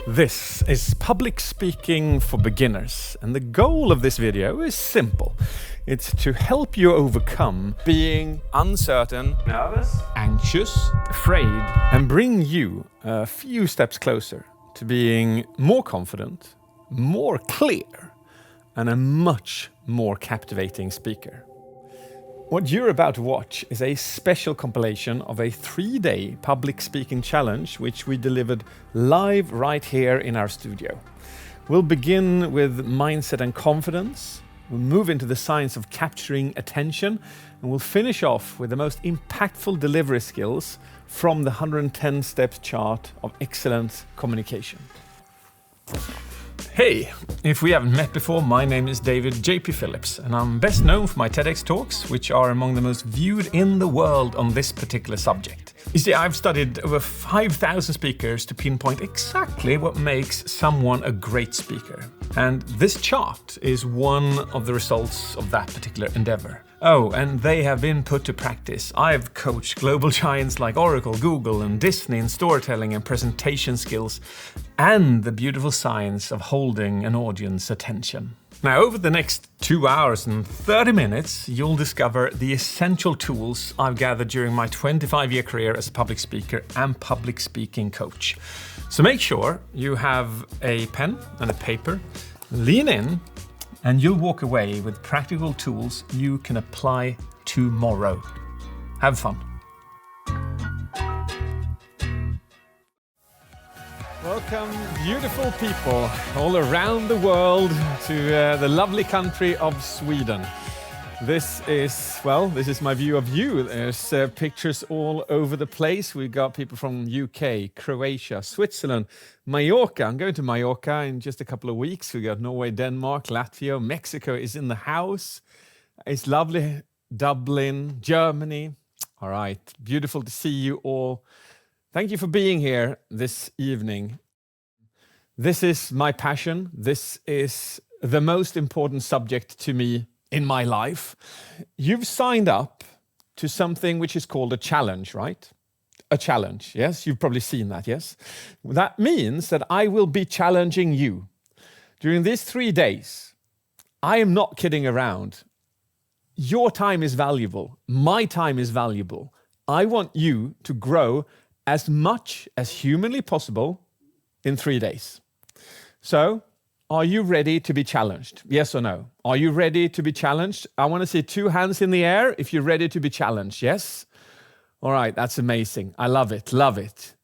This is public speaking for beginners, and the goal of this video is simple. It's to help you overcome being uncertain, nervous, anxious, afraid, and bring you a few steps closer to being more confident, more clear, and a much more captivating speaker. What you're about to watch is a special compilation of a 3-day public speaking challenge which we delivered live right here in our studio. We'll begin with mindset and confidence, we'll move into the science of capturing attention, and we'll finish off with the most impactful delivery skills from the 110 steps chart of excellent communication. Hey, if we haven't met before, my name is David JP Phillips, and I'm best known for my TEDx talks, which are among the most viewed in the world on this particular subject. You see, I've studied over 5,000 speakers to pinpoint exactly what makes someone a great speaker. And this chart is one of the results of that particular endeavor. Oh, and they have been put to practice. I've coached global giants like Oracle, Google, and Disney in storytelling and presentation skills, and the beautiful science of holding an audience's attention. Now, over the next 2 hours and 30 minutes, you'll discover the essential tools I've gathered during my 25-year career as a public speaker and public speaking coach. So make sure you have a pen and a paper, lean in, and you'll walk away with practical tools you can apply tomorrow. Have fun. Welcome, beautiful people all around the world, to the lovely country of Sweden. This is my view of you. There's pictures all over the place. We've got people from UK, Croatia, Switzerland, Mallorca. I'm going to Mallorca in just a couple of weeks. We got Norway, Denmark, Latvia, Mexico is in the house. It's lovely. Dublin, Germany. All right, beautiful to see you all. Thank you for being here this evening. This is my passion. This is the most important subject to me in my life. You've signed up to something which is called a challenge, right? A challenge, yes? You've probably seen that, yes? That means that I will be challenging you. During these 3 days, I am not kidding around. Your time is valuable. My time is valuable. I want you to grow as much as humanly possible in 3 days. So, are you ready to be challenged? Yes or no? Are you ready to be challenged? I want to see 2 hands in the air if you're ready to be challenged. Yes? All right, that's amazing. I love it, love it.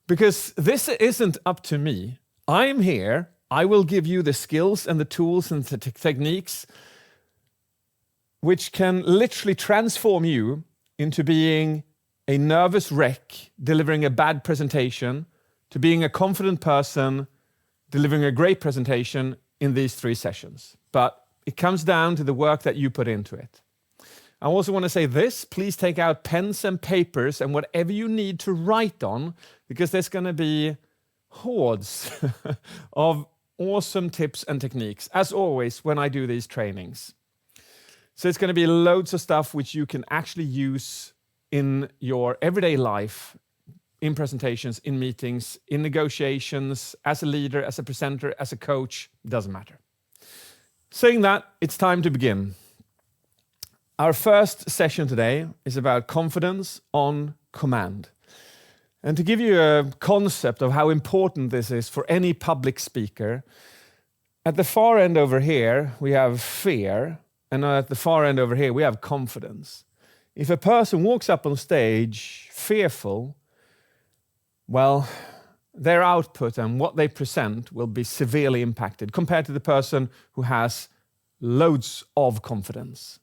Because this isn't up to me. I'm here. I will give you the skills and the tools and the techniques which can literally transform you into being a nervous wreck delivering a bad presentation to being a confident person delivering a great presentation in these 3 sessions. But it comes down to the work that you put into it. I also want to say this, please take out pens and papers and whatever you need to write on, because there's going to be hordes of awesome tips and techniques, as always when I do these trainings. So it's going to be loads of stuff which you can actually use in your everyday life, in presentations, in meetings, in negotiations, as a leader, as a presenter, as a coach, doesn't matter. Saying that, it's time to begin. Our first session today is about confidence on command. And to give you a concept of how important this is for any public speaker, at the far end over here, we have fear, and at the far end over here, we have confidence. If a person walks up on stage fearful, well, their output and what they present will be severely impacted compared to the person who has loads of confidence.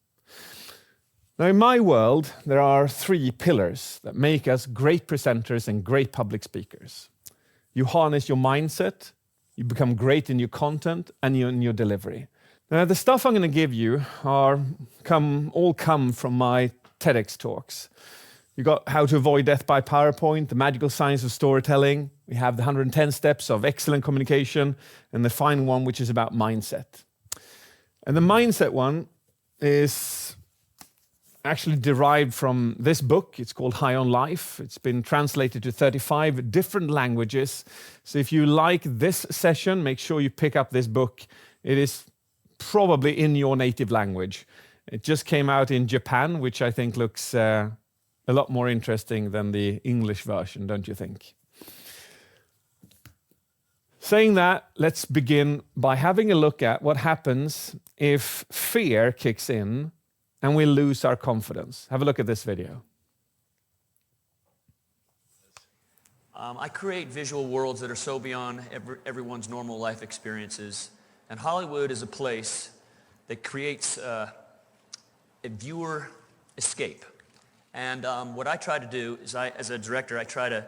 Now, in my world, there are 3 pillars that make us great presenters and great public speakers. You harness your mindset, you become great in your content and in your delivery. Now, the stuff I'm going to give you all come from my TEDx talks. You got how to avoid death by PowerPoint, the magical science of storytelling. We have the 110 steps of excellent communication, and the final one, which is about mindset. And the mindset one is actually derived from this book. It's called High on Life. It's been translated to 35 different languages. So if you like this session, make sure you pick up this book. It is probably in your native language. It just came out in Japan, which I think looks a lot more interesting than the English version, don't you think? Saying that, let's begin by having a look at what happens if fear kicks in and we lose our confidence. Have a look at this video. I create visual worlds that are so beyond everyone's normal life experiences. And Hollywood is a place that creates a viewer escape. And what I try to do is, as a director, I try to...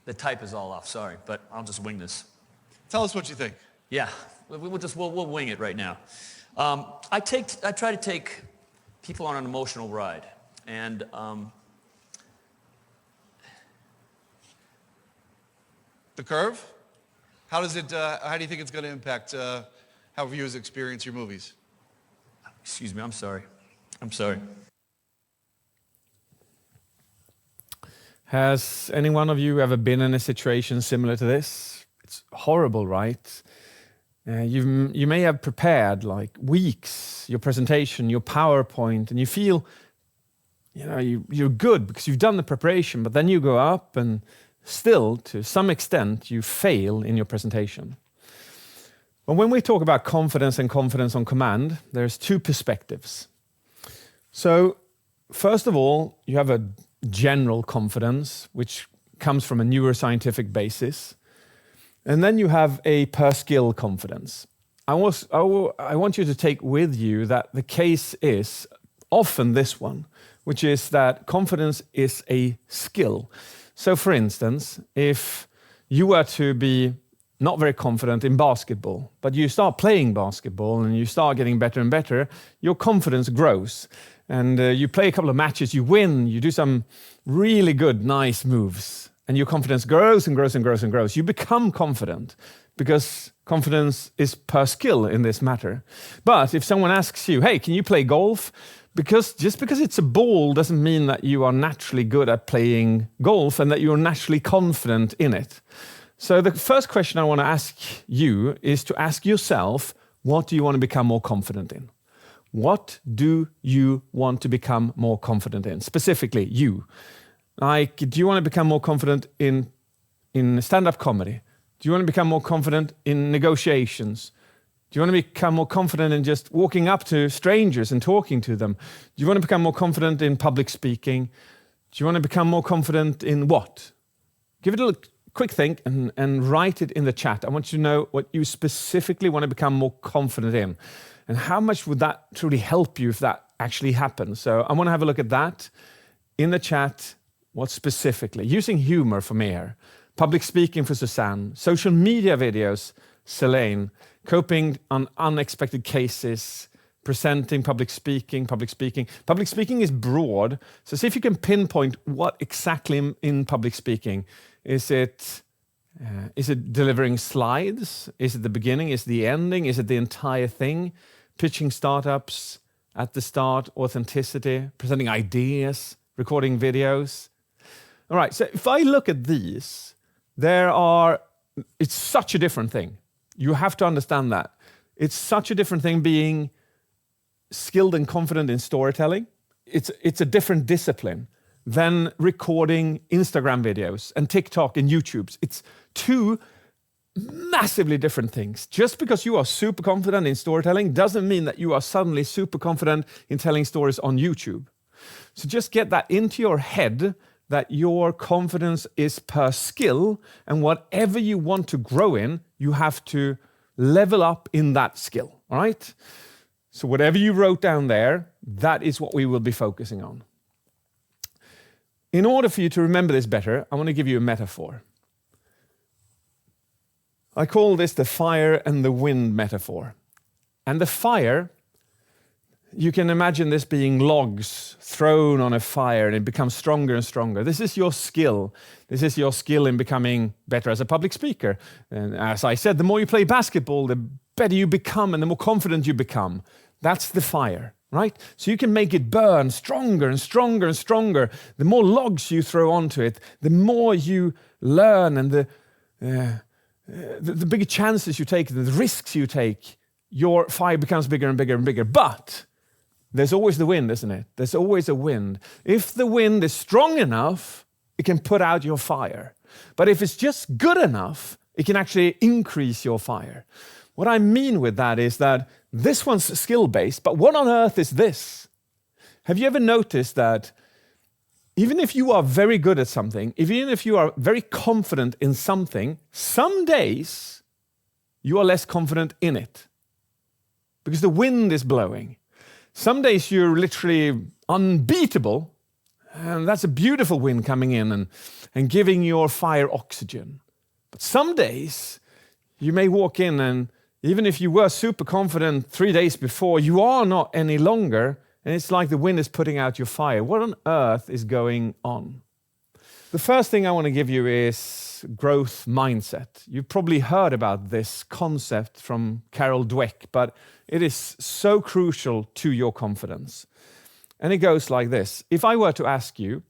the type is all off, sorry, but I'll just wing this. Tell us what you think. Yeah, we'll wing it right now. I try to take people on an emotional ride, and The curve? How do you think it's going to impact how viewers experience your movies? excuse me, I'm sorry. Has any one of you ever been in a situation similar to this? It's horrible, right? You may have prepared like weeks, your presentation, your PowerPoint, and you feel, you're good because you've done the preparation, but then you go up and still, to some extent, you fail in your presentation. But when we talk about confidence and confidence on command, there's two perspectives. So, first of all, you have a general confidence, which comes from a neuroscientific basis. And then you have a per skill confidence. I want you to take with you that the case is often this one, which is that confidence is a skill. So for instance, if you were to be not very confident in basketball, but you start playing basketball and you start getting better and better, your confidence grows. And you play a couple of matches, you win, you do some really good, nice moves, and your confidence grows and grows and grows and grows. You become confident because confidence is per skill in this matter. But if someone asks you, hey, can you play golf? Just because it's a ball doesn't mean that you are naturally good at playing golf and that you're naturally confident in it. So the first question I want to ask you is to ask yourself, what do you want to become more confident in? What do you want to become more confident in? Specifically, you. Like, do you want to become more confident in stand-up comedy? Do you want to become more confident in negotiations? Do you want to become more confident in just walking up to strangers and talking to them? Do you want to become more confident in public speaking? Do you want to become more confident in what? Give it a quick think and write it in the chat. I want you to know what you specifically want to become more confident in. And how much would that truly help you if that actually happens? So I want to have a look at that in the chat. What specifically? Using humor for Meir, public speaking for Susanne, social media videos, Selene, coping on unexpected cases, presenting, public speaking. Public speaking is broad, so see if you can pinpoint what exactly in public speaking. Is it delivering slides? Is it the beginning? Is it the ending? Is it the entire thing? Pitching startups at the start, authenticity, presenting ideas, recording videos. All right, so if I look at these, it's such a different thing. You have to understand that. It's such a different thing being skilled and confident in storytelling. It's a different discipline than recording Instagram videos and TikTok and YouTubes. It's two massively different things. Just because you are super confident in storytelling doesn't mean that you are suddenly super confident in telling stories on YouTube. So just get that into your head that your confidence is per skill, and whatever you want to grow in, you have to level up in that skill, all right? So whatever you wrote down there, that is what we will be focusing on. In order for you to remember this better, I want to give you a metaphor. I call this the fire and the wind metaphor. And the fire, you can imagine this being logs thrown on a fire and it becomes stronger and stronger. This is your skill. This is your skill in becoming better as a public speaker. And as I said, the more you play basketball, the better you become and the more confident you become. That's the fire, right? So you can make it burn stronger and stronger and stronger. The more logs you throw onto it, the more you learn, and the bigger chances you take, the risks you take, your fire becomes bigger and bigger and bigger. But there's always the wind, isn't it? There's always a wind. If the wind is strong enough, it can put out your fire. But if it's just good enough, it can actually increase your fire. What I mean with that is that this one's skill-based, but what on earth is this? Have you ever noticed that even if you are very good at something, even if you are very confident in something, some days you are less confident in it because the wind is blowing. Some days you're literally unbeatable, and that's a beautiful wind coming in and giving your fire oxygen. But some days you may walk in, and even if you were super confident 3 days before, you are not any longer, and it's like the wind is putting out your fire. What on earth is going on? The first thing I want to give you is growth mindset. You've probably heard about this concept from Carol Dweck, but it is so crucial to your confidence. And it goes like this. If I were to ask you,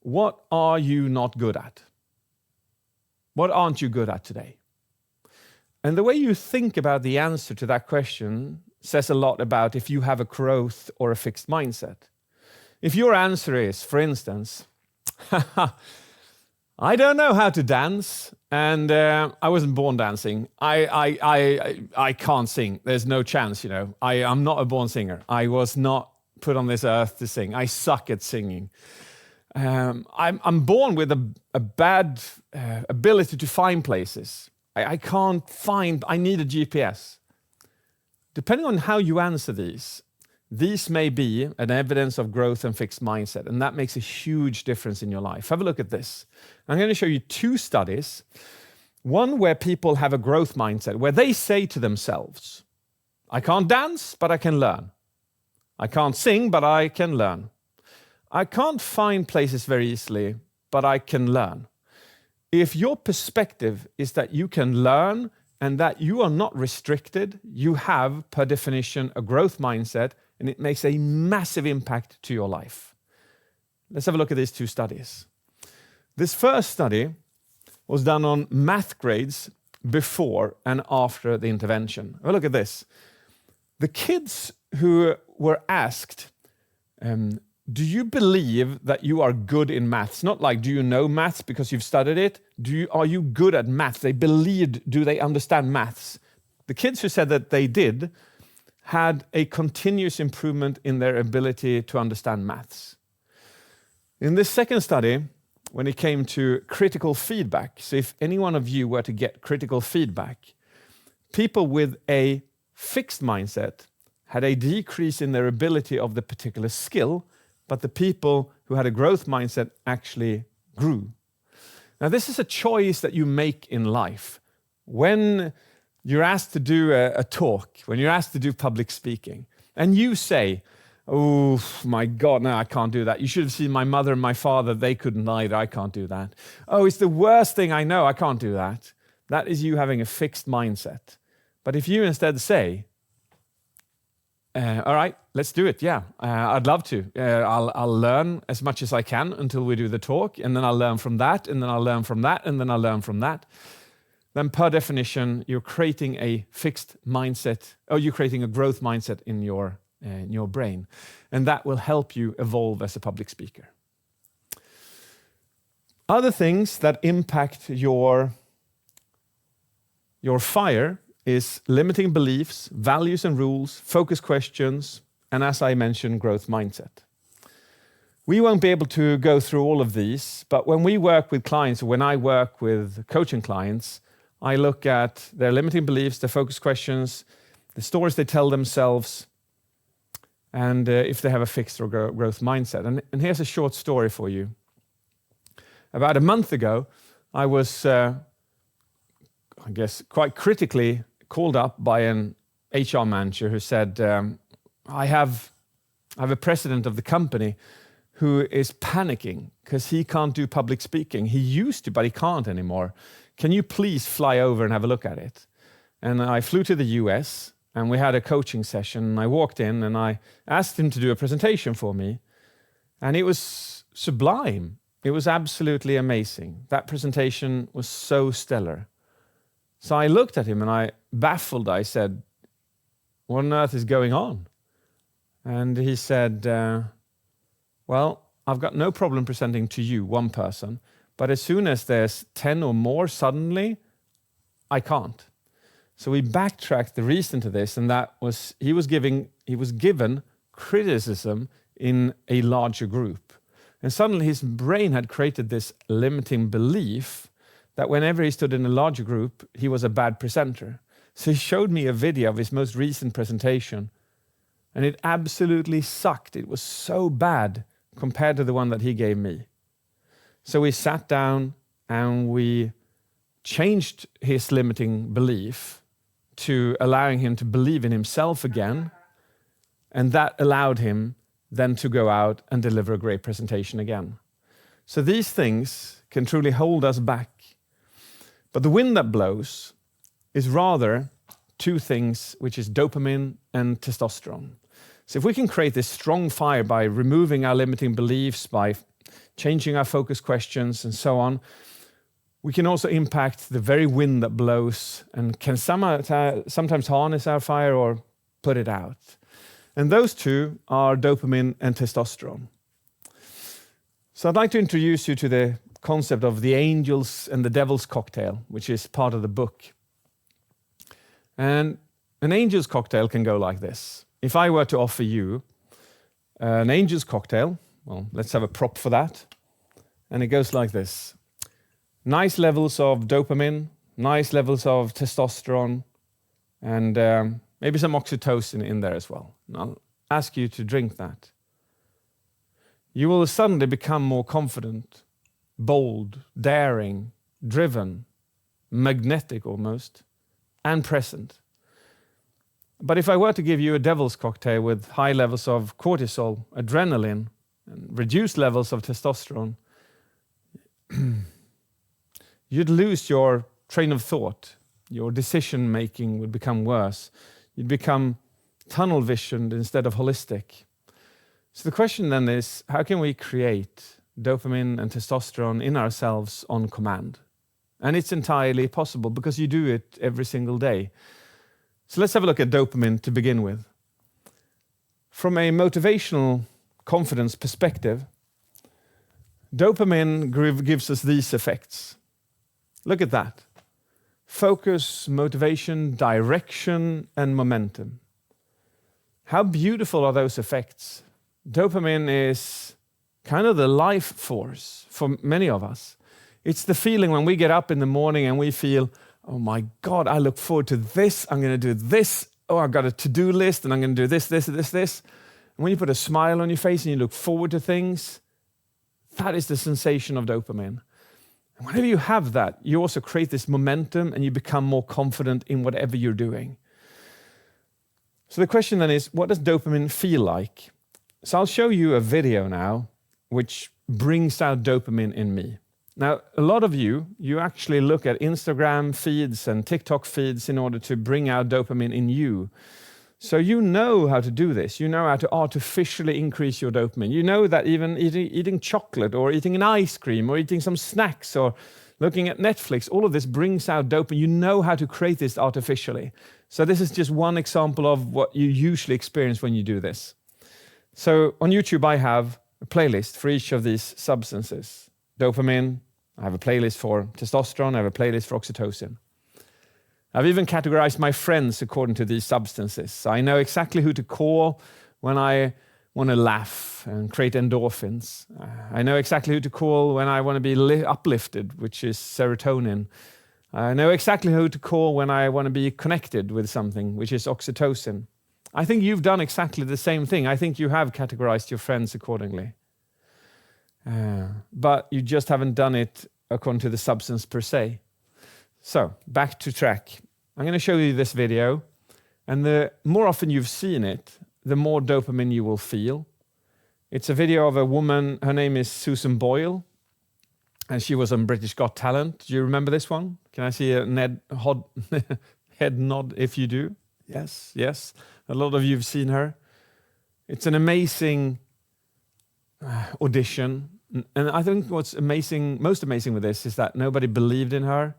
what are you not good at? What aren't you good at today? And the way you think about the answer to that question says a lot about if you have a growth or a fixed mindset. If your answer is, for instance, I don't know how to dance, and I wasn't born dancing. I can't sing. There's no chance, you know. I'm not a born singer. I was not put on this earth to sing. I suck at singing. I'm born with a bad ability to find places. I can't find. I need a GPS. Depending on how you answer these may be an evidence of growth and fixed mindset, and that makes a huge difference in your life. Have a look at this. I'm going to show you 2 studies. One where people have a growth mindset, where they say to themselves, I can't dance, but I can learn. I can't sing, but I can learn. I can't find places very easily, but I can learn. If your perspective is that you can learn and that you are not restricted, you have, per definition, a growth mindset, and it makes a massive impact to your life. Let's have a look at these 2 studies. This first study was done on math grades before and after the intervention. Have a look at this. The kids who were asked, do you believe that you are good in maths? Not like, do you know maths because you've studied it? Are you good at maths? They believed, do they understand maths? The kids who said that they did had a continuous improvement in their ability to understand maths. In this second study, when it came to critical feedback, so if any one of you were to get critical feedback, people with a fixed mindset had a decrease in their ability of the particular skill, but the people who had a growth mindset actually grew. Now, this is a choice that you make in life. When you're asked to do a talk, when you're asked to do public speaking, and you say, oh my God, no, I can't do that. You should have seen my mother and my father. They couldn't either. I can't do that. Oh, it's the worst thing I know. I can't do that. That is you having a fixed mindset. But if you instead say, all right, let's do it. Yeah, I'd love to. I'll learn as much as I can until we do the talk, and then I'll learn from that, and then I'll learn from that, and then I'll learn from that. Then per definition, you're creating a fixed mindset, or you're creating a growth mindset in your brain. And that will help you evolve as a public speaker. Other things that impact your fire is limiting beliefs, values and rules, focus questions, and as I mentioned, growth mindset. We won't be able to go through all of these, but when we work with clients, when I work with coaching clients, I look at their limiting beliefs, their focus questions, the stories they tell themselves, and if they have a fixed or growth mindset. And here's a short story for you. About a month ago, I was, I guess, quite critically called up by an HR manager who said, I have a president of the company who is panicking because he can't do public speaking. He used to, but he can't anymore. Can you please fly over and have a look at it? And I flew to the US and we had a coaching session. And I walked in and I asked him to do a presentation for me. And it was sublime. It was absolutely amazing. That presentation was so stellar. So I looked at him and I said, what on earth is going on? And he said, well, I've got no problem presenting to you, one person, but as soon as there's 10 or more suddenly, I can't. So we backtracked the reason to this, and that was he was given criticism in a larger group. And suddenly his brain had created this limiting belief that whenever he stood in a larger group, he was a bad presenter. So he showed me a video of his most recent presentation, and it absolutely sucked. It was so bad compared to the one that he gave me. So we sat down and we changed his limiting belief to allowing him to believe in himself again, and that allowed him then to go out and deliver a great presentation again. So these things can truly hold us back. But the wind that blows is rather two things, which is dopamine and testosterone. So if we can create this strong fire by removing our limiting beliefs, by changing our focus questions and so on, we can also impact the very wind that blows and can sometimes harness our fire or put it out. And those two are dopamine and testosterone. So I'd like to introduce you to the concept of the angels and the devil's cocktail, which is part of the book. And an angel's cocktail can go like this. If I were to offer you an angel's cocktail, well, let's have a prop for that. And it goes like this. Nice levels of dopamine, nice levels of testosterone, and maybe some oxytocin in there as well. And I'll ask you to drink that. You will suddenly become more confident, bold, daring, driven, magnetic almost, and present. But if I were to give you a devil's cocktail with high levels of cortisol, adrenaline, and reduced levels of testosterone, you'd lose your train of thought. Your decision making would become worse. You'd become tunnel visioned instead of holistic. So the question then is, how can we create dopamine and testosterone in ourselves on command? And it's entirely possible because you do it every single day. So let's have a look at dopamine to begin with. From a motivational confidence perspective, dopamine gives us these effects. Look at that. Focus, motivation, direction, and momentum. How beautiful are those effects? Dopamine is kind of the life force for many of us. It's the feeling when we get up in the morning and we feel, oh my God, I look forward to this. I'm going to do this. Oh, I've got a to-do list and I'm going to do this. And when you put a smile on your face and you look forward to things, that is the sensation of dopamine. And whenever you have that, you also create this momentum and you become more confident in whatever you're doing. So the question then is, what does dopamine feel like? So I'll show you a video now which brings out dopamine in me. Now, a lot of you actually look at Instagram feeds and TikTok feeds in order to bring out dopamine in you. So you know how to do this. You know how to artificially increase your dopamine. You know that even eating chocolate or eating an ice cream or eating some snacks or looking at Netflix, all of this brings out dopamine. You know how to create this artificially. So this is just one example of what you usually experience when you do this. So on YouTube, I have a playlist for each of these substances. Dopamine, I have a playlist for testosterone, I have a playlist for oxytocin. I've even categorized my friends according to these substances. So I know exactly who to call when I want to laugh and create endorphins. I know exactly who to call when I want to be uplifted, which is serotonin. I know exactly who to call when I want to be connected with something, which is oxytocin. I think you've done exactly the same thing. I think you have categorized your friends accordingly. But you just haven't done it according to the substance per se. So, back to track. I'm going to show you this video, And the more often you've seen it, the more dopamine you will feel. It's a video of a woman, her name is Susan Boyle, and she was on British Got Talent. Do you remember this one? Can I see a head nod if you do? Yes, yes. A lot of you have seen her. It's an amazing audition. And I think what's amazing, most amazing with this is that nobody believed in her.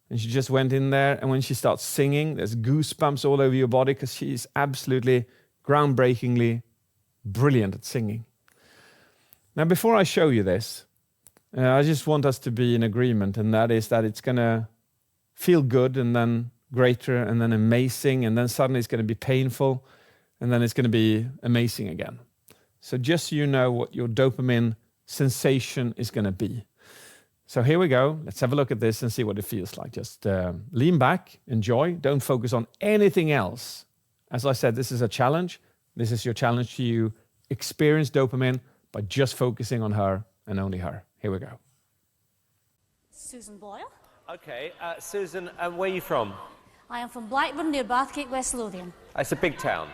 And she just went in there, and when she starts singing, there's goosebumps all over your body because she's absolutely groundbreakingly brilliant at singing. Now, before I show you this, I just want us to be in agreement, and that is that it's going to feel good and then greater and then amazing, and then suddenly it's going to be painful, and then it's going to be amazing again. So just so you know what your dopamine sensation is going to be. So here we go. Let's have a look at this and see what it feels like. Just lean back, enjoy. Don't focus on anything else. As I said, this is a challenge. This is your challenge to you. Experience dopamine by just focusing on her and only her. Here we go. Susan Boyle. Okay, Susan, where are you from? I am from Blackburn near Bathgate, West Lothian. It's a big town.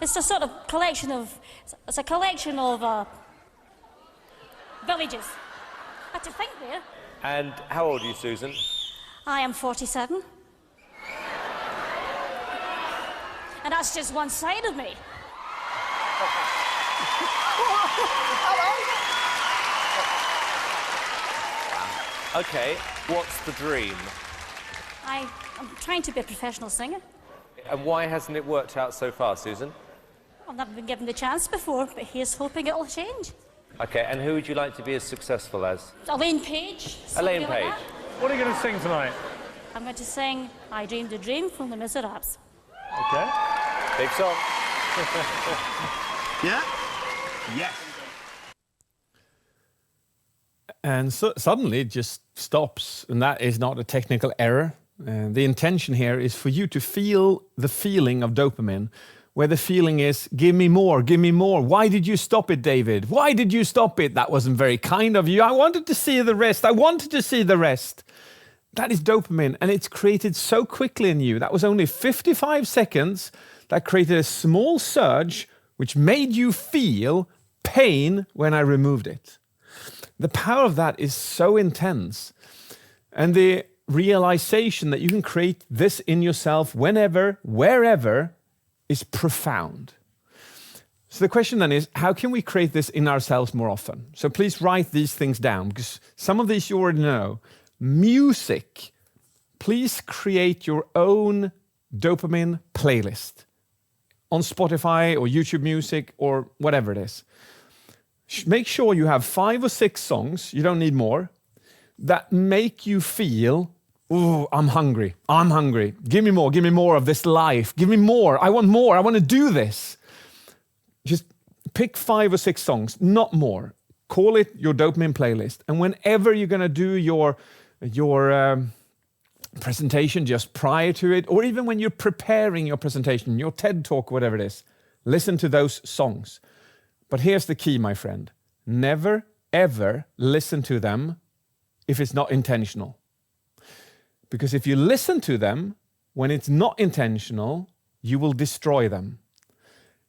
It's a sort of collection of, villages. I had to think there. And how old are you, Susan? I am 47. And that's just one side of me. Okay, what's the dream? I'm trying to be a professional singer. And why hasn't it worked out so far, Susan? I've never been given the chance before, but here's hoping it'll change. Okay, and who would you like to be as successful as? Elaine Page. Elaine something like Page. that. What are you going to sing tonight? I'm going to sing I Dreamed a Dream from the Miserables. Okay. Big song. Yeah? Yes. And so suddenly it just stops, and that is not a technical error. The intention here is for you to feel the feeling of dopamine, where the feeling is, give me more, give me more. Why did you stop it, David? Why did you stop it? That wasn't very kind of you. I wanted to see the rest. I wanted to see the rest. That is dopamine, and it's created so quickly in you. That was only 55 seconds that created a small surge which made you feel pain when I removed it. The power of that is so intense. And the realization that you can create this in yourself whenever, wherever, is profound. So the question then is, how can we create this in ourselves more often? So please write these things down, because some of these you already know. Music. Please create your own dopamine playlist on Spotify or YouTube Music or whatever it is. Make sure you have 5 or 6 songs, you don't need more, that make you feel, ooh, I'm hungry, give me more of this life, give me more, I want to do this. Just pick 5 or 6 songs, not more. Call it your dopamine playlist. And whenever you're going to do your presentation, just prior to it, or even when you're preparing your presentation, your TED Talk, whatever it is, listen to those songs. But here's the key, my friend. Never, ever listen to them if it's not intentional. Because if you listen to them when it's not intentional, you will destroy them.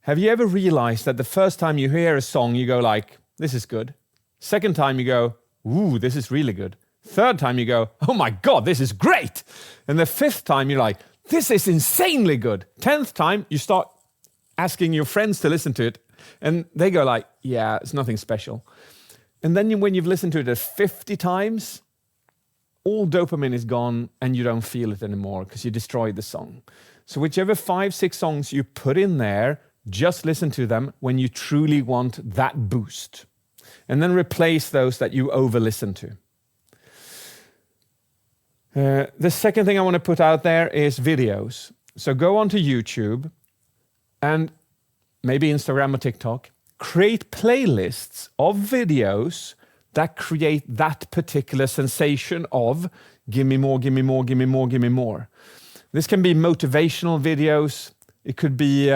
Have you ever realized that the first time you hear a song, you go like, this is good. Second time you go, ooh, this is really good. Third time you go, oh my God, this is great. And the 5th time you're like, this is insanely good. 10th time you start asking your friends to listen to it. And they go like, yeah, it's nothing special. And then when you've listened to it 50 times, all dopamine is gone and you don't feel it anymore because you destroyed the song. So whichever 5, 6 songs you put in there, just listen to them when you truly want that boost. And then replace those that you over-listen to. The second thing I want to put out there is videos. So go onto YouTube and maybe Instagram or TikTok, create playlists of videos that create that particular sensation of give me more, give me more, give me more, give me more. This can be motivational videos. It could be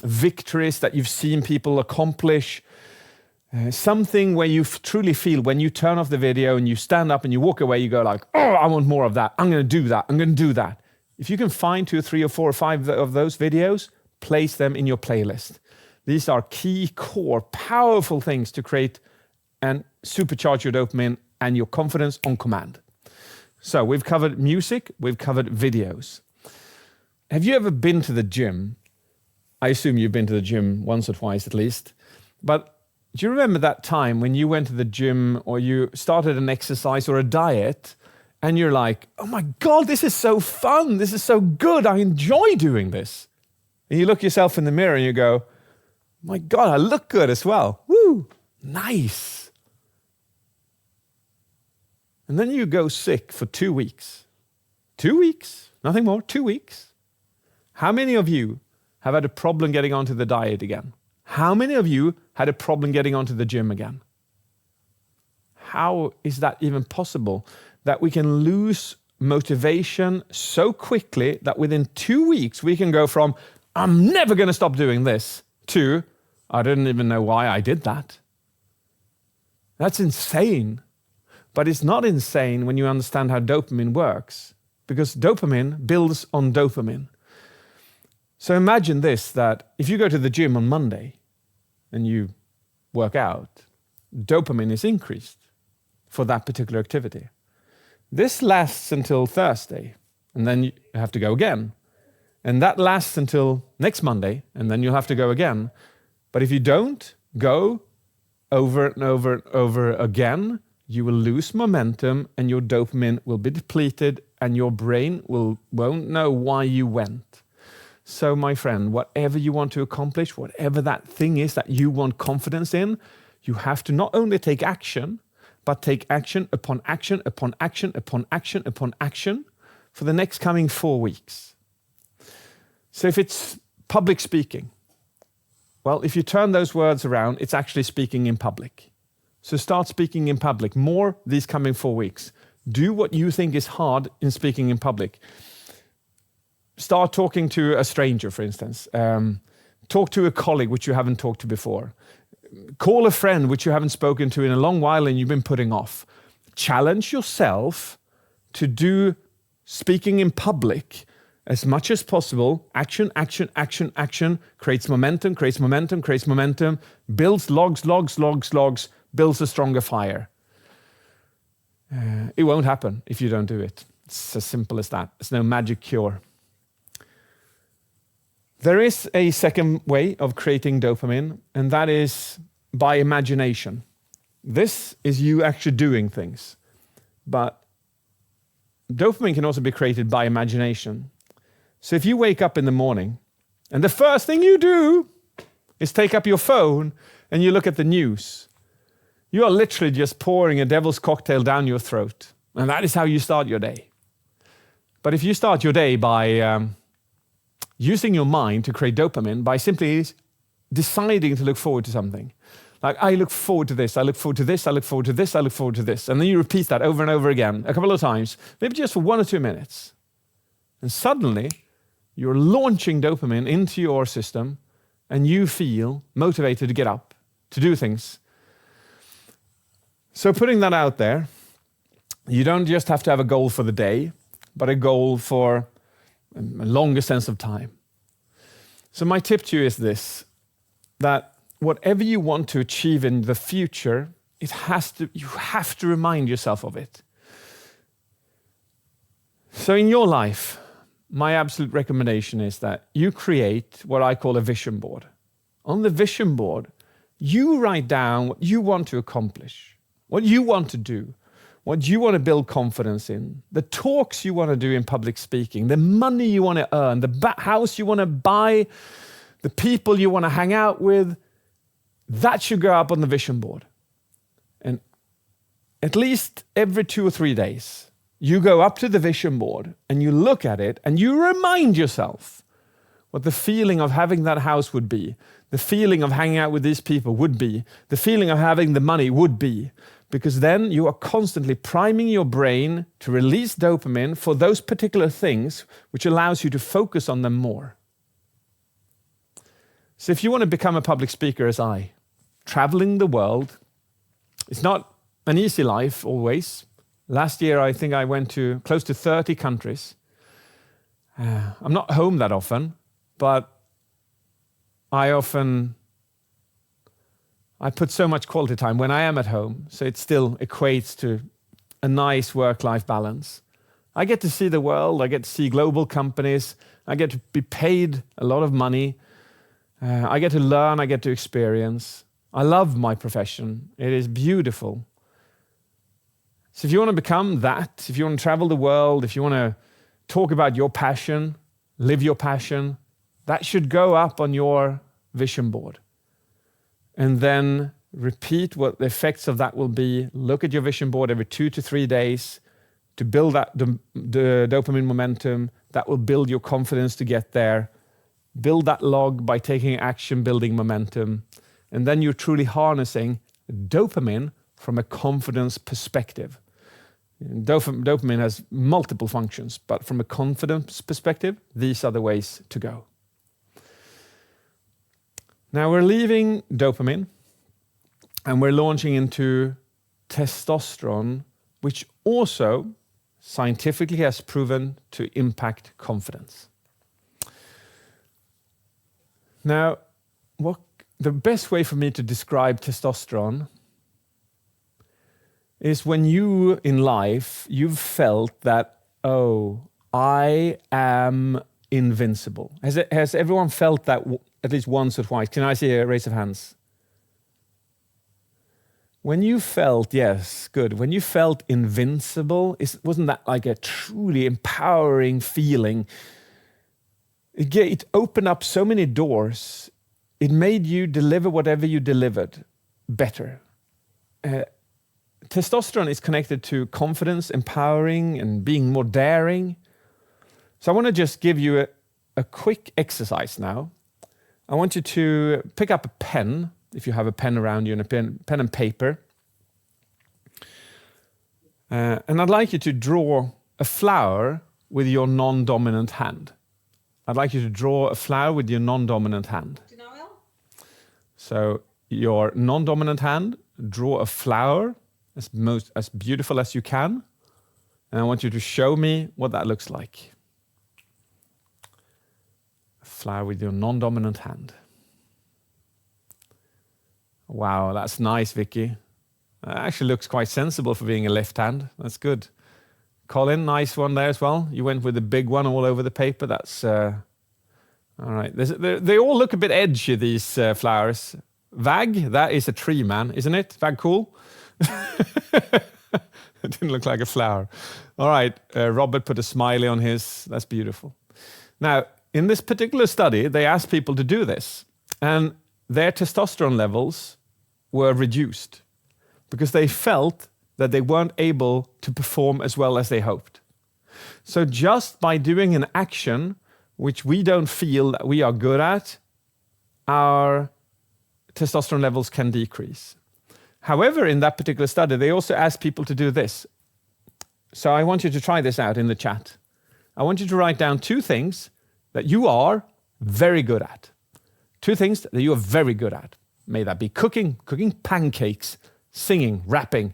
victories that you've seen people accomplish. Something where you truly feel when you turn off the video and you stand up and you walk away, you go like, oh, I want more of that. I'm going to do that. I'm going to do that. If you can find 2, 3, or 4, or 5 of those videos, place them in your playlist. These are key, core, powerful things to create and supercharge your dopamine and your confidence on command. So we've covered music, we've covered videos. Have you ever been to the gym? I assume you've been to the gym once or twice at least. But do you remember that time when you went to the gym or you started an exercise or a diet and you're like, oh my God, this is so fun. This is so good. I enjoy doing this. And you look yourself in the mirror and you go, my God, I look good as well. Woo, nice. And then you go sick for 2 weeks. 2 weeks, nothing more, 2 weeks. How many of you have had a problem getting onto the diet again? How many of you had a problem getting onto the gym again? How is that even possible? That we can lose motivation so quickly that within 2 weeks we can go from, I'm never going to stop doing this, to, I didn't even know why I did that. That's insane. But it's not insane when you understand how dopamine works, because dopamine builds on dopamine. So imagine this, that if you go to the gym on Monday and you work out, dopamine is increased for that particular activity. This lasts until Thursday, and then you have to go again. And that lasts until next Monday, and then you'll have to go again. But if you don't go over and over and over again, you will lose momentum and your dopamine will be depleted and your brain won't know why you went. So my friend, whatever you want to accomplish, whatever that thing is that you want confidence in, you have to not only take action, but take action upon action upon action upon action upon action for the next coming 4 weeks. So if it's public speaking, well, if you turn those words around, it's actually speaking in public. So start speaking in public more these coming 4 weeks. Do what you think is hard in speaking in public. Start talking to a stranger, for instance. Talk to a colleague which you haven't talked to before. Call a friend which you haven't spoken to in a long while and you've been putting off. Challenge yourself to do speaking in public as much as possible. Action, action, action, action. Creates momentum, creates momentum, creates momentum. Builds logs, logs, logs, logs. Builds a stronger fire. It won't happen if you don't do it. It's as simple as that. There's no magic cure. There is a second way of creating dopamine, and that is by imagination. This is you actually doing things. But dopamine can also be created by imagination. So if you wake up in the morning, and the first thing you do is take up your phone and you look at the news, you are literally just pouring a devil's cocktail down your throat. And that is how you start your day. But if you start your day by using your mind to create dopamine, by simply deciding to look forward to something. Like, I look forward to this, I look forward to this, I look forward to this, I look forward to this. And then you repeat that over and over again, a couple of times, maybe just for 1 or 2 minutes. And suddenly, you're launching dopamine into your system and you feel motivated to get up, to do things. So putting that out there, you don't just have to have a goal for the day, but a goal for a longer sense of time. So my tip to you is this, that whatever you want to achieve in the future, you have to remind yourself of it. So in your life, my absolute recommendation is that you create what I call a vision board. On the vision board, you write down what you want to accomplish, what you want to do, what you want to build confidence in, the talks you want to do in public speaking, the money you want to earn, the house you want to buy, the people you want to hang out with. That should go up on the vision board. And at least every 2 or 3 days, you go up to the vision board and you look at it and you remind yourself what the feeling of having that house would be, the feeling of hanging out with these people would be, the feeling of having the money would be. Because then you are constantly priming your brain to release dopamine for those particular things, which allows you to focus on them more. So if you want to become a public speaker as I, traveling the world, it's not an easy life always. Last year, I think I went to close to 30 countries. I'm not home that often, but I put so much quality time when I am at home, so it still equates to a nice work-life balance. I get to see the world, I get to see global companies, I get to be paid a lot of money, I get to learn, I get to experience. I love my profession, it is beautiful. So if you want to become that, if you want to travel the world, if you want to talk about your passion, live your passion, that should go up on your vision board. And then repeat what the effects of that will be. Look at your vision board every 2 to 3 days to build that the dopamine momentum that will build your confidence to get there. Build that log by taking action, building momentum. And then you're truly harnessing dopamine from a confidence perspective. Dopamine has multiple functions, but from a confidence perspective, these are the ways to go. Now we're leaving dopamine and we're launching into testosterone, which also scientifically has proven to impact confidence. Now, the best way for me to describe testosterone is when you, in life, you've felt that, oh, I am invincible. Has everyone felt that at least once or twice? Can I see a raise of hands? When you felt, yes, good. When you felt invincible, wasn't that like a truly empowering feeling? It opened up so many doors. It made you deliver whatever you delivered better. Testosterone is connected to confidence, empowering, and being more daring. So I want to just give you a quick exercise now. I want you to pick up a pen, if you have a pen around you, and a pen and paper. And I'd like you to draw a flower with your non-dominant hand. I'd like you to draw a flower with your non-dominant hand. So your non-dominant hand, draw a flower as beautiful as you can. And I want you to show me what that looks like. A flower with your non-dominant hand. Wow, that's nice, Vicky. That actually looks quite sensible for being a left hand. That's good. Colin, nice one there as well. You went with the big one all over the paper. That's all right. They all look a bit edgy, these flowers. Vag, that is a tree, man, isn't it? Vag cool? It didn't look like a flower. All right, Robert put a smiley on his. That's beautiful. Now, in this particular study, they asked people to do this, and their testosterone levels were reduced because they felt that they weren't able to perform as well as they hoped. So just by doing an action which we don't feel that we are good at, our testosterone levels can decrease. However, in that particular study, they also asked people to do this. So I want you to try this out in the chat. I want you to write down 2 things that you are very good at. 2 things that you are very good at. May that be cooking pancakes, singing, rapping,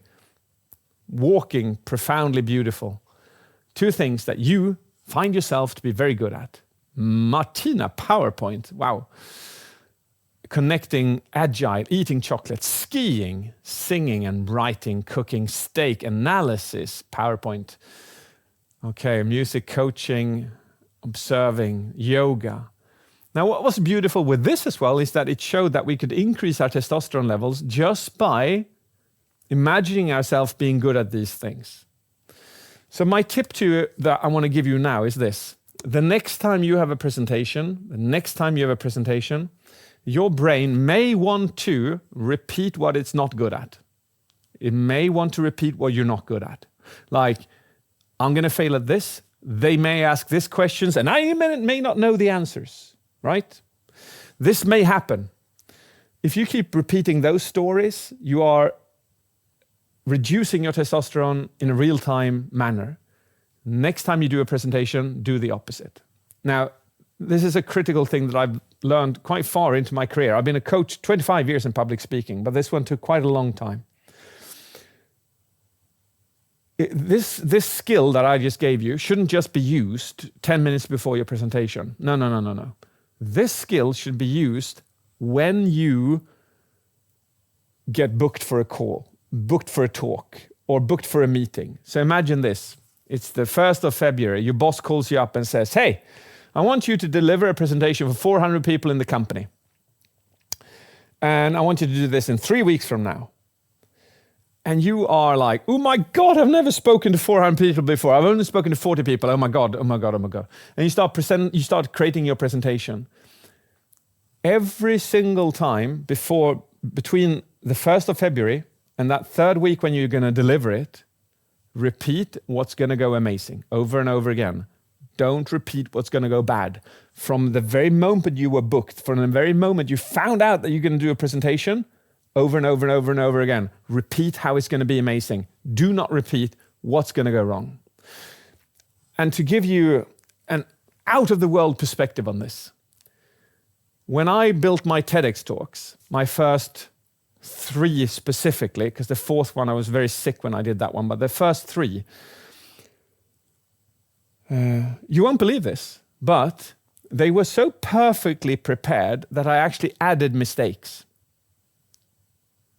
walking, profoundly beautiful. 2 things that you find yourself to be very good at. Martina, PowerPoint, wow. Connecting, agile, eating chocolate, skiing, singing and writing, cooking, steak, analysis, PowerPoint. Okay, music, coaching, observing, yoga. Now, what was beautiful with this as well is that it showed that we could increase our testosterone levels just by imagining ourselves being good at these things. So my tip to you that I want to give you now is this. The next time you have a presentation, your brain may want to repeat what it's not good at. It may want to repeat what you're not good at. Like, I'm going to fail at this. They may ask these questions, and I may not know the answers, right? This may happen. If you keep repeating those stories, you are reducing your testosterone in a real-time manner. Next time you do a presentation, do the opposite. Now, this is a critical thing that I've learned quite far into my career. I've been a coach 25 years in public speaking, but this one took quite a long time. This skill that I just gave you shouldn't just be used 10 minutes before your presentation. No, no, no, no, no. This skill should be used when you get booked for a call, booked for a talk, or booked for a meeting. So imagine this. It's the 1st of February. Your boss calls you up and says, hey, I want you to deliver a presentation for 400 people in the company. And I want you to do this in 3 weeks from now. And you are like, oh my God, I've never spoken to 400 people before. I've only spoken to 40 people. Oh my God, oh my God, oh my God. And you start creating your presentation. Every single time between the 1st of February and that 3rd week when you're going to deliver it, repeat what's going to go amazing over and over again. Don't repeat what's going to go bad. From the very moment you were booked, from the very moment you found out that you're going to do a presentation, over and over and over and over again. Repeat how it's going to be amazing. Do not repeat what's going to go wrong. And to give you an out-of-the-world perspective on this, when I built my TEDx talks, my first 3 specifically, because the 4th one I was very sick when I did that one, but the first 3, you won't believe this, but they were so perfectly prepared that I actually added mistakes.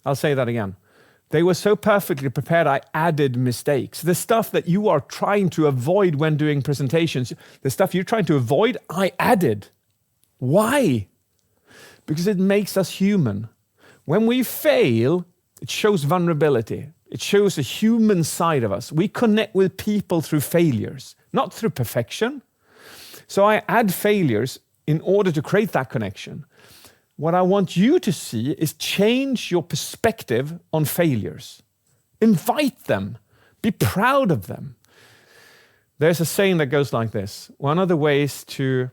I'll say that again. They were so perfectly prepared, I added mistakes. The stuff that you are trying to avoid when doing presentations, the stuff you're trying to avoid, I added. Why? Because it makes us human. When we fail, it shows vulnerability. It shows a human side of us. We connect with people through failures, not through perfection. So I add failures in order to create that connection. What I want you to see is change your perspective on failures. Invite them. Be proud of them. There's a saying that goes like this. One of the ways to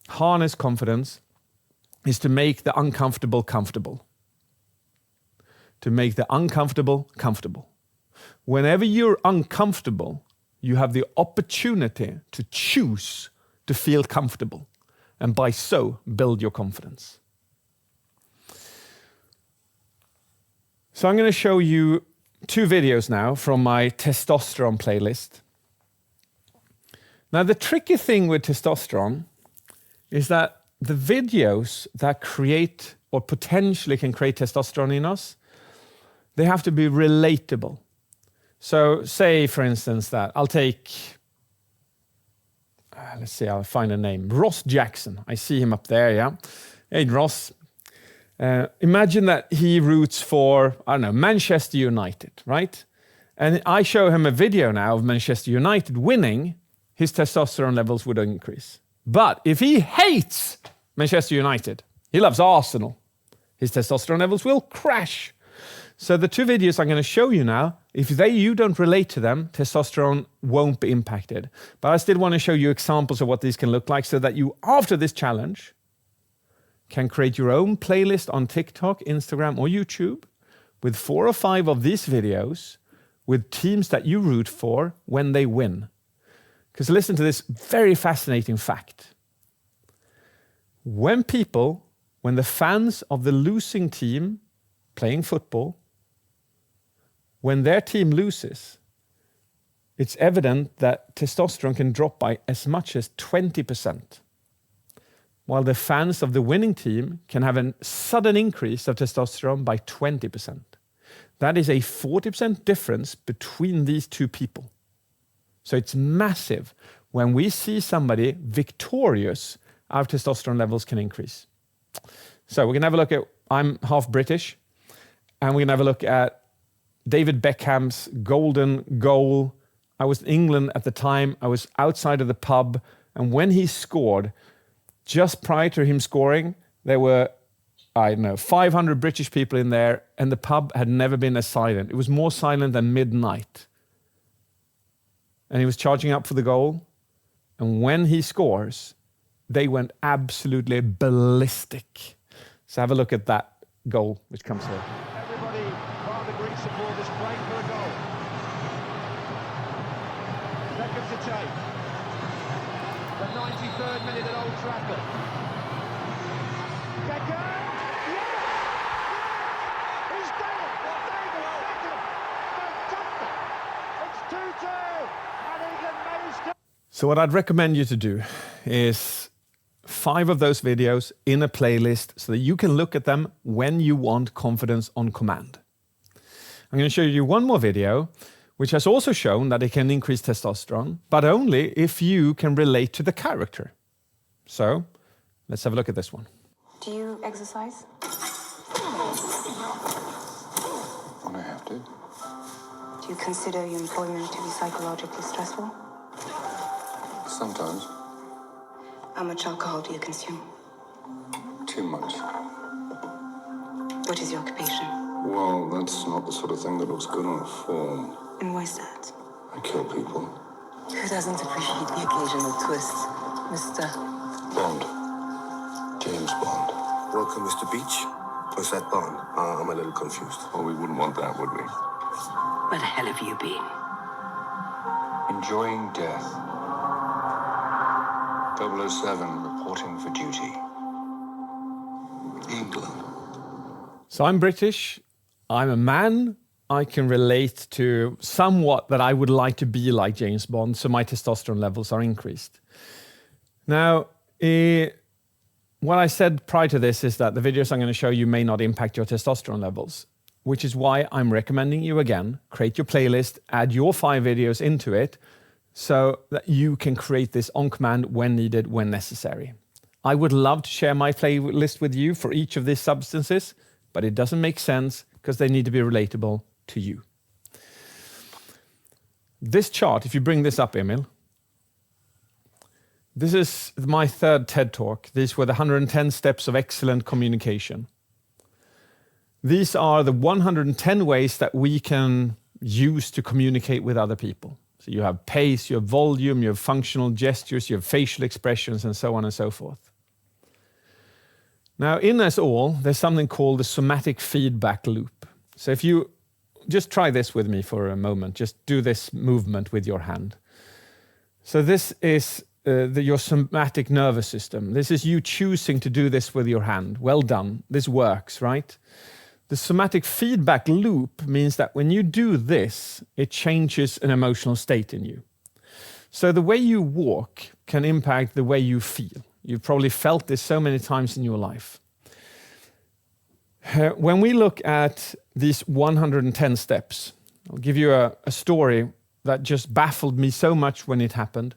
harness confidence is to make the uncomfortable comfortable. To make the uncomfortable comfortable. Whenever you're uncomfortable, you have the opportunity to choose to feel comfortable, and by so build your confidence. So I'm going to show you 2 videos now from my testosterone playlist. Now the tricky thing with testosterone is that the videos that create or potentially can create testosterone in us, they have to be relatable. So say, for instance, that I'll take, let's see, I'll find a name. Ross Jackson. I see him up there, yeah. Hey, Ross. Imagine that he roots for, I don't know, Manchester United, right? And I show him a video now of Manchester United winning, his testosterone levels would increase. But if he hates Manchester United, he loves Arsenal, his testosterone levels will crash. So the 2 videos I'm going to show you now, if you don't relate to them, testosterone won't be impacted. But I still want to show you examples of what these can look like so that you, after this challenge, can create your own playlist on TikTok, Instagram, or YouTube with 4 or 5 of these videos with teams that you root for when they win. Because listen to this very fascinating fact. When the fans of the losing team playing football, when their team loses, it's evident that testosterone can drop by as much as 20%. While the fans of the winning team can have a sudden increase of testosterone by 20%. That is a 40% difference between these 2 people. So it's massive. When we see somebody victorious, our testosterone levels can increase. So we're going to have a look at, I'm half British, and we're going to have a look at David Beckham's golden goal. I was in England at the time. I was outside of the pub, and when he scored, just prior to him scoring, there were, 500 British people in there, and the pub had never been as silent. It was more silent than midnight. And he was charging up for the goal, and when he scores, they went absolutely ballistic. So have a look at that goal, which comes here. Everybody, part of the Greek supporters praying for a goal. Second to take. The 93rd minute at Old Trafford. Beckham! Yes! He's done it! David Beckham! Fantastic! It's 2-0. So what I'd recommend you to do is 5 of those videos in a playlist so that you can look at them when you want confidence on command. I'm going to show you one more video which has also shown that it can increase testosterone, but only if you can relate to the character. So let's have a look at this one. Do you exercise? When I have to. Do you consider your employment to be psychologically stressful? Sometimes. How much alcohol do you consume? Too much. What is your occupation? Well, that's not the sort of thing that looks good on a form. And why is that? I kill people. Who doesn't appreciate the occasional twist, Mr. Bond. James Bond. Welcome, Mr. Beach. What's that Bond? I'm a little confused. Well, we wouldn't want that, would we? Where the hell have you been? Enjoying death. 007 reporting for duty. England. So I'm British, I'm a man, I can relate to somewhat that I would like to be like James Bond, so my testosterone levels are increased. Now, what I said prior to this is that the videos I'm going to show you may not impact your testosterone levels, which is why I'm recommending you again, create your playlist, add your 5 videos into it, so that you can create this on command when needed, when necessary. I would love to share my playlist with you for each of these substances, but it doesn't make sense because they need to be relatable to you. This chart, if you bring this up, Emil, this is my 3rd TED Talk. These were the 110 steps of excellent communication. These are the 110 ways that we can use to communicate with other people. So you have pace, you have volume, you have functional gestures, you have facial expressions, and so on and so forth. Now, in us all, there's something called the somatic feedback loop. So if you just try this with me for a moment, just do this movement with your hand. So this is your somatic nervous system. This is you choosing to do this with your hand. Well done. This works, right? The somatic feedback loop means that when you do this, it changes an emotional state in you. So the way you walk can impact the way you feel. You've probably felt this so many times in your life. When we look at these 110 steps, I'll give you a story that just baffled me so much when it happened.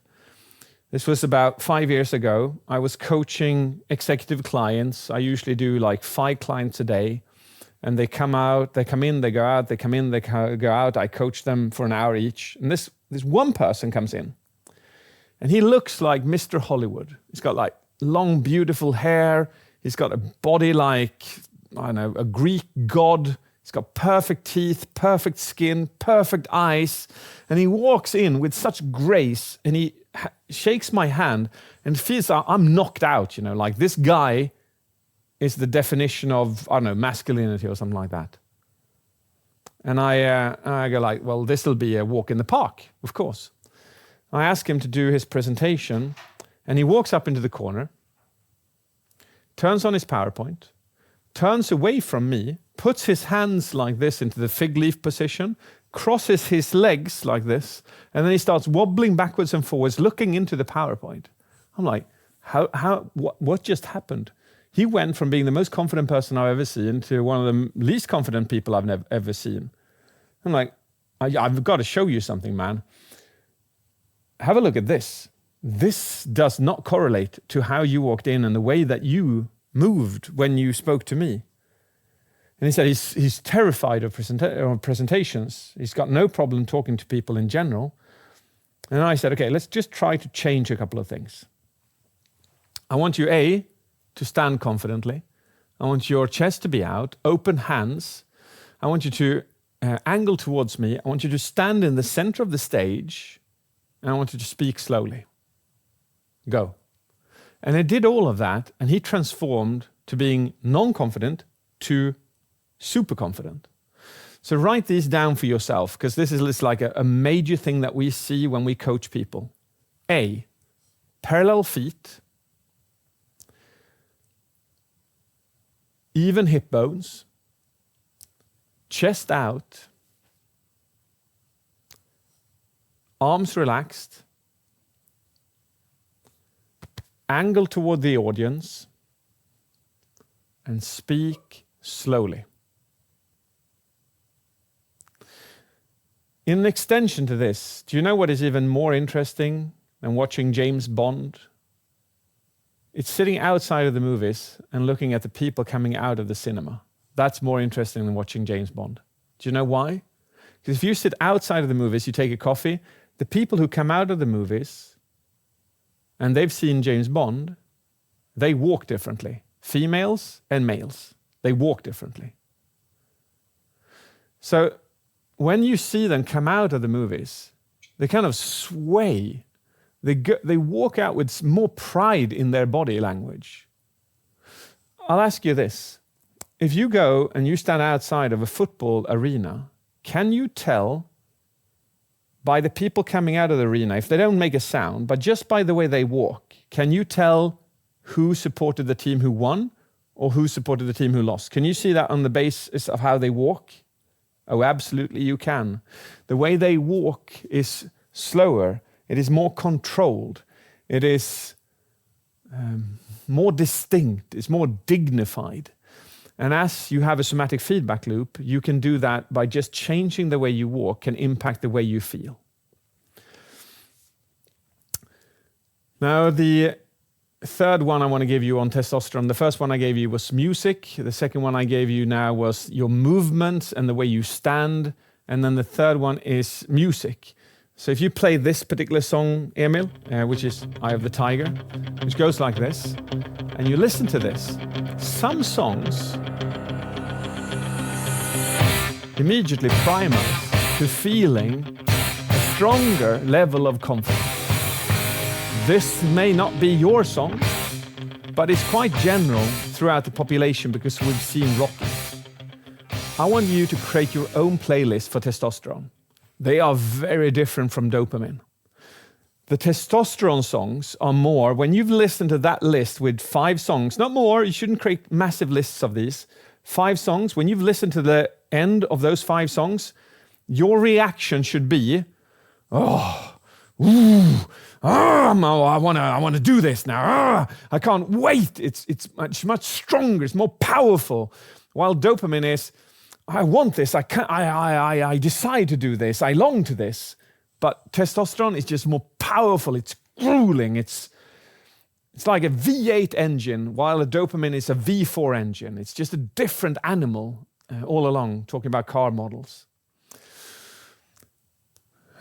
This was about 5 years ago. I was coaching executive clients. I usually do like 5 clients a day. And they come out, they come in, they go out, they come in, they go out. I coach them for an hour each. And this one person comes in. And he looks like Mr. Hollywood. He's got like long, beautiful hair. He's got a body like, I don't know, a Greek god. He's got perfect teeth, perfect skin, perfect eyes. And he walks in with such grace and he shakes my hand and feels I'm knocked out, you know, like this guy is the definition of, I don't know, masculinity or something like that. And I go like, well, this will be a walk in the park, of course. I ask him to do his presentation, and he walks up into the corner, turns on his PowerPoint, turns away from me, puts his hands like this into the fig leaf position, crosses his legs like this, and then he starts wobbling backwards and forwards, looking into the PowerPoint. I'm like, what just happened? He went from being the most confident person I've ever seen to one of the least confident people I've ever seen. I'm like, I've got to show you something, man. Have a look at this. This does not correlate to how you walked in and the way that you moved when you spoke to me. And he said he's terrified of presentations. He's got no problem talking to people in general. And I said, okay, let's just try to change a couple of things. I want you, A, to stand confidently. I want your chest to be out, open hands. I want you to angle towards me. I want you to stand in the center of the stage, and I want you to speak slowly. Go. And I did all of that, and he transformed to being non-confident to super confident. So write these down for yourself, because this is like a major thing that we see when we coach people. A, parallel feet, even hip bones, chest out, arms relaxed, angle toward the audience, and speak slowly. In extension to this, do you know what is even more interesting than watching James Bond? It's sitting outside of the movies and looking at the people coming out of the cinema. That's more interesting than watching James Bond. Do you know why? Because if you sit outside of the movies, you take a coffee, the people who come out of the movies and they've seen James Bond, they walk differently. Females and males, they walk differently. So when you see them come out of the movies, they kind of sway. They walk out with more pride in their body language. I'll ask you this. If you go and you stand outside of a football arena, can you tell by the people coming out of the arena, if they don't make a sound, but just by the way they walk, can you tell who supported the team who won or who supported the team who lost? Can you see that on the basis of how they walk? Oh, absolutely you can. The way they walk is slower. It is more controlled. It is more distinct. It's more dignified. And as you have a somatic feedback loop, you can do that by just changing the way you walk can impact the way you feel. Now, the third one I want to give you on testosterone, the first one I gave you was music. The second one I gave you now was your movements and the way you stand. And then the third one is music. So if you play this particular song, Emil, which is Eye of the Tiger, which goes like this, and you listen to this, some songs immediately prime us to feeling a stronger level of confidence. This may not be your song, but it's quite general throughout the population because we've seen Rocky. I want you to create your own playlist for testosterone. They are very different from dopamine. The testosterone songs are more, when you've listened to that list with 5 songs, not more, you shouldn't create massive lists of these, 5 songs, when you've listened to the end of those 5 songs, your reaction should be, oh, ooh, I want to do this now. I can't wait. It's much stronger. It's more powerful. While dopamine is, I want this. I decide to do this. I long to this. But testosterone is just more powerful. It's grueling. It's like a V8 engine, while a dopamine is a V4 engine. It's just a different animal all along. Talking about car models.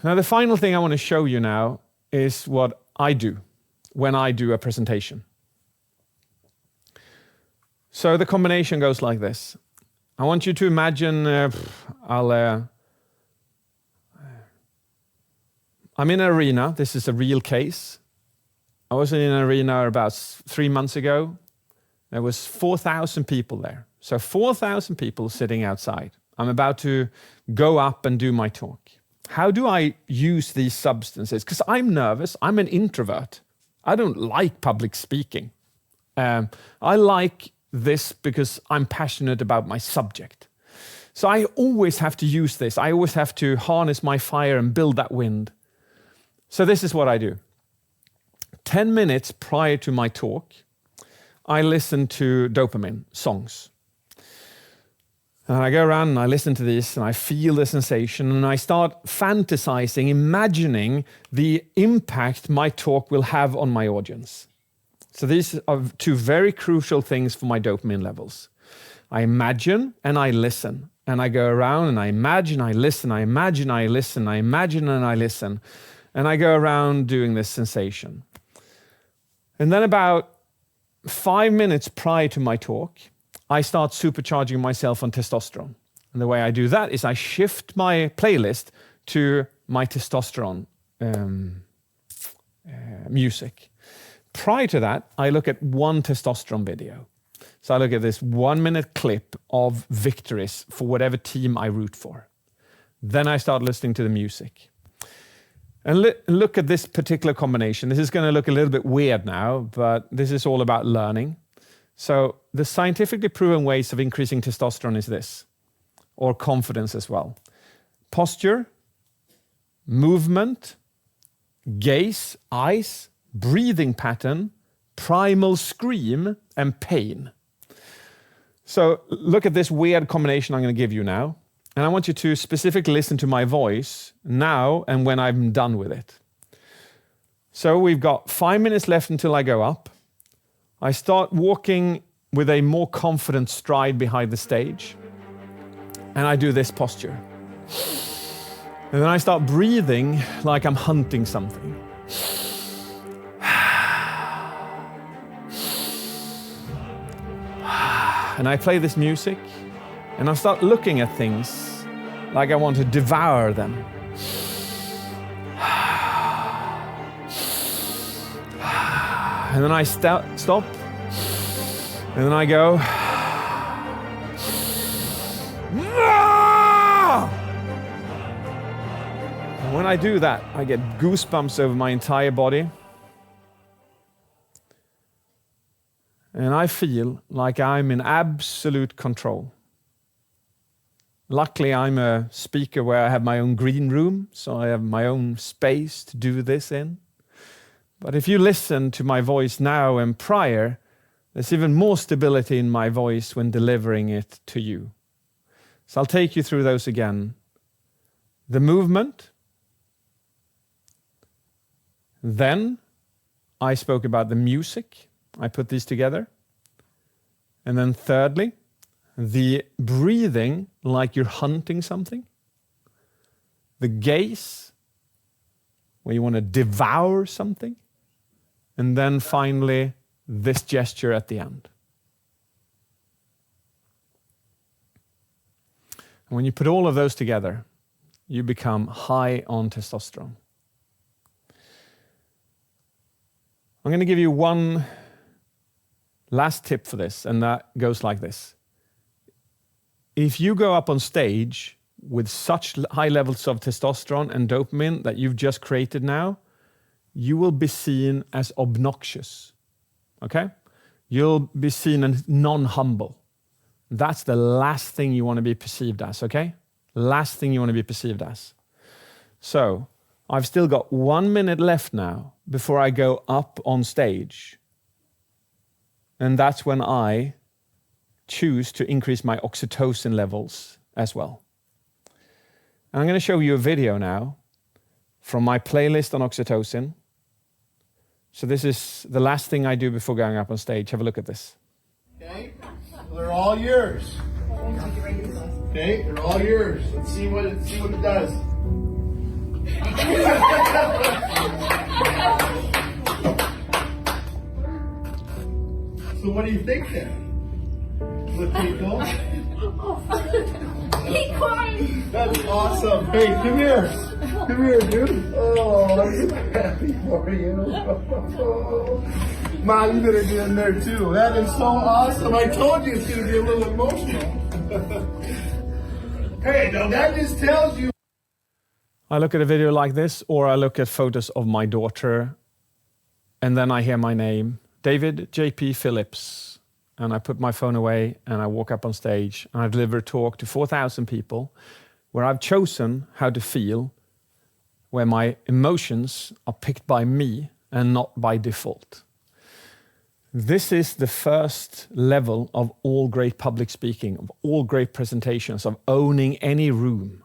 Now, the final thing I want to show you now is what I do when I do a presentation. So the combination goes like this. I want you to imagine, I'm in an arena. This is a real case. I was in an arena about 3 months ago. There was 4,000 people there. So 4,000 people sitting outside. I'm about to go up and do my talk. How do I use these substances? Because I'm nervous. I'm an introvert. I don't like public speaking. I like this because I'm passionate about my subject. So I always have to use this. I always have to harness my fire and build that wind. So this is what I do. 10 minutes prior to my talk, I listen to dopamine songs. And I go around and I listen to this and I feel the sensation and I start fantasizing, imagining the impact my talk will have on my audience. So these are 2 very crucial things for my dopamine levels. I imagine and I listen. And I go around and I imagine, I listen, I imagine, I listen, I imagine and I listen. And I go around doing this sensation. And then about 5 minutes prior to my talk, I start supercharging myself on testosterone. And the way I do that is I shift my playlist to my testosterone music. Prior to that, I look at one testosterone video. So I look at this 1-minute clip of victories for whatever team I root for. Then I start listening to the music. And look at this particular combination. This is going to look a little bit weird now, but this is all about learning. So the scientifically proven ways of increasing testosterone is this, or confidence as well. Posture, movement, gaze, eyes, breathing pattern, primal scream and pain. So look at this weird combination I'm going to give you now. And I want you to specifically listen to my voice now and when I'm done with it. So we've got 5 minutes left until I go up. I start walking with a more confident stride behind the stage. And I do this posture. And then I start breathing like I'm hunting something. And I play this music, and I start looking at things like I want to devour them. And then I stop, and then I go. And when I do that, I get goosebumps over my entire body. And I feel like I'm in absolute control. Luckily, I'm a speaker where I have my own green room, so I have my own space to do this in. But if you listen to my voice now and prior, there's even more stability in my voice when delivering it to you. So I'll take you through those again. The movement. Then I spoke about the music. I put these together. And then thirdly, the breathing like you're hunting something. The gaze, where you want to devour something. And then finally, this gesture at the end. And when you put all of those together, you become high on testosterone. I'm going to give you one last tip for this, and that goes like this. If you go up on stage with such high levels of testosterone and dopamine that you've just created now, you will be seen as obnoxious, okay? You'll be seen as non-humble. That's the last thing you want to be perceived as, okay? Last thing you want to be perceived as. So, I've still got 1 minute left now before I go up on stage. And that's when I choose to increase my oxytocin levels as well. And I'm going to show you a video now from my playlist on oxytocin. So this is the last thing I do before going up on stage. Have a look at this. Okay, well, they're all yours. Okay, they're all yours. Let's see what it does. So what do you think then? Look pretty cool? That's awesome. Hey, come here. Come here, dude. Oh, I'm so happy for you. Mom, you better get in there too. That is so awesome. I told you it's going to be a little emotional. Hey, now that just tells you. I look at a video like this, or I look at photos of my daughter, and then I hear my name, David JP Phillips, and I put my phone away and I walk up on stage and I deliver a talk to 4,000 people where I've chosen how to feel, where my emotions are picked by me and not by default. This is the first level of all great public speaking, of all great presentations, of owning any room,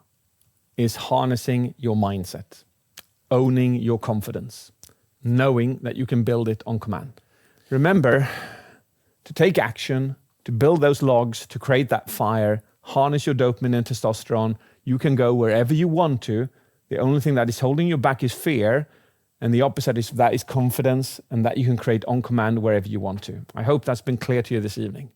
is harnessing your mindset, owning your confidence, knowing that you can build it on command. Remember to take action, to build those logs, to create that fire, harness your dopamine and testosterone. You can go wherever you want to. The only thing that is holding you back is fear, and the opposite is that is confidence, and that you can create on command wherever you want to. I hope that's been clear to you this evening.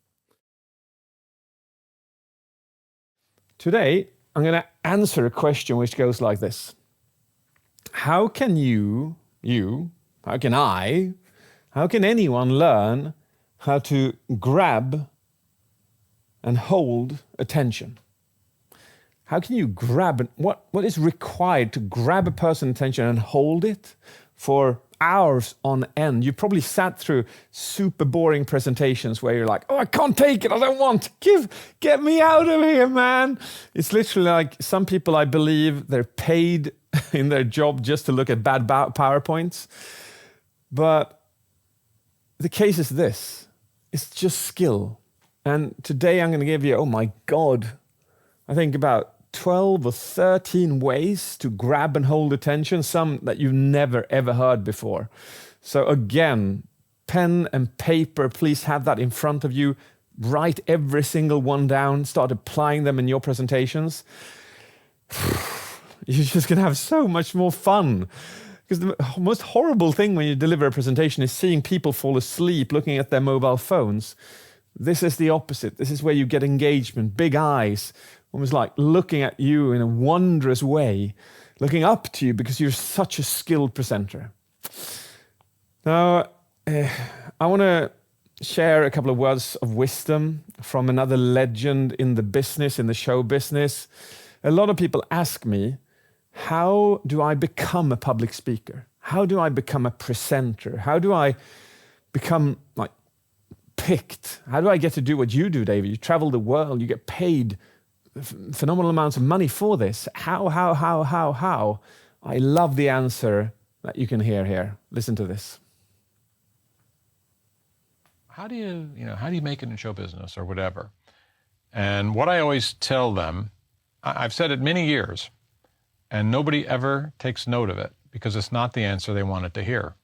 Today, I'm going to answer a question which goes like this. How can how can I, how can anyone learn how to grab and hold attention? How can you grab, what is required to grab a person's attention and hold it for hours on end? You probably sat through super boring presentations where you're like, oh, I can't take it, I don't want to, get me out of here, man. It's literally like some people, I believe, they're paid in their job just to look at bad PowerPoints. But the case is this. It's just skill. And today I'm going to give you, oh my God, I think about 12 or 13 ways to grab and hold attention, some that you've never ever heard before. So again, pen and paper, please have that in front of you. Write every single one down, start applying them in your presentations. You're just going to have so much more fun. Because the most horrible thing when you deliver a presentation is seeing people fall asleep looking at their mobile phones. This is the opposite. This is where you get engagement, big eyes, almost like looking at you in a wondrous way, looking up to you because you're such a skilled presenter. Now, I want to share a couple of words of wisdom from another legend in the business, in the show business. A lot of people ask me, how do I become a public speaker? How do I become a presenter? How do I become like picked? How do I get to do what you do, David? You travel the world, you get paid phenomenal amounts of money for this. How? I love the answer that you can hear here. Listen to this. How do you make it in show business or whatever? And what I always tell them, I've said it many years, and nobody ever takes note of it because it's not the answer they wanted to hear.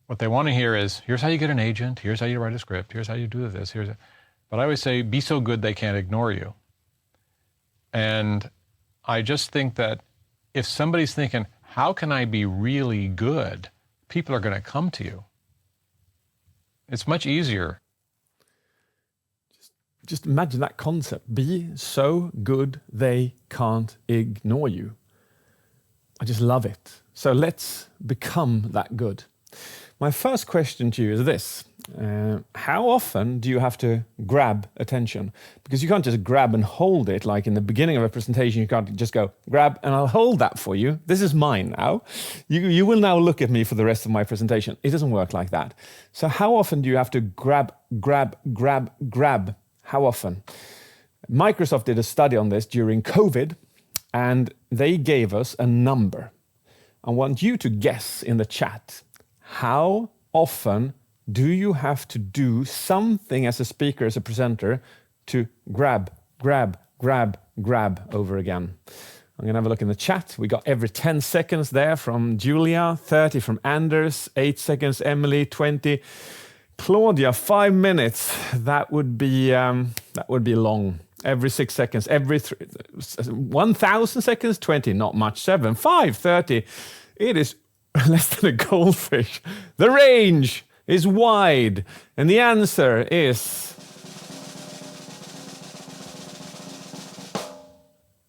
What they want to hear is, here's how you get an agent, here's how you write a script, here's how you do this, But I always say, be so good they can't ignore you. And I just think that if somebody's thinking, how can I be really good? People are going to come to you. It's much easier. Just imagine that concept. Be so good they can't ignore you. I just love it. So let's become that good. My first question to you is this. How often do you have to grab attention? Because you can't just grab and hold it like in the beginning of a presentation. You can't just go, grab, and I'll hold that for you. This is mine now. You will now look at me for the rest of my presentation. It doesn't work like that. So how often do you have to grab? How often? Microsoft did a study on this during COVID, and they gave us a number. I want you to guess in the chat, how often do you have to do something as a speaker, as a presenter, to grab over again? I'm going to have a look in the chat. We got every 10 seconds there from Julia, 30 from Anders, 8 seconds, Emily, 20. Claudia, 5 minutes. That would be long. Every 6 seconds, every 1,000 seconds, 20, not much. 7, 5, 30. It is less than a goldfish. The range is wide, and the answer is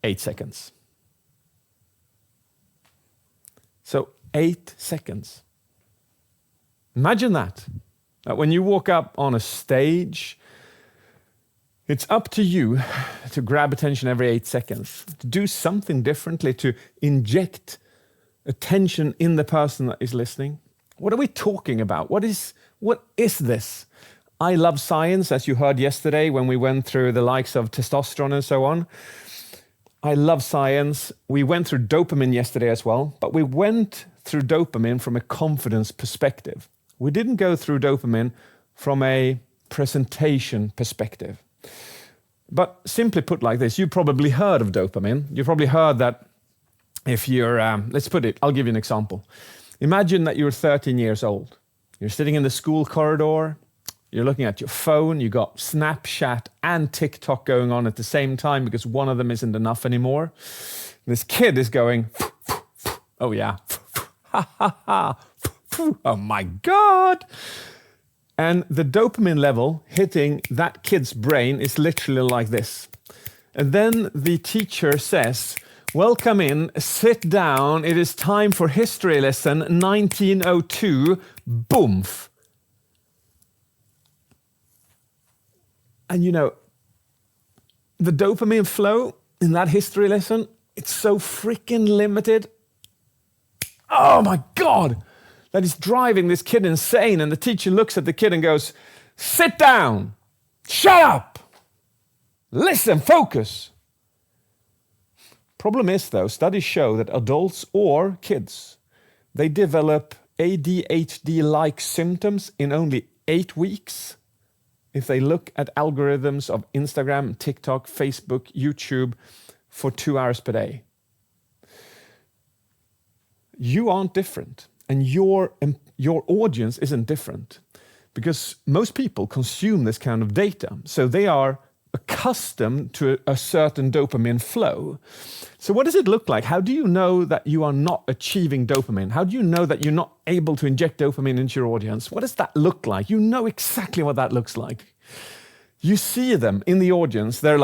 8 seconds. So 8 seconds. Imagine that. When you walk up on a stage, it's up to you to grab attention every 8 seconds, to do something differently, to inject attention in the person that is listening. What are we talking about? What is this? I love science, as you heard yesterday when we went through the likes of testosterone and so on. I love science. We went through dopamine yesterday as well, but we went through dopamine from a confidence perspective. We didn't go through dopamine from a presentation perspective. But simply put like this, you probably heard of dopamine. You probably heard that if you're, let's put it, I'll give you an example. Imagine that you're 13 years old. You're sitting in the school corridor. You're looking at your phone. You got Snapchat and TikTok going on at the same time because one of them isn't enough anymore. This kid is going, oh yeah, ha ha ha, oh my God. And the dopamine level hitting that kid's brain is literally like this. And then the teacher says, welcome in, sit down, it is time for history lesson 1902, boomf. And you know, the dopamine flow in that history lesson, it's so freaking limited. Oh my God! That is driving this kid insane. And the teacher looks at the kid and goes, sit down, shut up, listen, focus. Problem is though, studies show that adults or kids, they develop ADHD-like symptoms in only 8 weeks, if they look at algorithms of Instagram, TikTok, Facebook, YouTube for 2 hours per day. You aren't different, and your audience isn't different, because most people consume this kind of data, so they are accustomed to a certain dopamine flow. So what does it look like? How do you know that you are not achieving dopamine? How do you know that you're not able to inject dopamine into your audience? What does that look like? You know exactly what that looks like. You see them in the audience, they're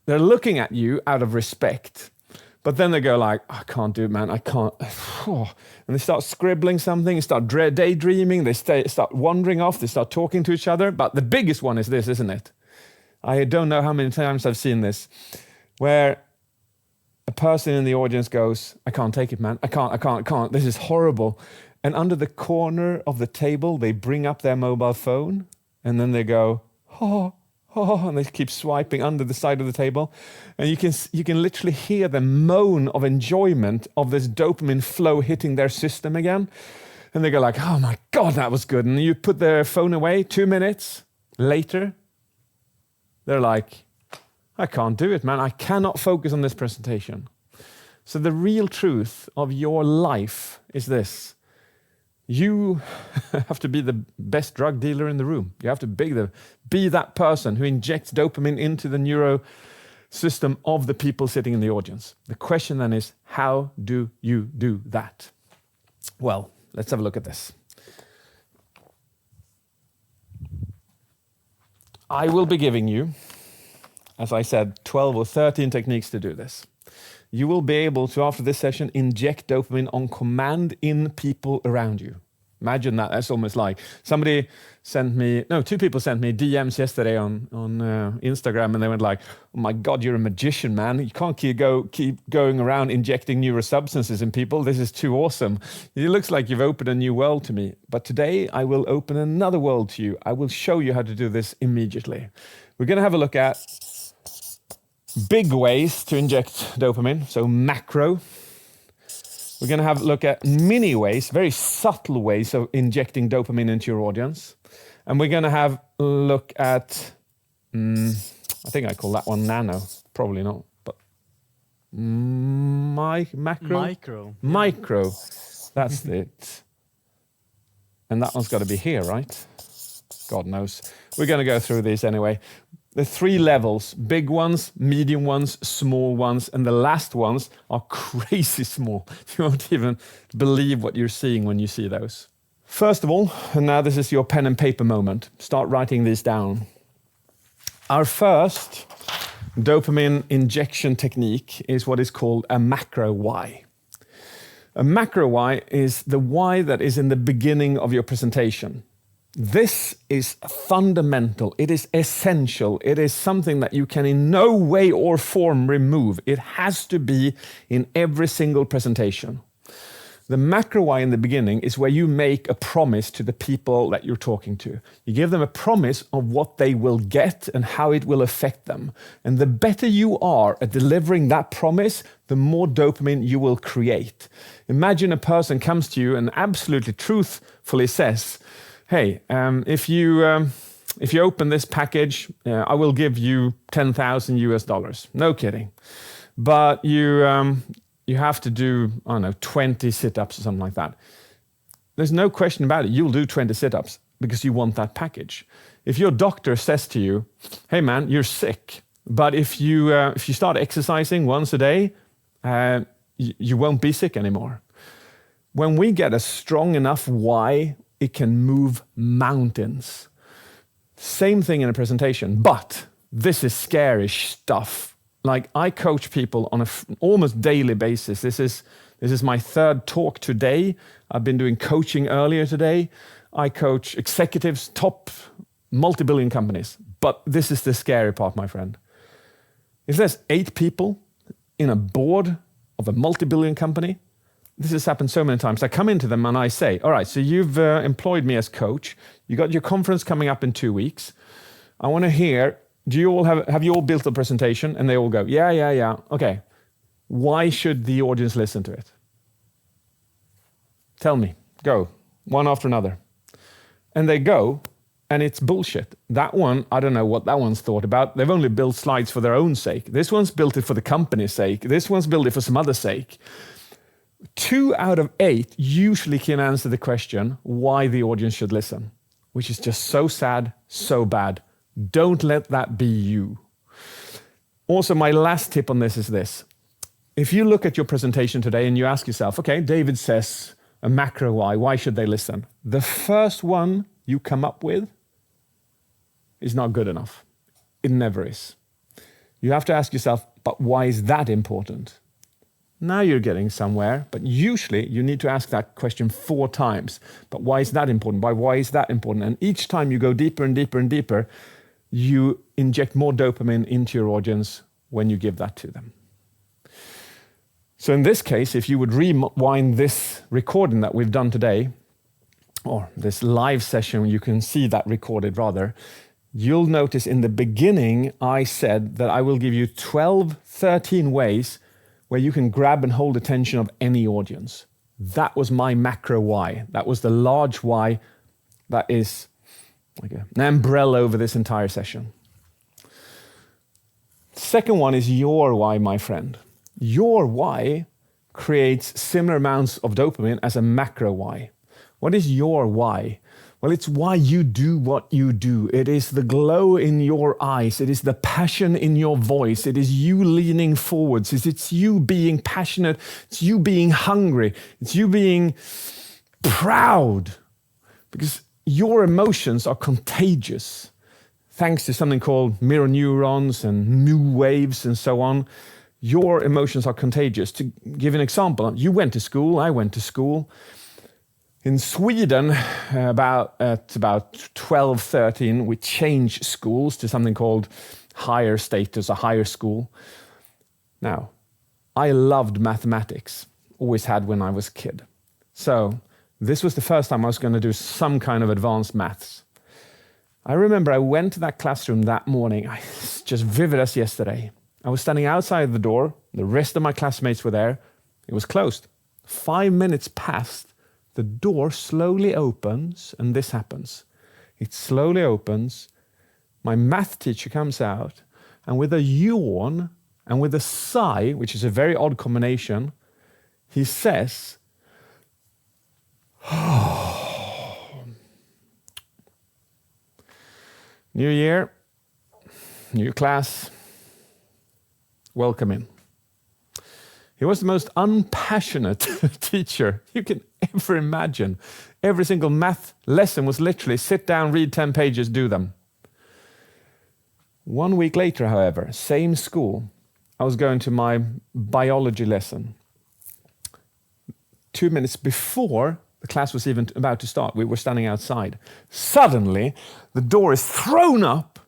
looking at you out of respect, but then they go like, I can't do it, man, I can't. And they start scribbling something, they start daydreaming, they start wandering off, they start talking to each other. But the biggest one is this, isn't it? I don't know how many times I've seen this, where a person in the audience goes, I can't take it, man. I can't. This is horrible. And under the corner of the table, they bring up their mobile phone, and then they go, and they keep swiping under the side of the table. And you can literally hear the moan of enjoyment of this dopamine flow hitting their system again. And they go like, oh my God, that was good. And you put their phone away, 2 minutes later, they're like, I can't do it, man. I cannot focus on this presentation. So the real truth of your life is this. You have to be the best drug dealer in the room. You have to be that person who injects dopamine into the neuro system of the people sitting in the audience. The question then is, how do you do that? Well, let's have a look at this. I will be giving you, as I said, 12 or 13 techniques to do this. You will be able to, after this session, inject dopamine on command in people around you. Imagine that. That's almost like two people sent me DMs yesterday on Instagram, and they went like, oh my God, you're a magician, man. You can't keep going around injecting neurosubstances in people. This is too awesome. It looks like you've opened a new world to me. But today I will open another world to you. I will show you how to do this immediately. We're going to have a look at big ways to inject dopamine, so macro. We're going to have a look at mini ways, very subtle ways of injecting dopamine into your audience. And we're going to have a look at, I think I call that one nano, probably not, but macro? Micro, that's it. And that one's got to be here, right? God knows. We're going to go through these anyway. The 3 levels, big ones, medium ones, small ones, and the last ones are crazy small. You won't even believe what you're seeing when you see those. First of all, and now this is your pen and paper moment, start writing these down. Our first dopamine injection technique is what is called a macro why. A macro why is the why that is in the beginning of your presentation. This is fundamental. It is essential. It is something that you can in no way or form remove. It has to be in every single presentation. The macro why in the beginning is where you make a promise to the people that you're talking to. You give them a promise of what they will get and how it will affect them. And the better you are at delivering that promise, the more dopamine you will create. Imagine a person comes to you and absolutely truthfully says, hey, if you open this package, I will give you $10,000 US. No kidding. But you have to do, 20 sit-ups or something like that. There's no question about it. You'll do 20 sit-ups because you want that package. If your doctor says to you, hey man, you're sick, but if you start exercising once a day, you won't be sick anymore. When we get a strong enough why, it can move mountains. Same thing in a presentation, but this is scary stuff. Like, I coach people on an almost daily basis. This is my 3rd talk today. I've been doing coaching earlier today. I coach executives, top multi-billion companies. But this is the scary part, my friend. If there's 8 people in a board of a multi-billion company, this has happened so many times. I come into them and I say, all right, so you've employed me as coach. You got your conference coming up in 2 weeks. I want to hear, have you all built a presentation? And they all go, yeah. Okay. Why should the audience listen to it? Tell me. Go. One after another. And they go, and it's bullshit. That one, I don't know what that one's thought about. They've only built slides for their own sake. This one's built it for the company's sake. This one's built it for some other sake. 2 out of 8 usually can answer the question why the audience should listen, which is just so sad, so bad. Don't let that be you. Also, my last tip on this is this. If you look at your presentation today and you ask yourself, okay, David says a macro why should they listen? The first one you come up with is not good enough. It never is. You have to ask yourself, but why is that important? Now you're getting somewhere, but usually you need to ask that question 4 times. But why is that important? Why is that important? And each time you go deeper and deeper and deeper, you inject more dopamine into your audience when you give that to them. So in this case, if you would rewind this recording that we've done today, or this live session, you can see that recorded rather, you'll notice in the beginning I said that I will give you 12, 13 ways where you can grab and hold attention of any audience. That was my macro why. That was the large why that is like an umbrella over this entire session. Second one is your why, my friend. Your why creates similar amounts of dopamine as a macro why. What is your why? Well, it's why you do what you do. It is the glow in your eyes. It is the passion in your voice. It is you leaning forwards. It's you being passionate. It's you being hungry. It's you being proud. Because your emotions are contagious. Thanks to something called mirror neurons and new waves and so on, your emotions are contagious. To give an example, you went to school, I went to school. In Sweden, at about 12, 13, we changed schools to something called higher status, a higher school. Now, I loved mathematics, always had when I was a kid. So this was the first time I was going to do some kind of advanced maths. I remember I went to that classroom that morning, it's just vivid as yesterday. I was standing outside the door, the rest of my classmates were there, it was closed. 5 minutes passed. The door slowly opens, and this happens. It slowly opens. My math teacher comes out, and with a yawn and with a sigh, which is a very odd combination, he says, New year, new class, welcome in. He was the most unpassionate teacher you can ever imagine. Every single math lesson was literally sit down, read 10 pages, do them. 1 week later, however, same school, I was going to my biology lesson. 2 minutes before the class was even about to start, we were standing outside. Suddenly, the door is thrown up,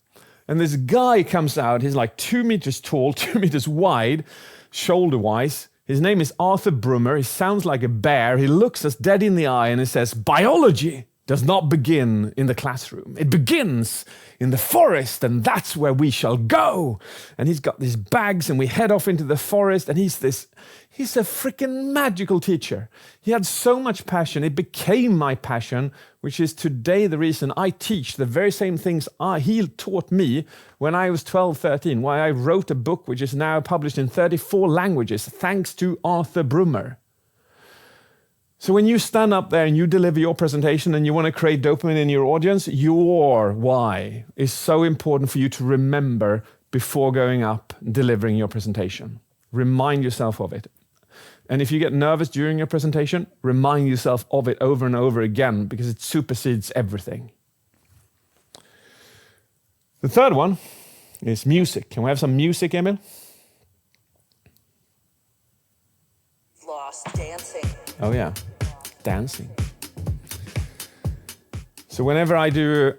and this guy comes out. He's like 2 meters tall, 2 meters wide, shoulder-wise. His name is Arthur Brummer. He sounds like a bear. He looks us dead in the eye and he says, biology does not begin in the classroom. It begins in the forest, and that's where we shall go. And he's got these bags, and we head off into the forest, and he's a freaking magical teacher. He had so much passion. It became my passion, which is today the reason I teach the very same things he taught me when I was 12, 13, why I wrote a book which is now published in 34 languages, thanks to Arthur Brummer. So when you stand up there and you deliver your presentation and you want to create dopamine in your audience, your why is so important for you to remember before going up and delivering your presentation. Remind yourself of it. And if you get nervous during your presentation, remind yourself of it over and over again, because it supersedes everything. The third one is music. Can we have some music, Emil? Lost dancing. Oh yeah, dancing. So whenever I do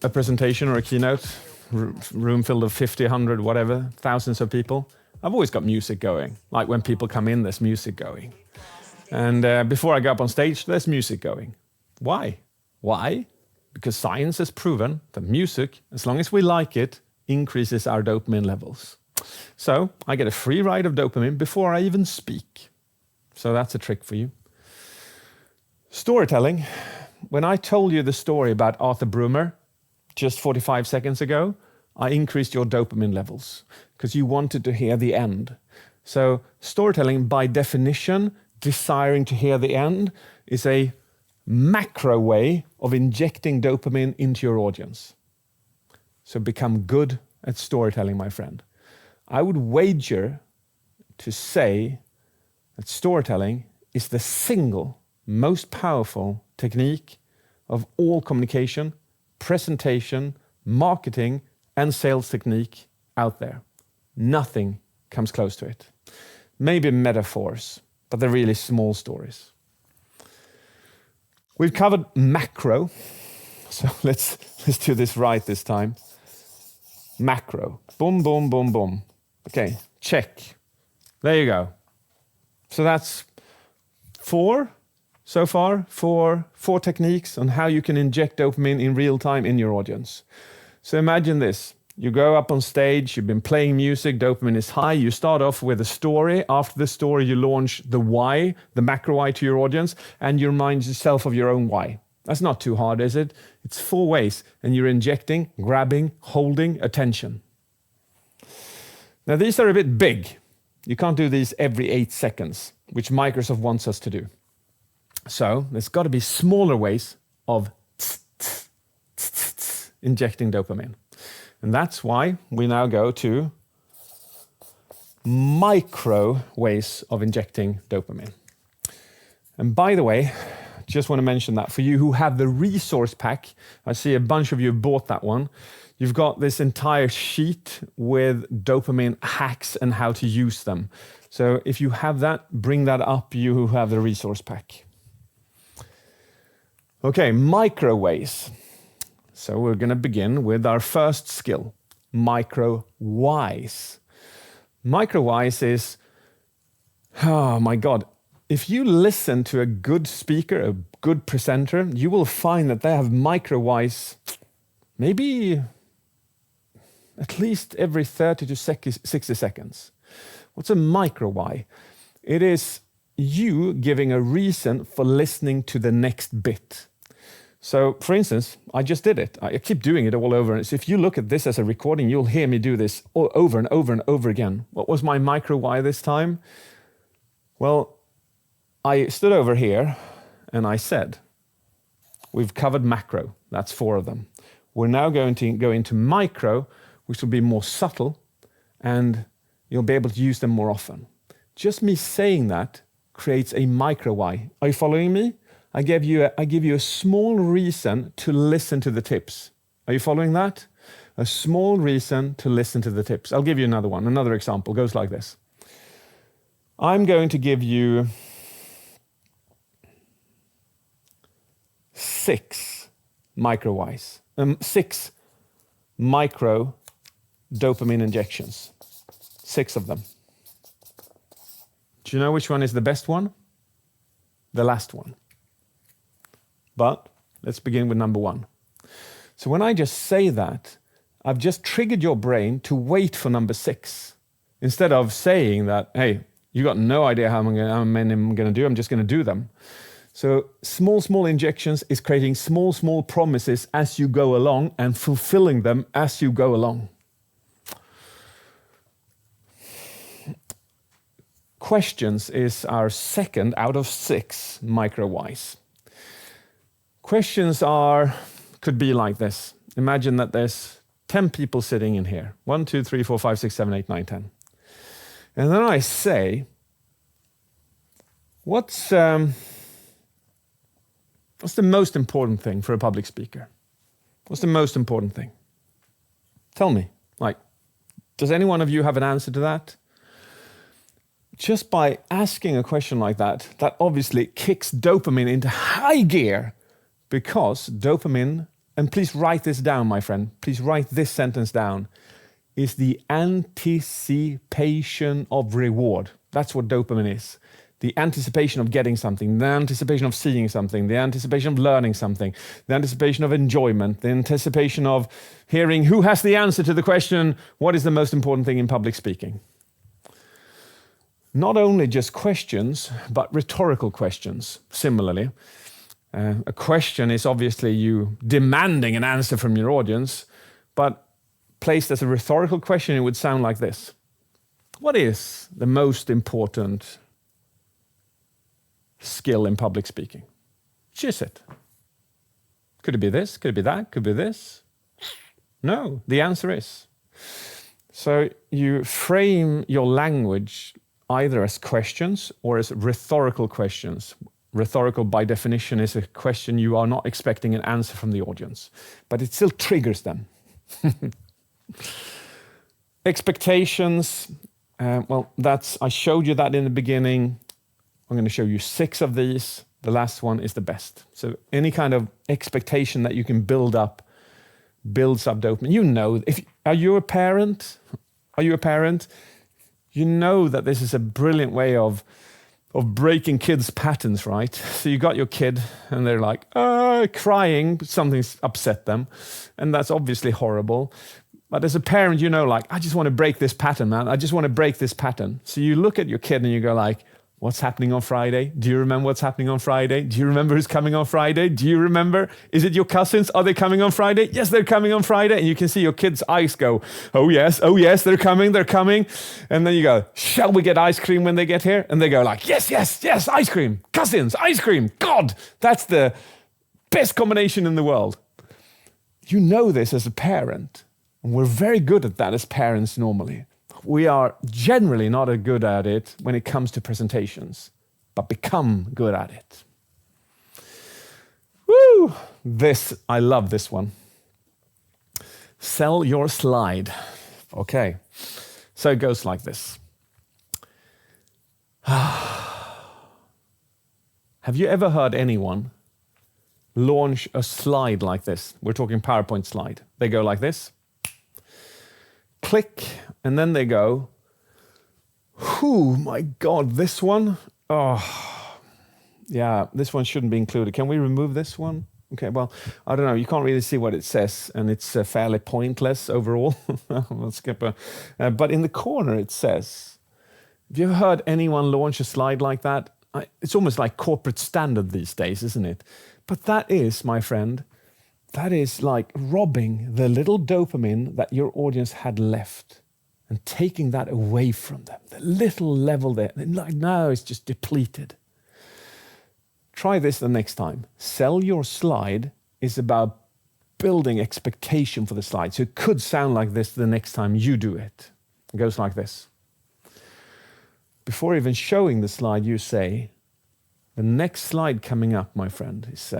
a presentation or a keynote, room filled of 50, 100, whatever, thousands of people, I've always got music going. Like when people come in, there's music going. And before I go up on stage, there's music going. Why? Why? Because science has proven that music, as long as we like it, increases our dopamine levels. So I get a free ride of dopamine before I even speak. So that's a trick for you. Storytelling. When I told you the story about Arthur Brummer, just 45 seconds ago, I increased your dopamine levels because you wanted to hear the end. So storytelling, by definition, desiring to hear the end, is a macro way of injecting dopamine into your audience. So become good at storytelling, my friend. I would wager to say that storytelling is the single most powerful technique of all communication, presentation, marketing, and sales technique out there. Nothing comes close to it. Maybe metaphors, but they're really small stories. We've covered macro, so let's do this right this time. Macro, boom, boom, boom, boom. Okay, check. There you go. So that's four so far, four techniques on how you can inject dopamine in real time in your audience. So imagine this. You go up on stage, you've been playing music, dopamine is high, you start off with a story. After the story, you launch the why, the macro why to your audience, and you remind yourself of your own why. That's not too hard, is it? It's 4 ways, and you're injecting, grabbing, holding attention. Now, these are a bit big. You can't do these every 8 seconds, which Microsoft wants us to do. So there's got to be smaller ways of injecting dopamine. And that's why we now go to micro ways of injecting dopamine. And by the way, just want to mention that for you who have the resource pack, I see a bunch of you bought that one. You've got this entire sheet with dopamine hacks and how to use them. So if you have that, bring that up, you who have the resource pack. Okay, micro ways. So we're going to begin with our first skill, micro whys. Micro whys is, oh my God, if you listen to a good speaker, a good presenter, you will find that they have micro whys maybe at least every 30 to 60 seconds. What's a micro why? It is you giving a reason for listening to the next bit. So, for instance, I just did it. I keep doing it all over. So if you look at this as a recording, you'll hear me do this over and over and over again. What was my micro why this time? Well, I stood over here and I said, we've covered macro. That's 4 of them. We're now going to go into micro, which will be more subtle, and you'll be able to use them more often. Just me saying that creates a micro why. Are you following me? I give you a small reason to listen to the tips. Are you following that? A small reason to listen to the tips. I'll give you another one. Another example goes like this. I'm going to give you 6 micro whys. 6 micro dopamine injections. 6 of them. Do you know which one is the best one? The last one. But let's begin with number 1. So when I just say that, I've just triggered your brain to wait for number 6. Instead of saying that, hey, you got no idea how many I'm going to do, I'm just going to do them. So small injections is creating small promises as you go along and fulfilling them as you go along. Questions is our second out of 6 micro whys. Questions could be like this. Imagine that there's 10 people sitting in here. 1, 2, 3, 4, 5, 6, 7, 8, 9, 10. And then I say, what's the most important thing for a public speaker? What's the most important thing? Tell me. Does any one of you have an answer to that? Just by asking a question like that, that obviously kicks dopamine into high gear. Because dopamine, and please write this down, my friend, please write this sentence down, is the anticipation of reward. That's what dopamine is. The anticipation of getting something, the anticipation of seeing something, the anticipation of learning something, the anticipation of enjoyment, the anticipation of hearing who has the answer to the question, what is the most important thing in public speaking? Not only just questions, but rhetorical questions, similarly. A question is obviously you demanding an answer from your audience, but placed as a rhetorical question, it would sound like this. What is the most important skill in public speaking? Which is it? Could it be this? Could it be that? Could it be this? No, the answer is. So you frame your language either as questions or as rhetorical questions. Rhetorical, by definition, is a question you are not expecting an answer from the audience, but it still triggers them. Expectations, I showed you that in the beginning. I'm going to show you 6 of these. The last one is the best. So any kind of expectation that you can build up builds up dopamine. You know, are you a parent? Are you a parent? You know that this is a brilliant way of breaking kids' patterns, right? So you got your kid and they're like, crying, something's upset them. And that's obviously horrible. But as a parent, you know, like, I just want to break this pattern, man. I just want to break this pattern. So you look at your kid and you go like, what's happening on Friday? Do you remember what's happening on Friday? Do you remember who's coming on Friday? Do you remember? Is it your cousins? Are they coming on Friday? Yes, they're coming on Friday. And you can see your kids' eyes go, oh yes, they're coming. And then you go, shall we get ice cream when they get here? And they go like, yes, ice cream, cousins, ice cream. God, that's the best combination in the world. You know this as a parent. And we're very good at that as parents normally. We are generally not as good at it when it comes to presentations, but become good at it. Woo! I love this one. Sell your slide. Okay, so it goes like this. Have you ever heard anyone launch a slide like this? We're talking PowerPoint slide. They go like this. Click, and then they go, oh my God, this one? Oh, yeah, this one shouldn't be included. Can we remove this one? Okay, well, I don't know. You can't really see what it says, and it's fairly pointless overall. We'll skip but in the corner it says, have you ever heard anyone launch a slide like that? It's almost like corporate standard these days, isn't it? But that is, my friend, that is like robbing the little dopamine that your audience had left and taking that away from them. The little level there, like now it's just depleted. Try this the next time. Sell your slide is about building expectation for the slide. So it could sound like this the next time you do it. It goes like this. Before even showing the slide, you say, the next slide coming up, my friend, is...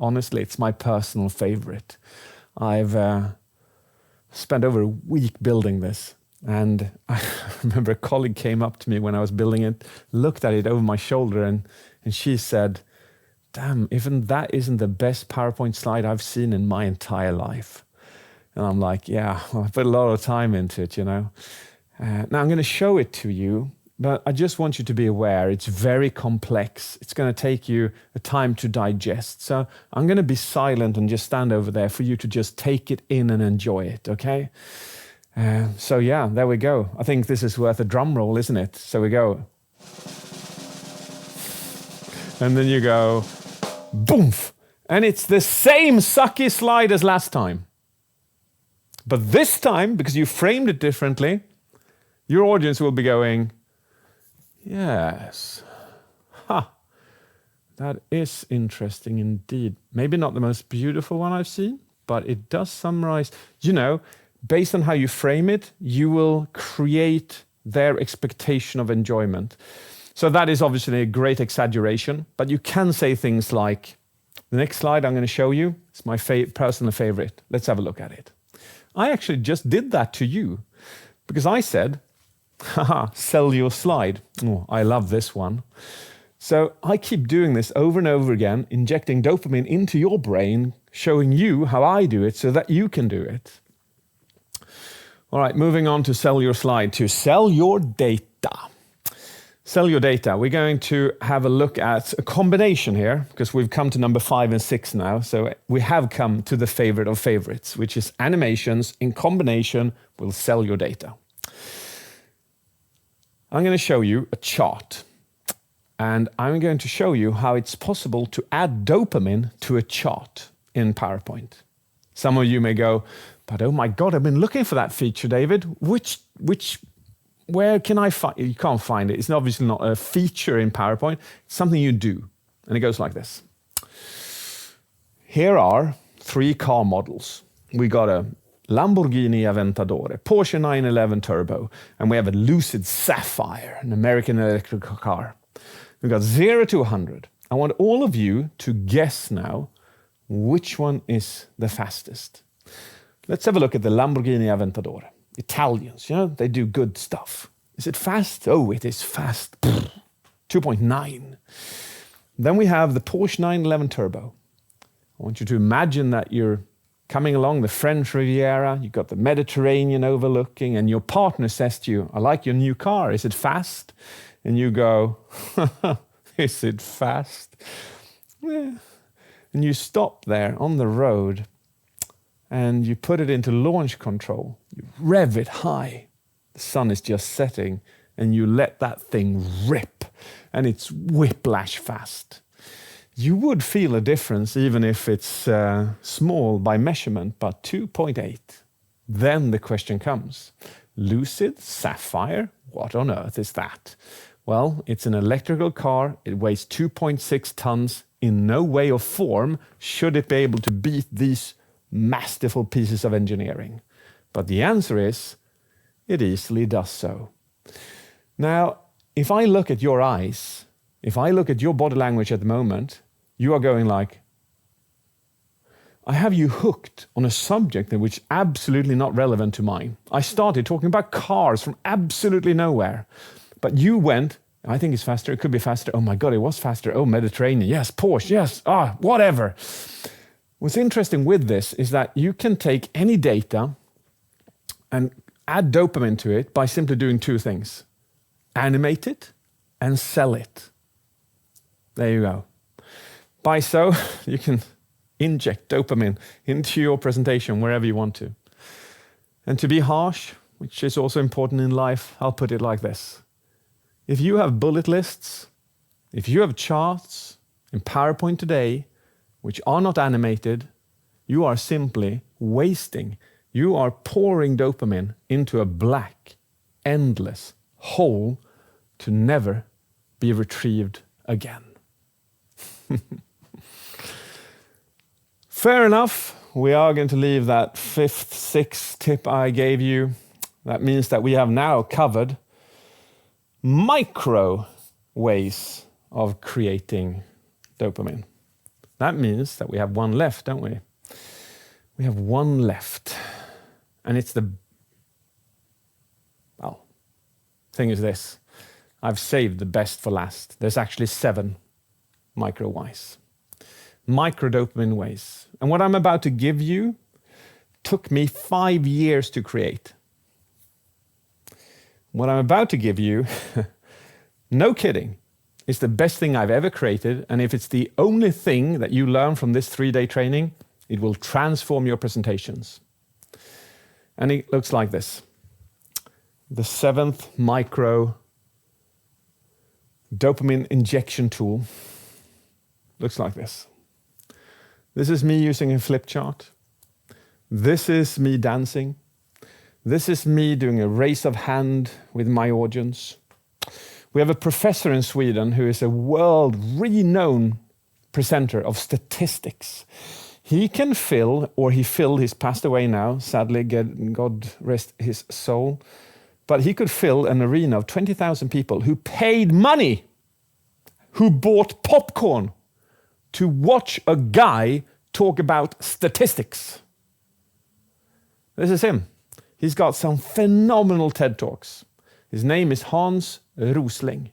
honestly, it's my personal favorite. I've spent over a week building this. And I remember a colleague came up to me when I was building it, looked at it over my shoulder, and she said, damn, even that isn't the best PowerPoint slide I've seen in my entire life. And I'm like, yeah, well, I put a lot of time into it, you know. Now I'm going to show it to you. But I just want you to be aware, it's very complex. It's going to take you a time to digest. So I'm going to be silent and just stand over there for you to just take it in and enjoy it, okay? So yeah, there we go. I think this is worth a drum roll, isn't it? So we go. And then you go, boom! And it's the same sucky slide as last time. But this time, because you framed it differently, your audience will be going, yes. That is interesting indeed. Maybe not the most beautiful one I've seen, but it does summarize. You know, based on how you frame it, you will create their expectation of enjoyment. So that is obviously a great exaggeration, but you can say things like, the next slide I'm going to show you is my personal favorite. Let's have a look at it. I actually just did that to you because I said, haha, sell your slide. Oh, I love this one. So I keep doing this over and over again, injecting dopamine into your brain, showing you how I do it so that you can do it. All right, moving on to sell your slide, to sell your data. Sell your data. We're going to have a look at a combination here, because we've come to number 5 and 6 now. So we have come to the favorite of favorites, which is animations in combination with sell your data. I'm going to show you a chart. And I'm going to show you how it's possible to add dopamine to a chart in PowerPoint. Some of you may go, but oh my God, I've been looking for that feature, David. Where can I find it? You can't find it. It's obviously not a feature in PowerPoint. It's something you do. And it goes like this. Here are 3 car models. We got a Lamborghini Aventador, Porsche 911 Turbo, and we have a Lucid Sapphire, an American electrical car. We've got 0 to 100. I want all of you to guess now which one is the fastest. Let's have a look at the Lamborghini Aventador. Italians, they do good stuff. Is it fast? Oh, it is fast. 2.9. Then we have the Porsche 911 Turbo. I want you to imagine that you're coming along the French Riviera, you've got the Mediterranean overlooking, and your partner says to you, I like your new car, is it fast? And you go, is it fast? Yeah. And you stop there on the road and you put it into launch control. You rev it high. The sun is just setting and you let that thing rip and it's whiplash fast. You would feel a difference even if it's small by measurement, but 2.8. Then the question comes, Lucid Sapphire, what on earth is that? Well, it's an electrical car. It weighs 2.6 tons. In no way or form should it be able to beat these masterful pieces of engineering. But the answer is, it easily does so. Now, if I look at your eyes, if I look at your body language at the moment, you are going like, I have you hooked on a subject which is absolutely not relevant to mine. I started talking about cars from absolutely nowhere. But you went, I think it's faster, it could be faster. Oh my God, it was faster. Oh, Mediterranean, yes, Porsche, yes, whatever. What's interesting with this is that you can take any data and add dopamine to it by simply doing 2 things. Animate it and sell it. There you go. By so, you can inject dopamine into your presentation wherever you want to. And to be harsh, which is also important in life, I'll put it like this. If you have bullet lists, if you have charts in PowerPoint today, which are not animated, you are simply wasting. You are pouring dopamine into a black, endless hole to never be retrieved again. Fair enough. We are going to leave that 5th, 6th tip I gave you. That means that we have now covered micro ways of creating dopamine. That means that we have one left, don't we? We have one left. And it's thing is this. I've saved the best for last. There's actually 7 micro ways. Micro dopamine ways. And what I'm about to give you took me 5 years to create. What I'm about to give you, no kidding, is the best thing I've ever created. And if it's the only thing that you learn from this 3-day training, it will transform your presentations. And it looks like this. The 7th micro dopamine injection tool looks like this. This is me using a flip chart. This is me dancing. This is me doing a raise of hand with my audience. We have a professor in Sweden who is a world-renowned presenter of statistics. He can fill, or he filled, he's passed away now, sadly, God rest his soul, but he could fill an arena of 20,000 people who paid money, who bought popcorn to watch a guy talk about statistics. This is him. He's got some phenomenal TED Talks. His name is Hans Rosling.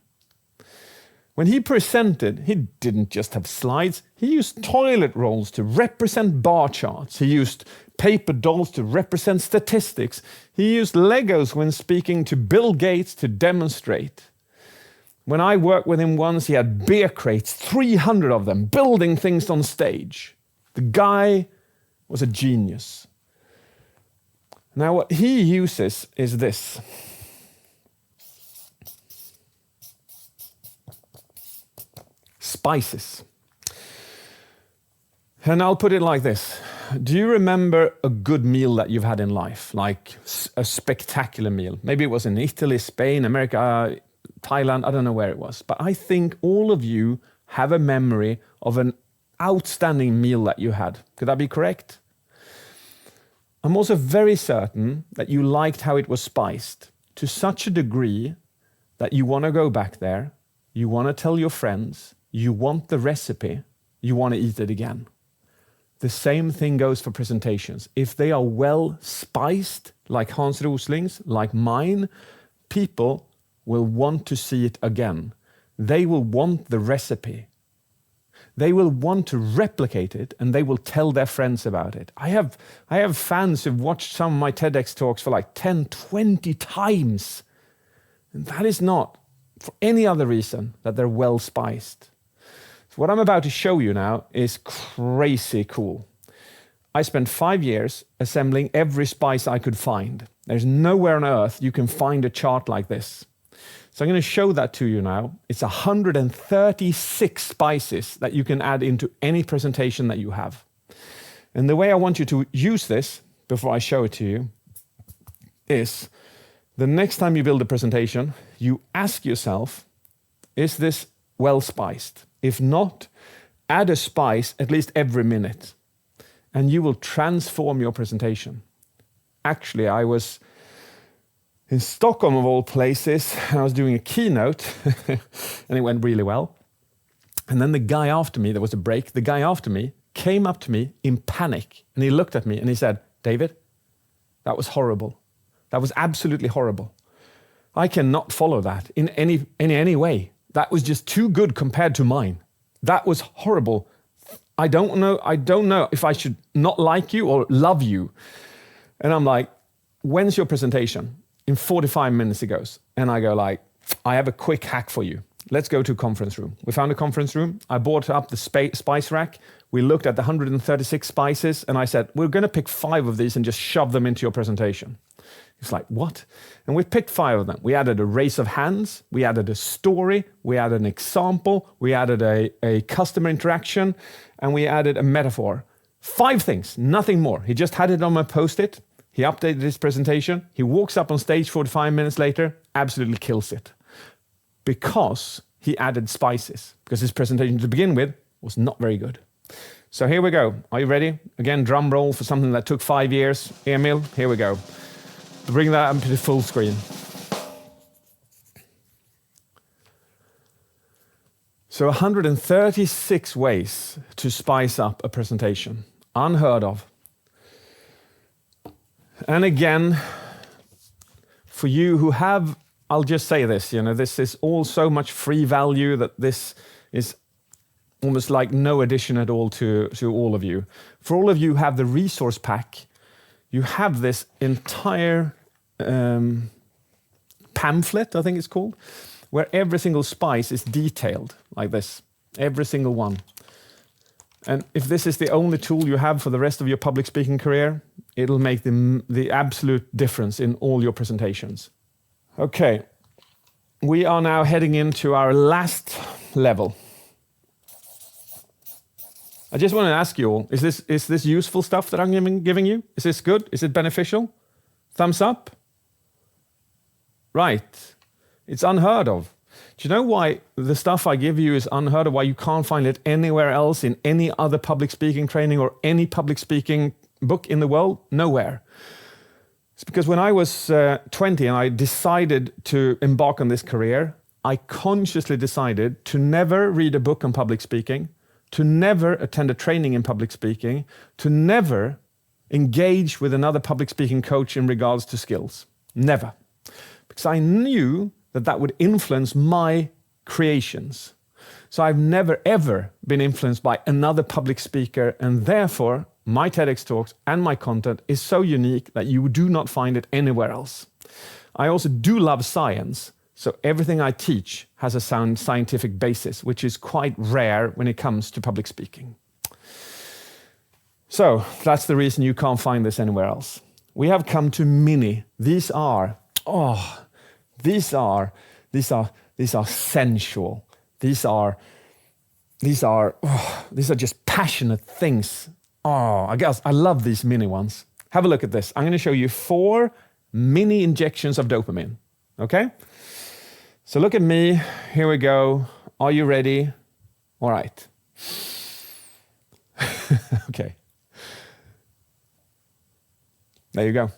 When he presented, he didn't just have slides. He used toilet rolls to represent bar charts. He used paper dolls to represent statistics. He used Legos when speaking to Bill Gates to demonstrate. When I worked with him once, he had beer crates, 300 of them, building things on stage. The guy was a genius. Now, what he uses is this. spices. And I'll put it like this. Do you remember a good meal that you've had in life? Like a spectacular meal? Maybe it was in Italy, Spain, America, Thailand, I don't know where it was. But I think all of you have a memory of an outstanding meal that you had. Could that be correct? I'm also very certain that you liked how it was spiced to such a degree that you want to go back there, you want to tell your friends, you want the recipe, you want to eat it again. The same thing goes for presentations. If they are well spiced, like Hans Rosling's, like mine, people will want to see it again. They will want the recipe. They will want to replicate it, and they will tell their friends about it. I have fans who've watched some of my TEDx talks for like 10, 20 times. And that is not for any other reason that they're well spiced. So what I'm about to show you now is crazy cool. I spent 5 years assembling every spice I could find. There's nowhere on earth you can find a chart like this. So I'm going to show that to you now. It's 136 spices that you can add into any presentation that you have. And the way I want you to use this, before I show it to you, is the next time you build a presentation, you ask yourself, is this well spiced? If not, add a spice at least every minute, and you will transform your presentation. Actually, I was in Stockholm, of all places, and I was doing a keynote, and it went really well. And then the guy after me, there was a break, the guy after me came up to me in panic, and he looked at me and he said, David, that was horrible. That was absolutely horrible. I cannot follow that in any way. That was just too good compared to mine. That was horrible. I don't know if I should not like you or love you. And I'm like, when's your presentation? In 45 minutes it goes. And I go like, I have a quick hack for you. Let's go to a conference room. We found a conference room. I brought up the spice rack. We looked at the 136 spices and I said, we're going to pick 5 of these and just shove them into your presentation. He's like, what? And we picked 5 of them. We added a raise of hands. We added a story. We added an example. We added a customer interaction. And we added a metaphor. 5 things, nothing more. He just had it on my Post-it. He updated his presentation. He walks up on stage 45 minutes later, absolutely kills it. Because he added spices. Because his presentation to begin with was not very good. So here we go. Are you ready? Again, drum roll for something that took 5 years. Emil, here we go. Bring that up to the full screen. So 136 ways to spice up a presentation. Unheard of. And again, for you who have, I'll just say this, this is all so much free value that this is almost like no addition at all to all of you. For all of you who have the resource pack, you have this entire pamphlet, I think it's called, where every single spice is detailed like this, every single one. And if this is the only tool you have for the rest of your public speaking career, it'll make the absolute difference in all your presentations. Okay, we are now heading into our last level. I just want to ask you all, is this useful stuff that I'm giving you? Is this good? Is it beneficial? Thumbs up? Right. It's unheard of. Do you know why the stuff I give you is unheard of? Why you can't find it anywhere else in any other public speaking training or any public speaking book in the world? Nowhere. It's because when I was 20 and I decided to embark on this career, I consciously decided to never read a book on public speaking, to never attend a training in public speaking, to never engage with another public speaking coach in regards to skills. Never. Because I knew that would influence my creations. So I've never ever been influenced by another public speaker, and therefore my TEDx talks and my content is so unique that you do not find it anywhere else. I also do love science, so everything I teach has a sound scientific basis, which is quite rare when it comes to public speaking. So that's the reason you can't find this anywhere else. We have come to mini. These are sensual. These are these are just passionate things. Oh, I guess I love these mini ones. Have a look at this. I'm going to show you 4 mini injections of dopamine. Okay? So look at me. Here we go. Are you ready? All right. Okay. There you go.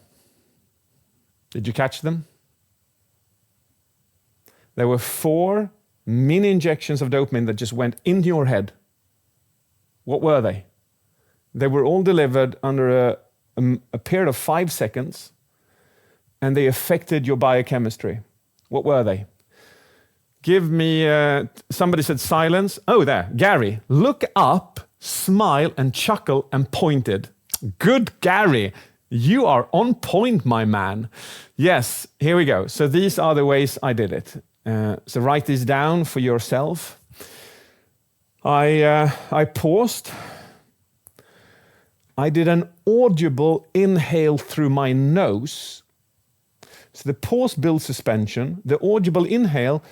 Did you catch them? There were 4 mini injections of dopamine that just went into your head. What were they? They were all delivered under a period of 5 seconds, and they affected your biochemistry. What were they? Give me, somebody said silence. Oh, there, Gary. Look up, smile, and chuckle, and pointed. Good, Gary. You are on point, my man. Yes, here we go. So these are the ways I did it. So write this down for yourself. I paused. I did an audible inhale through my nose. So the pause builds suspension. The audible inhale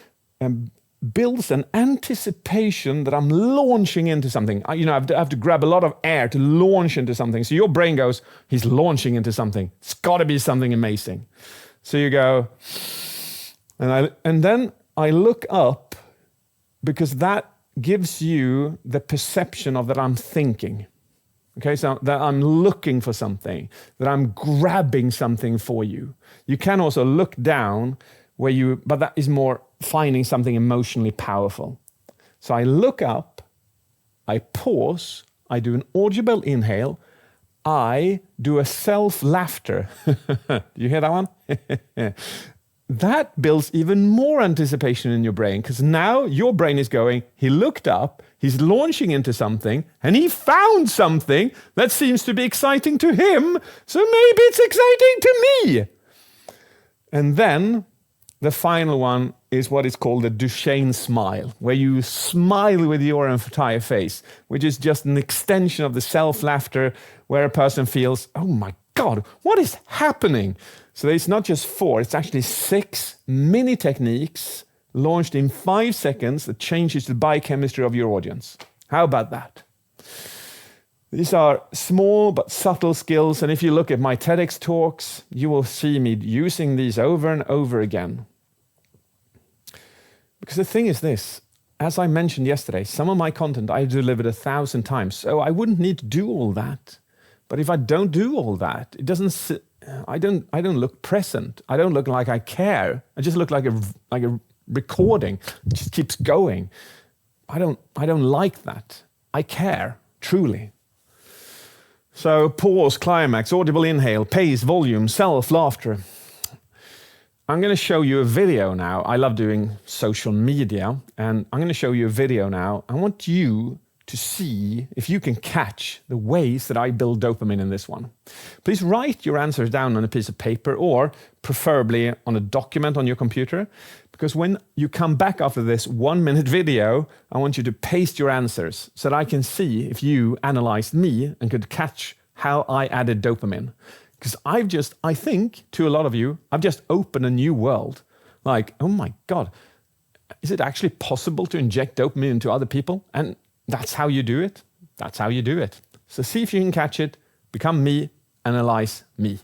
builds an anticipation that I'm launching into something. I have to grab a lot of air to launch into something. So your brain goes, he's launching into something. It's got to be something amazing. So you go, and then I look up, because that gives you the perception of that I'm thinking. Okay, so that I'm looking for something, that I'm grabbing something for you. You can also look down but that is more finding something emotionally powerful. So I look up, I pause, I do an audible inhale, I do a self-laughter. You hear that one? That builds even more anticipation in your brain, because now your brain is going, he looked up, he's launching into something, and he found something that seems to be exciting to him, so maybe it's exciting to me. And then the final one is what is called the Duchenne smile, where you smile with your entire face, which is just an extension of the self-laughter, where a person feels, oh my God, what is happening? So it's not just 4, it's actually 6 mini techniques launched in 5 seconds that changes the biochemistry of your audience. How about that? These are small but subtle skills, and if you look at my TEDx talks, you will see me using these over and over again. Because the thing is this, as I mentioned yesterday, some of my content I delivered 1,000 times, so I wouldn't need to do all that. But if I don't do all that, I don't look present. I don't look like I care. I just look like a recording. It just keeps going. I don't like that. I care, truly. So pause, climax, audible inhale, pace, volume, self-laughter. I'm going to show you a video now. I love doing social media, and I'm going to show you a video now. I want you to see if you can catch the ways that I build dopamine in this one. Please write your answers down on a piece of paper, or preferably on a document on your computer, because when you come back after this 1-minute video, I want you to paste your answers so that I can see if you analyzed me and could catch how I added dopamine. Because I think, to a lot of you, I've just opened a new world. Like, oh my God, is it actually possible to inject dopamine into other people? And that's how you do it. That's how you do it. So see if you can catch it. Become me. Analyze me.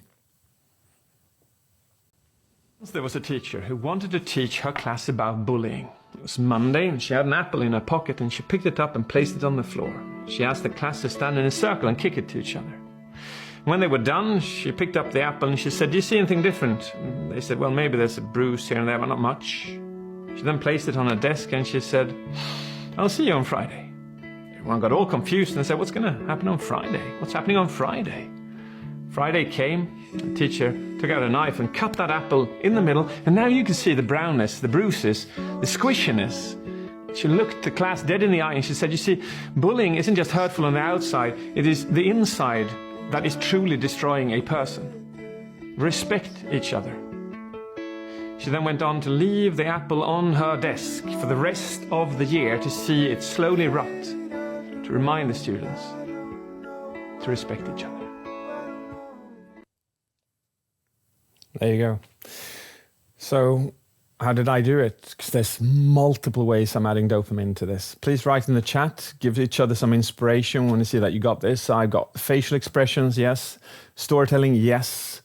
There was a teacher who wanted to teach her class about bullying. It was Monday, and she had an apple in her pocket, and she picked it up and placed it on the floor. She asked the class to stand in a circle and kick it to each other. When they were done, she picked up the apple and she said, "Do you see anything different?" And they said, "Well, maybe there's a bruise here and there, but not much." She then placed it on her desk and she said, "I'll see you on Friday." Everyone got all confused and said, "What's going to happen on Friday? What's happening on Friday?" Friday came, the teacher took out a knife and cut that apple in the middle, and now you can see the brownness, the bruises, the squishiness. She looked the class dead in the eye and she said, "You see, bullying isn't just hurtful on the outside, it is the inside that is truly destroying a person. Respect each other." She then went on to leave the apple on her desk for the rest of the year to see it slowly rot, to remind the students to respect each other. There you go. So How did I do it? Because there's multiple ways I'm adding dopamine to this. Please write in the chat, give each other some inspiration when you see that you got this. I've got facial expressions, yes. Storytelling, yes.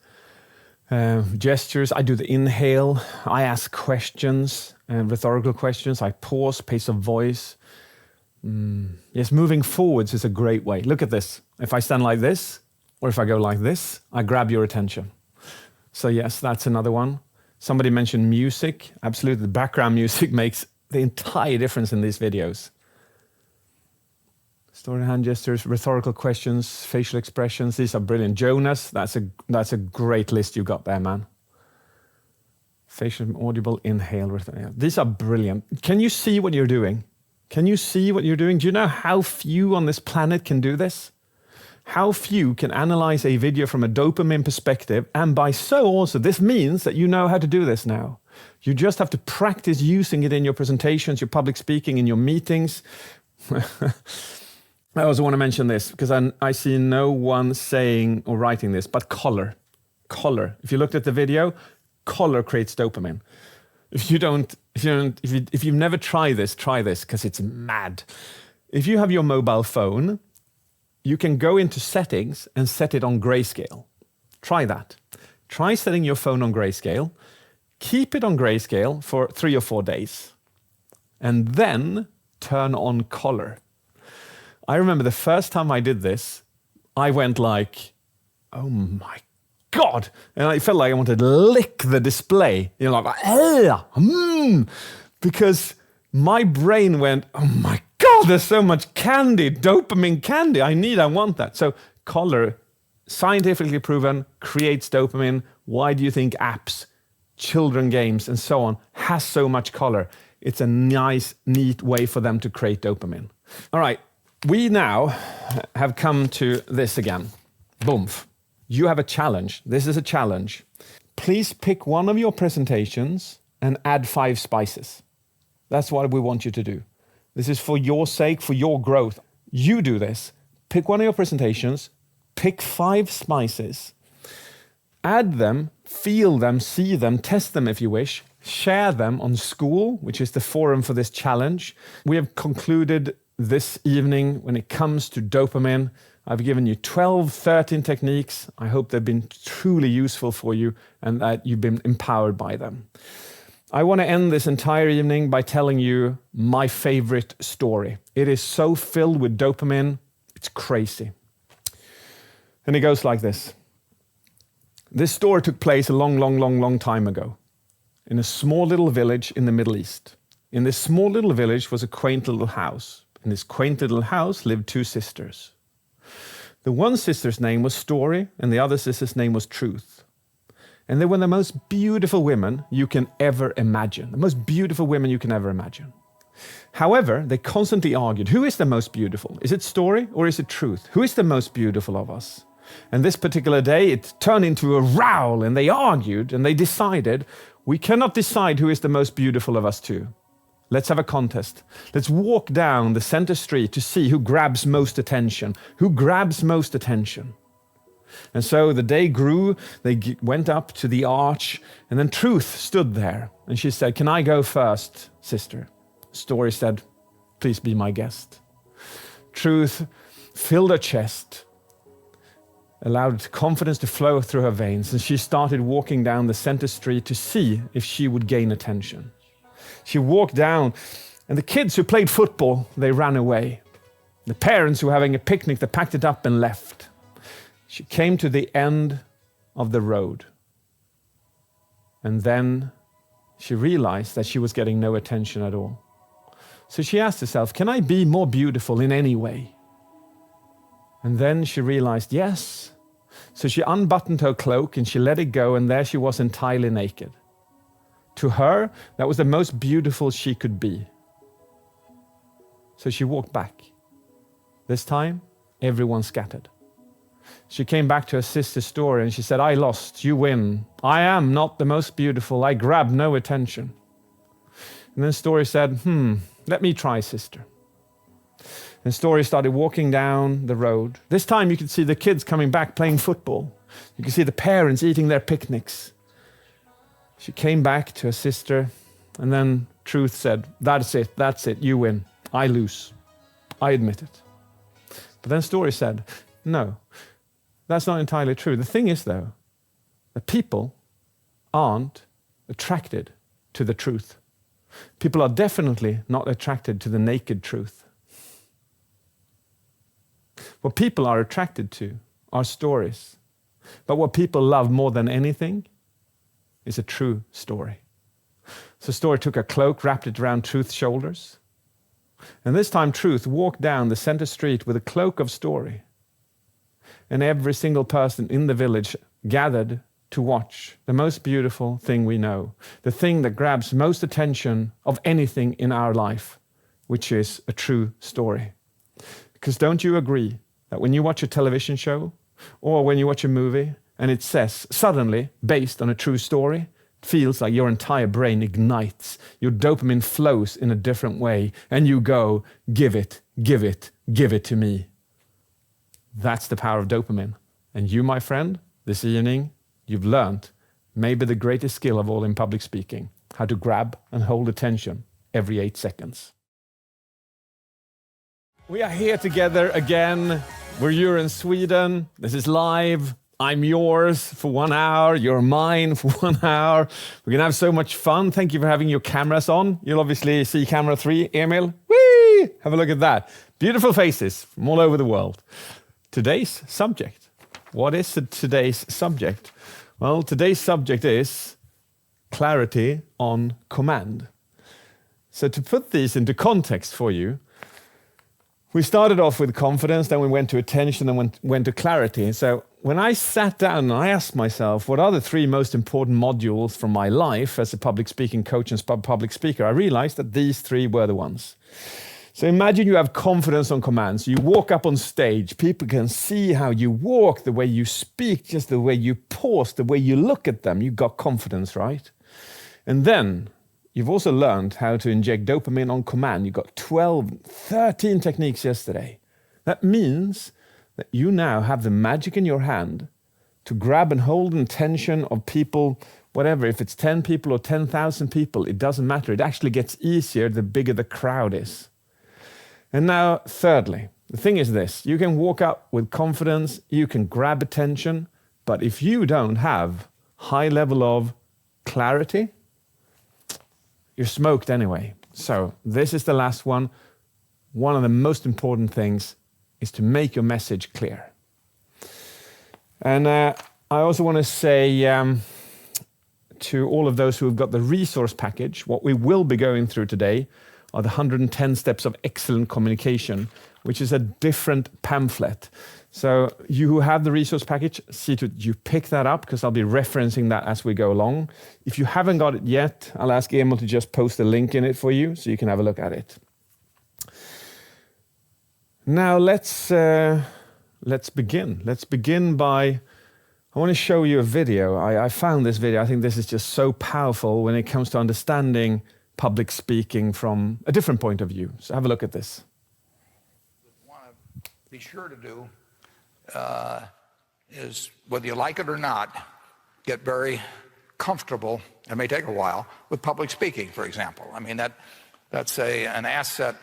Gestures, I do the inhale. I ask questions, rhetorical questions. I pause, pace of voice. Yes, moving forwards is a great way. Look at this. If I stand like this, or if I go like this, I grab your attention. So yes, that's another one. Somebody mentioned music. Absolutely, the background music makes the entire difference in these videos. Story, hand gestures, rhetorical questions, facial expressions. These are brilliant. Jonas, that's a great list you got there, man. Facial, audible, inhale. These are brilliant. Can you see what you're doing? Can you see what you're doing? Do you know how few on this planet can do this? How few can analyze a video from a dopamine perspective, and by so also, this means that you know how to do this now. You just have to practice using it in your presentations, your public speaking, in your meetings. I also want to mention this, because I see no one saying or writing this, but color. Color. If you looked at the video, color creates dopamine. If you've never tried this, try this, because it's mad. If you have your mobile phone, you can go into settings and set it on grayscale. Try that. Try setting your phone on grayscale. Keep it on grayscale for 3 or 4 days. And then turn on color. I remember the first time I did this, I went like, oh my God. And I felt like I wanted to lick the display. You know, like, because my brain went, oh my God, there's so much candy, dopamine candy. I want that. So color, scientifically proven, creates dopamine. Why do you think apps, children games, and so on has so much color? It's a nice, neat way for them to create dopamine. All right, we now have come to this again. Boom. You have a challenge. This is a challenge. Please pick one of your presentations and add 5 spices. That's what we want you to do. This is for your sake, for your growth. You do this. Pick one of your presentations, pick 5 spices, add them, feel them, see them, test them if you wish, share them on School, which is the forum for this challenge. We have concluded this evening when it comes to dopamine. I've given you 12, 13 techniques. I hope they've been truly useful for you and that you've been empowered by them. I want to end this entire evening by telling you my favorite story. It is so filled with dopamine, it's crazy. And it goes like this. This story took place a long time ago in a small little village in the Middle East. In this small little village was a quaint little house. In this quaint little house lived 2 sisters. The one sister's name was Story, and the other sister's name was Truth. And they were the most beautiful women you can ever imagine. The most beautiful women you can ever imagine. However, they constantly argued, who is the most beautiful? Is it Story or is it Truth? Who is the most beautiful of us? And this particular day, it turned into a row, and they argued, and they decided, we cannot decide who is the most beautiful of us 2. Let's have a contest. Let's walk down the center street to see who grabs most attention. Who grabs most attention? And so the day grew, they went up to the arch, and then Truth stood there. And she said, can I go first, sister? Story said, please be my guest. Truth filled her chest, allowed confidence to flow through her veins, and she started walking down the center street to see if she would gain attention. She walked down, and the kids who played football, they ran away. The parents who were having a picnic, they packed it up and left. She came to the end of the road. And then she realized that she was getting no attention at all. So she asked herself, can I be more beautiful in any way? And then she realized, yes. So she unbuttoned her cloak and she let it go, and there she was entirely naked. To her, that was the most beautiful she could be. So she walked back. This time, everyone scattered. She came back to her sister's story and she said, I lost, you win. I am not the most beautiful. I grabbed no attention. And then Story said, let me try, sister. And Story started walking down the road. This time you could see the kids coming back playing football. You could see the parents eating their picnics. She came back to her sister And then truth said, that's it, you win. I lose. I admit it. But then story said, no, that's not entirely true. The thing is, though, that people aren't attracted to the truth. People are definitely not attracted to the naked truth. What people are attracted to are stories. But what people love more than anything is a true story. So story took a cloak, wrapped it around truth's shoulders. And this time truth walked down the center street with a cloak of story. And every single person in the village gathered to watch the most beautiful thing we know, the thing that grabs most attention of anything in our life, which is a true story. Because don't you agree that when you watch a television show or when you watch a movie and it says suddenly based on a true story, it feels like your entire brain ignites, your dopamine flows in a different way, and you go, give it, give it, give it to me. That's the power of dopamine. And you, my friend, this evening, you've learned maybe the greatest skill of all in public speaking, how to grab and hold attention every 8 seconds. We are here together again. You're in Sweden. This is live. I'm yours for 1 hour. You're mine for 1 hour. We're going to have so much fun. Thank you for having your cameras on. You'll obviously see camera 3. Emil, whee! Have a look at that. Beautiful faces from all over the world. Today's subject. What is today's subject? Well, today's subject is clarity on command. So to put these into context for you, we started off with confidence, then we went to attention, then went to clarity. So when I sat down and I asked myself, what are the 3 most important modules from my life as a public speaking coach and public speaker, I realized that these 3 were the ones. So imagine you have confidence on command. So you walk up on stage, people can see how you walk, the way you speak, just the way you pause, the way you look at them. You've got confidence, right? And then you've also learned how to inject dopamine on command. You got 13 techniques yesterday. That means that you now have the magic in your hand to grab and hold the attention of people, whatever, if it's 10 people or 10,000 people, it doesn't matter. It actually gets easier the bigger the crowd is. And now, thirdly, the thing is this, you can walk up with confidence, you can grab attention, but if you don't have high level of clarity, you're smoked anyway. So this is the last one. One of the most important things is to make your message clear. And I also want to say to all of those who have got the resource package, what we will be going through today are the 110 steps of excellent communication, which is a different pamphlet. So you who have the resource package, see to you pick that up, because I'll be referencing that as we go along. If you haven't got it yet, I'll ask Emil to just post a link in it for you so you can have a look at it. Now let's begin. Let's begin by, I want to show you a video. I found this video. I think this is just so powerful when it comes to understanding public speaking from a different point of view. So have a look at this. What I want to be sure to do is, whether you like it or not, get very comfortable, it may take a while, with public speaking, for example. I mean, that's an asset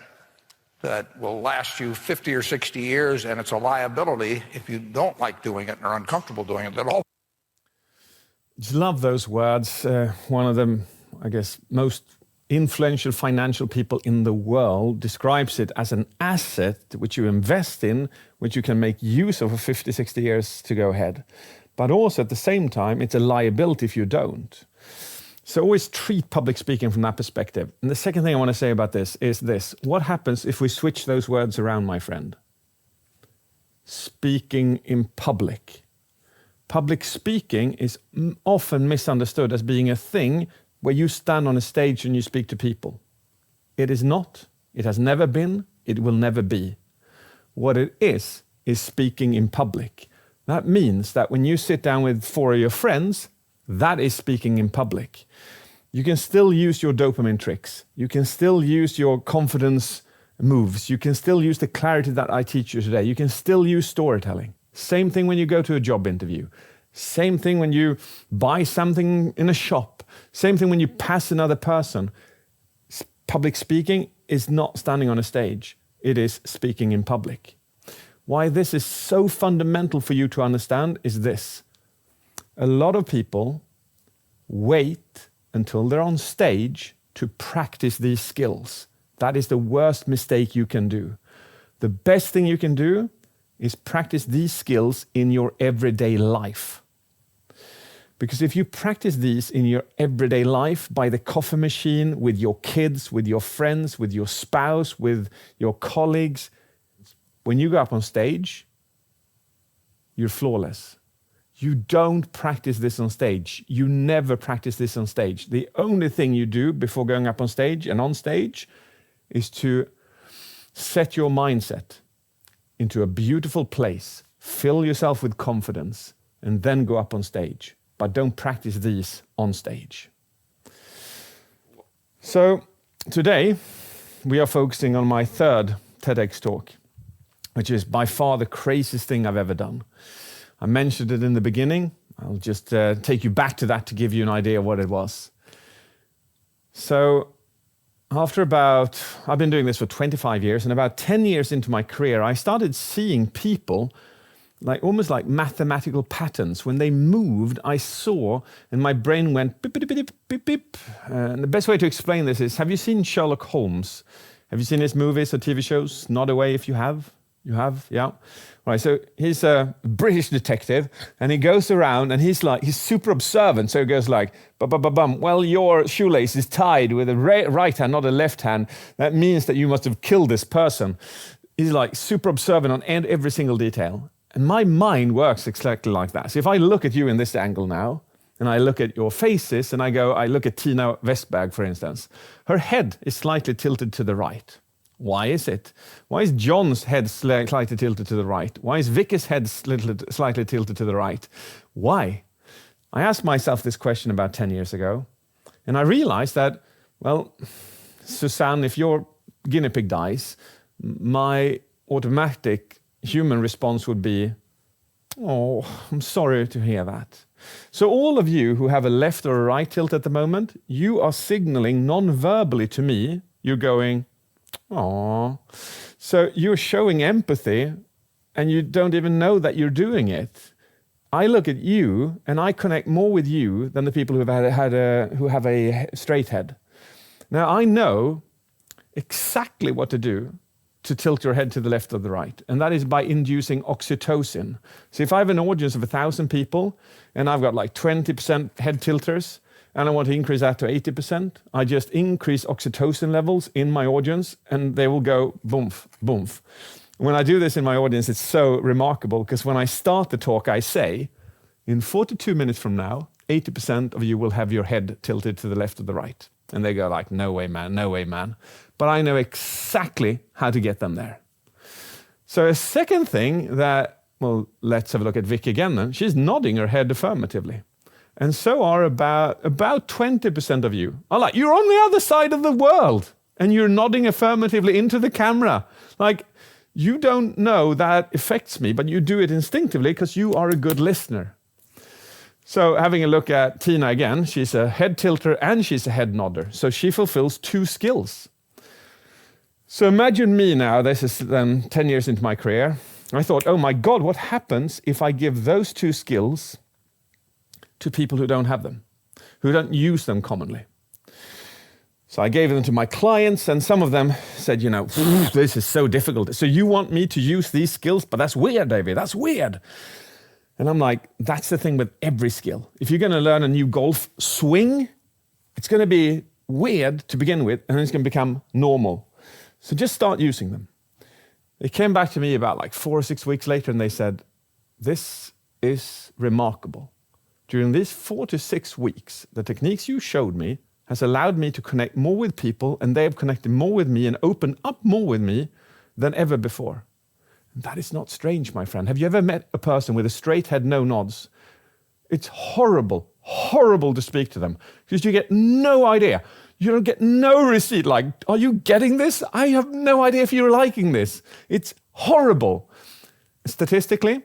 that will last you 50 or 60 years, and it's a liability if you don't like doing it and are uncomfortable doing it at all. Just love those words. One of them, I guess, most influential financial people in the world describes it as an asset which you invest in, which you can make use of for 50, 60 years to go ahead. But also at the same time, it's a liability if you don't. So always treat public speaking from that perspective. And the second thing I want to say about this is this. What happens if we switch those words around, my friend? Speaking in public. Public speaking is often misunderstood as being a thing where you stand on a stage and you speak to people. It is not. It has never been. It will never be. What it is speaking in public. That means that when you sit down with 4 of your friends, that is speaking in public. You can still use your dopamine tricks. You can still use your confidence moves. You can still use the clarity that I teach you today. You can still use storytelling. Same thing when you go to a job interview. Same thing when you buy something in a shop. Same thing when you pass another person. Public speaking is not standing on a stage. It is speaking in public. Why this is so fundamental for you to understand is this. A lot of people wait until they're on stage to practice these skills. That is the worst mistake you can do. The best thing you can do is practice these skills in your everyday life. Because if you practice these in your everyday life, by the coffee machine, with your kids, with your friends, with your spouse, with your colleagues, when you go up on stage, you're flawless. You don't practice this on stage. You never practice this on stage. The only thing you do before going up on stage and on stage is to set your mindset into a beautiful place, fill yourself with confidence, and then go up on stage. But don't practice these on stage. So today we are focusing on my third TEDx talk, which is by far the craziest thing I've ever done. I mentioned it in the beginning. I'll just take you back to that to give you an idea of what it was. So I've been doing this for 25 years, and about 10 years into my career, I started seeing people almost like mathematical patterns. When they moved, I saw, and my brain went beep, beep, beep, beep, beep. And the best way to explain this is, have you seen Sherlock Holmes? Have you seen his movies or TV shows? Nod away if you have. You have? Yeah. Right, so he's a British detective, and he goes around, and he's super observant. So he goes like, bum. Well, your shoelace is tied with a right hand, not a left hand. That means that you must have killed this person. He's like super observant on every single detail. And my mind works exactly like that. So if I look at you in this angle now, and I look at your faces, and I look at Tina Westberg, for instance, her head is slightly tilted to the right. Why is it? Why is John's head slightly tilted to the right? Why is Vicky's head slightly tilted to the right? Why? I asked myself this question about 10 years ago, and I realized that, well, Susanne, if your guinea pig dies, my automatic human response would be, oh, I'm sorry to hear that. So all of you who have a left or a right tilt at the moment, you are signaling non-verbally to me, you're going, oh. So you're showing empathy, and you don't even know that you're doing it. I look at you, and I connect more with you than the people who have a straight head. Now, I know exactly what to do to tilt your head to the left or the right, and that is by inducing oxytocin. So if I have an audience of 1,000 people, and I've got like 20% head tilters, and I want to increase that to 80%, I just increase oxytocin levels in my audience, and they will go boomf, boomf. When I do this in my audience, it's so remarkable, because when I start the talk, I say, in 42 minutes from now, 80% of you will have your head tilted to the left or the right. And they go like, no way, man, no way, man. But I know exactly how to get them there. So a second thing that, well, let's have a look at Vicky again then. She's nodding her head affirmatively. And so are about 20% of you. Are like, you're on the other side of the world, and you're nodding affirmatively into the camera. Like, you don't know that affects me, but you do it instinctively because you are a good listener. So having a look at Tina again, she's a head tilter and she's a head nodder. So she fulfills two skills. So imagine me now, this is then 10 years into my career. I thought, oh my God, what happens if I give those two skills to people who don't have them, who don't use them commonly? So I gave them to my clients, and some of them said, you know, this is so difficult. So you want me to use these skills? But that's weird, David, that's weird. And I'm like, that's the thing with every skill. If you're going to learn a new golf swing, it's going to be weird to begin with, and then it's going to become normal. So just start using them. They came back to me about like 4 or 6 weeks later, and they said, this is remarkable. During these 4 to 6 weeks, the techniques you showed me has allowed me to connect more with people, and they have connected more with me and opened up more with me than ever before. And that is not strange, my friend. Have you ever met a person with a straight head, no nods? It's horrible, horrible to speak to them, because you get no idea. You don't get no receipt, like, are you getting this? I have no idea if you're liking this. It's horrible. Statistically,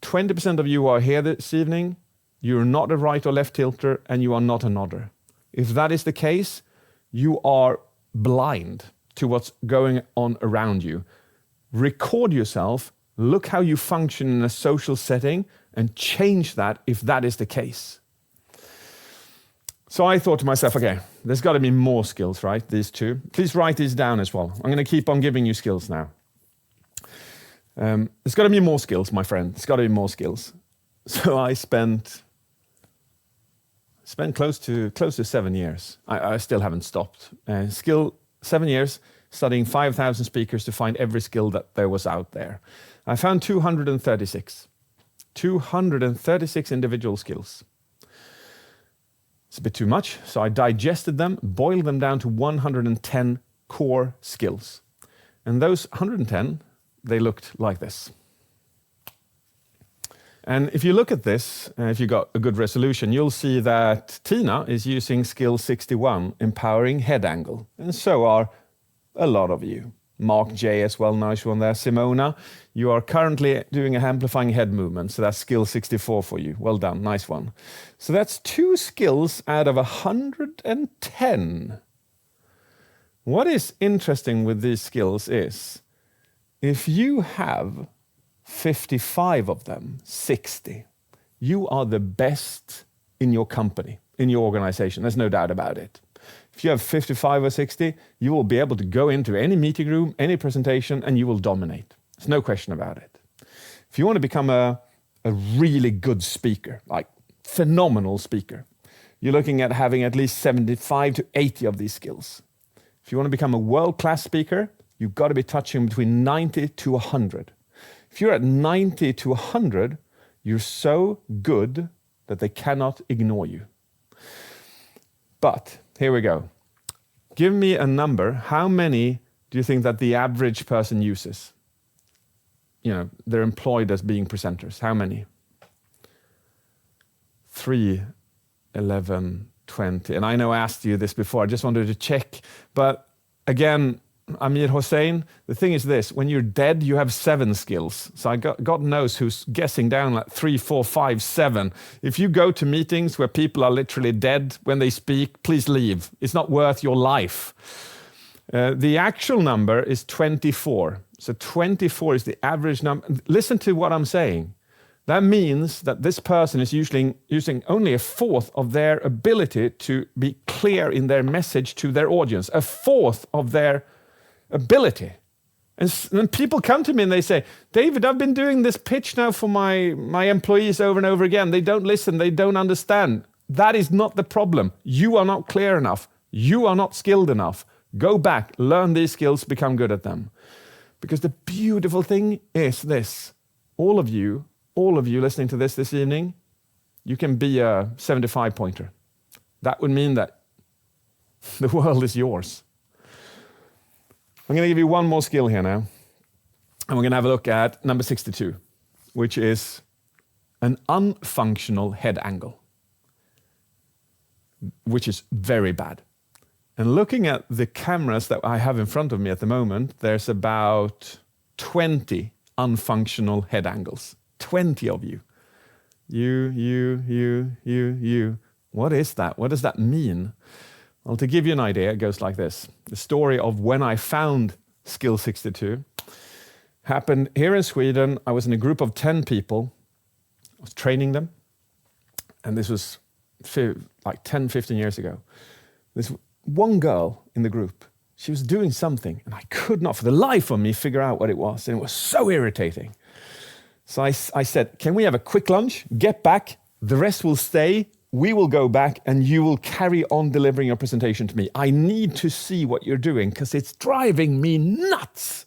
20% of you are here this evening, you're not a right or left tilter, and you are not a nodder. If that is the case, you are blind to what's going on around you. Record yourself, look how you function in a social setting, and change that if that is the case. So I thought to myself, okay, there's got to be more skills, right? These two. Please write these down as well. I'm going to keep on giving you skills now. There's got to be more skills, my friend. There's got to be more skills. So I spent close to 7 years. I still haven't stopped. 7 years studying 5,000 speakers to find every skill that there was out there. I found 236. 236 individual skills. It's a bit too much, so I digested them, boiled them down to 110 core skills. And those 110, they looked like this. And if you look at this, if you got a good resolution, you'll see that Tina is using skill 61, empowering head angle. And so are a lot of you. Mark J as well, nice one there. Simona, you are currently doing a amplifying head movement, so that's skill 64 for you. Well done, nice one. So that's 2 skills out of 110. What is interesting with these skills is, if you have 55 of them, 60, you are the best in your company, in your organization. There's no doubt about it. If you have 55 or 60, you will be able to go into any meeting room, any presentation, and you will dominate. There's no question about it. If you want to become a really good speaker, like phenomenal speaker, you're looking at having at least 75 to 80 of these skills. If you want to become a world-class speaker, you've got to be touching between 90 to 100. If you're at 90 to 100, you're so good that they cannot ignore you. But here we go. Give me a number. How many do you think that the average person uses? You know, they're employed as being presenters. How many? 3, 11, 20. And I know I asked you this before. I just wanted to check. But again, Amir Hossein, the thing is this, when you're dead, you have 7 skills. So God knows who's guessing down like 3, 4, 5, 7. If you go to meetings where people are literally dead when they speak, please leave. It's not worth your life. The actual number is 24. So 24 is the average number. Listen to what I'm saying. That means that this person is usually using only 1/4 of their ability to be clear in their message to their audience. 1/4 of their ability. And people come to me and they say, David, I've been doing this pitch now for my employees over and over again. They don't listen. They don't understand. That is not the problem. You are not clear enough. You are not skilled enough. Go back, learn these skills, become good at them. Because the beautiful thing is this. All of you listening to this evening, you can be a 75 pointer. That would mean that the world is yours. I'm going to give you one more skill here now. And we're going to have a look at number 62, which is an unfunctional head angle, which is very bad. And looking at the cameras that I have in front of me at the moment, there's about 20 unfunctional head angles. 20 of you. You. What is that? What does that mean? Well, to give you an idea, it goes like this. The story of when I found skill 62 happened here in Sweden. I was in a group of 10 people. I was training them. And this was like 10, 15 years ago. This one girl in the group, she was doing something, and I could not for the life of me figure out what it was. And it was so irritating. So I said, can we have a quick lunch, get back, the rest will stay, we will go back, and you will carry on delivering your presentation to me. I need to see what you're doing, because it's driving me nuts.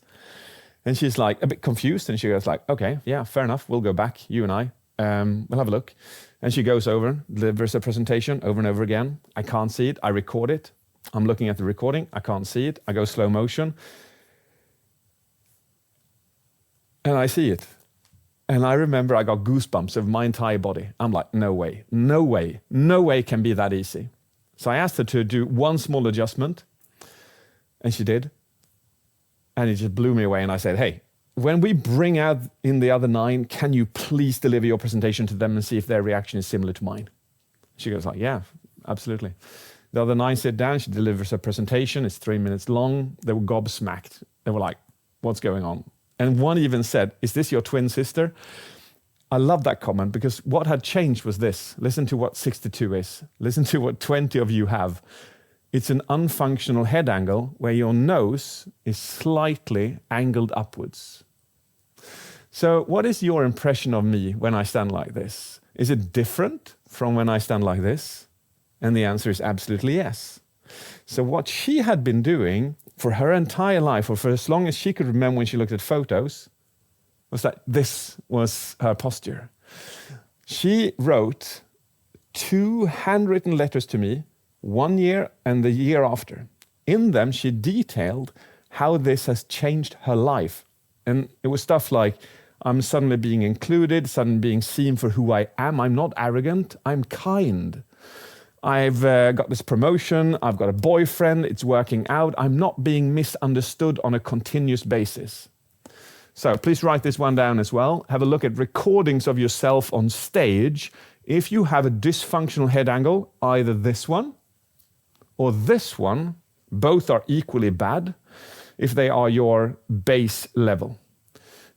And she's like a bit confused, and she goes like, okay, yeah, fair enough, we'll go back, you and I, we'll have a look. And she goes over, delivers a presentation over and over again. I can't see it, I record it. I'm looking at the recording, I can't see it, I go slow motion. And I see it. And I remember I got goosebumps over my entire body. I'm like, no way can be that easy. So I asked her to do one small adjustment, and she did. And it just blew me away. And I said, hey, when we bring out in the other 9, can you please deliver your presentation to them and see if their reaction is similar to mine? She goes like, yeah, absolutely. The other 9 sit down, she delivers her presentation, it's 3 minutes long. They were gobsmacked. They were like, what's going on? And one even said, is this your twin sister? I love that comment because what had changed was this. Listen to what 62 is. Listen to what 20 of you have. It's an unfunctional head angle where your nose is slightly angled upwards. So what is your impression of me when I stand like this? Is it different from when I stand like this? And the answer is absolutely yes. So what she had been doing for her entire life, or for as long as she could remember when she looked at photos, was that this was her posture. She wrote 2 handwritten letters to me, 1 year and the year after. In them, she detailed how this has changed her life. And it was stuff like, I'm suddenly being included, suddenly being seen for who I am. I'm not arrogant, I'm kind. I've got this promotion, I've got a boyfriend, it's working out. I'm not being misunderstood on a continuous basis. So please write this one down as well. Have a look at recordings of yourself on stage. If you have a dysfunctional head angle, either this one or this one, both are equally bad if they are your base level.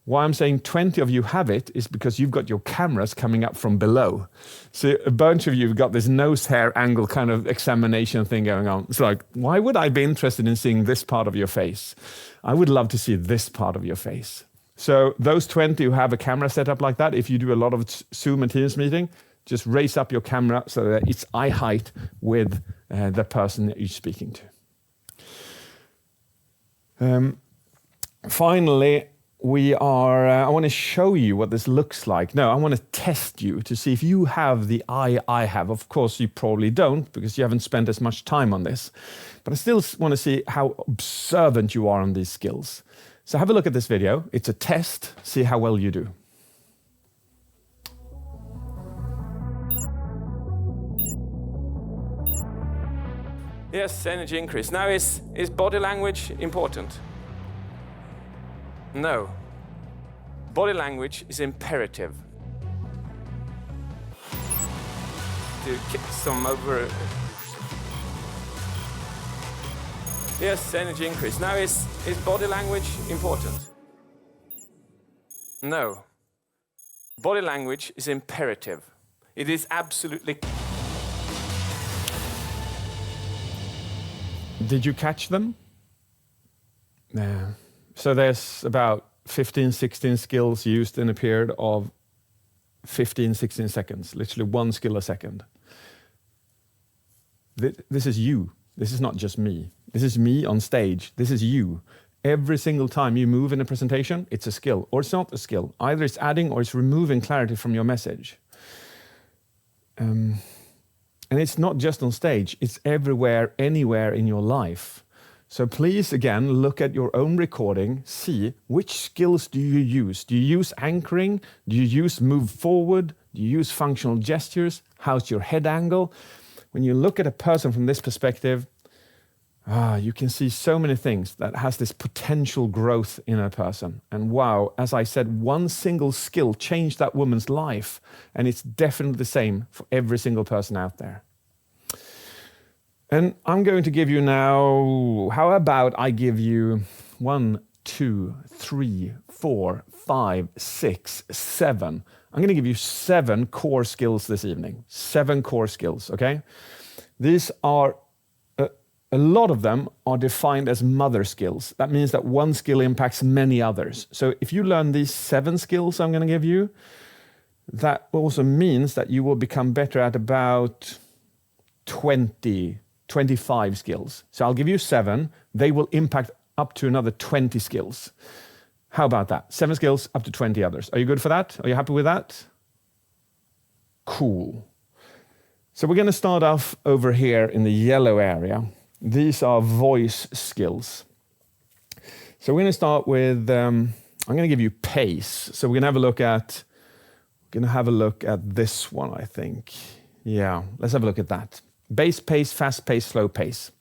Why I'm saying 20 of you have it is because you've got your cameras coming up from below. So a bunch of you have got this nose hair angle kind of examination thing going on. It's like, why would I be interested in seeing this part of your face? I would love to see this part of your face. So those 20 who have a camera set up like that, if you do a lot of Zoom and Teams meeting, just raise up your camera so that it's eye height with the person that you're speaking to. Finally, I want to show you what this looks like. No, I want to test you to see if you have the eye I have. Of course, you probably don't because you haven't spent as much time on this. But I still want to see how observant you are on these skills. So have a look at this video. It's a test. See how well you do. Yes, energy increase. Now, is body language important? No. Body language is imperative. To kick some over. Yes, energy increase. Now, is body language important? No. Body language is imperative. It is absolutely. Did you catch them? Yeah. So there's about 15, 16 skills used in a period of 15, 16 seconds, literally 1 skill a second. This is you. This is not just me. This is me on stage. This is you. Every single time you move in a presentation, it's a skill, or it's not a skill. Either it's adding or it's removing clarity from your message. And it's not just on stage, it's everywhere, anywhere in your life. So please, again, look at your own recording, see which skills do you use. Do you use anchoring? Do you use move forward? Do you use functional gestures? How's your head angle? When you look at a person from this perspective, you can see so many things that has this potential growth in a person. And wow, as I said, one single skill changed that woman's life. And it's definitely the same for every single person out there. And I'm going to give you now, how about I give you 1, 2, 3, 4, 5, 6, 7. I'm going to give you 7 core skills this evening. 7 core skills, okay? These are, a lot of them are defined as mother skills. That means that one skill impacts many others. So if you learn these 7 skills I'm going to give you, that also means that you will become better at about 20, 25 skills. So I'll give you 7. They will impact up to another 20 skills. How about that? 7 skills, up to 20 others. Are you good for that? Are you happy with that? Cool. So we're going to start off over here in the yellow area. These are voice skills. So we're going to start with, I'm going to give you pace. So we're going to have a look at this one, I think. Yeah, let's have a look at that. Base pace, fast pace, slow pace.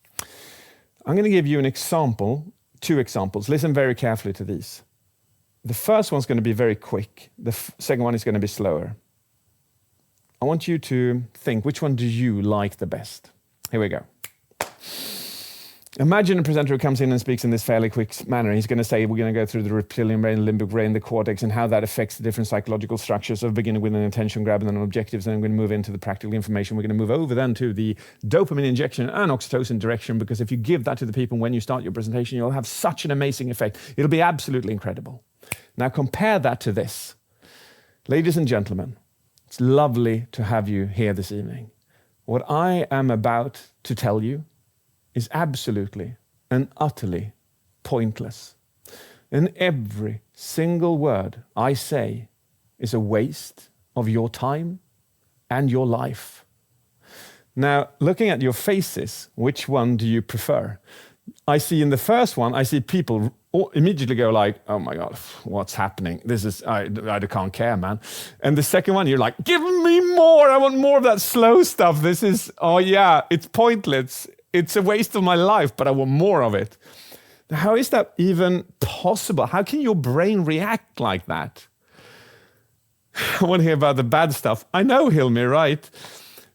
I'm going to give you an example, 2 examples. Listen very carefully to these. the first one's going to be very quick. The second one is going to be slower. I want you to think, which one do you like the best? Here we go. Imagine a presenter who comes in and speaks in this fairly quick manner. He's going to say, we're going to go through the reptilian brain, limbic brain, the cortex, and how that affects the different psychological structures of beginning with an attention grab and then objectives. And then we're going to move into the practical information. We're going to move over then to the dopamine injection and oxytocin direction, because if you give that to the people when you start your presentation, you'll have such an amazing effect. It'll be absolutely incredible. Now compare that to this. Ladies and gentlemen, it's lovely to have you here this evening. What I am about to tell you is absolutely and utterly pointless. And every single word I say is a waste of your time and your life. Now, looking at your faces, which one do you prefer? I see in the first one, I see people immediately go like, oh my God, what's happening? This is, I can't care, man. And the second one, you're like, give me more. I want more of that slow stuff. This is, oh yeah, it's pointless. It's a waste of my life, but I want more of it. Now, how is that even possible? How can your brain react like that? I want to hear about the bad stuff. I know, Hilmi, right?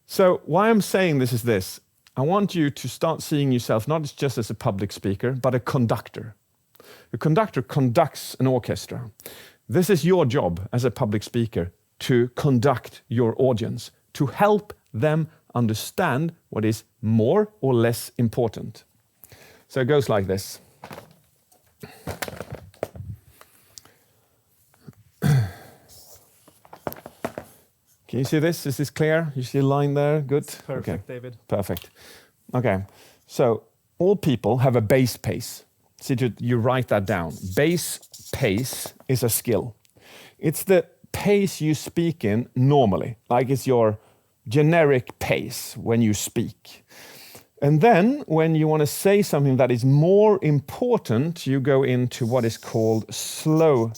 So why I'm saying this is this. I want you to start seeing yourself not just as a public speaker, but a conductor. A conductor conducts an orchestra. This is your job as a public speaker, to conduct your audience, to help them understand what is more or less important. So it goes like this. Can you see this? Is this clear? You see a line there? Good? Perfect, okay. David. Perfect. Okay. So all people have a base pace. See, you write that down. Base pace is a skill. It's the pace you speak in normally, like it's your generic pace when you speak. And then when you want to say something that is more important, you go into what is called slow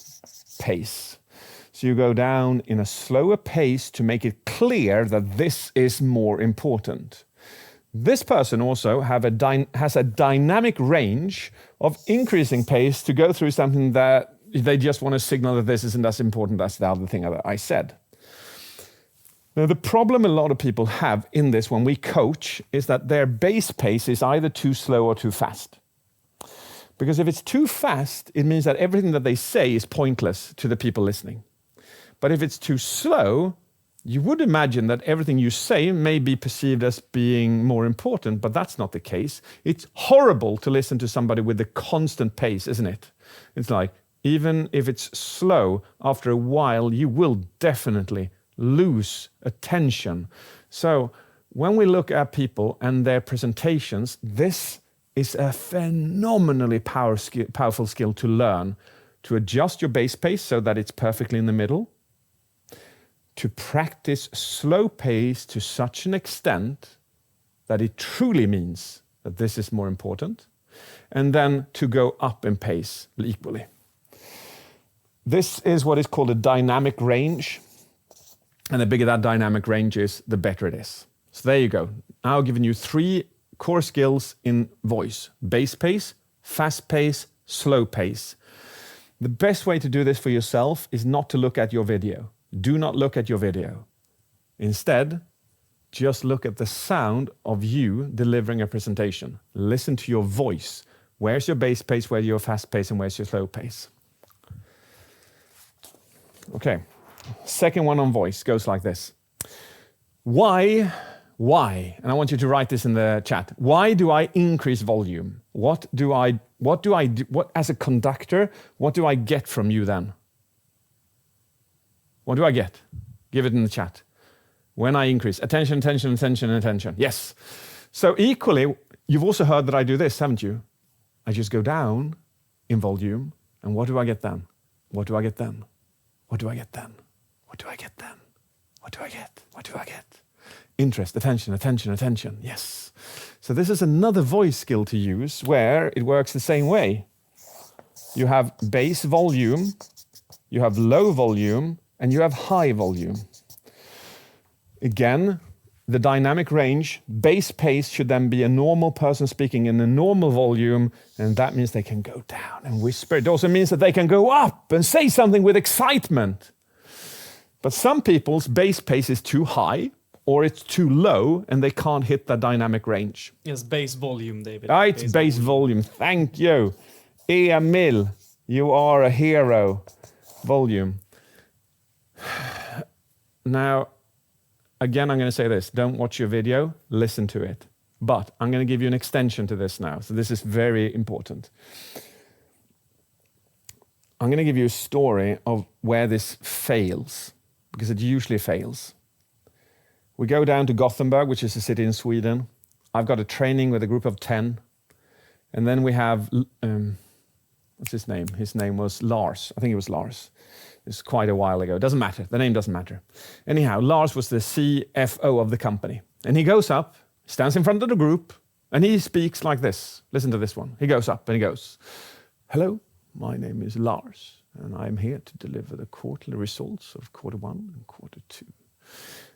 pace. So you go down in a slower pace to make it clear that this is more important. This person also has a dynamic range of increasing pace to go through something that they just want to signal that this isn't as important as the other thing that I said. Now, the problem a lot of people have in this when we coach is that their base pace is either too slow or too fast. Because if it's too fast, it means that everything that they say is pointless to the people listening. But if it's too slow, you would imagine that everything you say may be perceived as being more important, but that's not the case. It's horrible to listen to somebody with a constant pace, isn't it? It's like, even if it's slow, after a while, you will definitely lose attention. So when we look at people and their presentations, this is a phenomenally powerful skill to learn, to adjust your base pace so that it's perfectly in the middle, to practice slow pace to such an extent that it truly means that this is more important, and then to go up in pace equally. This is what is called a dynamic range. And the bigger that dynamic range is, the better it is. So there you go. Now I've given you 3 core skills in voice: base pace, fast pace, slow pace. The best way to do this for yourself is not to look at your video. Do not look at your video. Instead, just look at the sound of you delivering a presentation. Listen to your voice. Where's your base pace, where's your fast pace, and where's your slow pace? Okay. Second one on voice goes like this. Why, and I want you to write this in the chat. Why do I increase volume? What do I do, as a conductor, what do I get from you then? What do I get? Give it in the chat. When I increase, attention, attention, attention, attention. Yes. So equally, you've also heard that I do this, haven't you? I just go down in volume, and what do I get then? What do I get then? What do I get then? What do I get then? What do I get? What do I get? Interest, attention, attention, attention. Yes. So this is another voice skill to use where it works the same way. You have base volume, you have low volume, and you have high volume. Again, the dynamic range, base pace should then be a normal person speaking in a normal volume, and that means they can go down and whisper. It also means that they can go up and say something with excitement. But some people's base pace is too high, or it's too low, and they can't hit that dynamic range. Yes, base volume, David. Right, base volume. Thank you. Emil, you are a hero. Volume. Now, again, I'm going to say this. Don't watch your video, listen to it. But I'm going to give you an extension to this now. So this is very important. I'm going to give you a story of where this fails, because it usually fails. We go down to Gothenburg, which is a city in Sweden. I've got a training with a group of 10. And then we have, what's his name? His name was Lars. I think it was Lars. It's quite a while ago. It doesn't matter. The name doesn't matter. Anyhow, Lars was the CFO of the company. And he goes up, stands in front of the group, and he speaks like this. Listen to this one. He goes up and he goes, "Hello, my name is Lars, and I'm here to deliver the quarterly results of quarter 1 and quarter 2.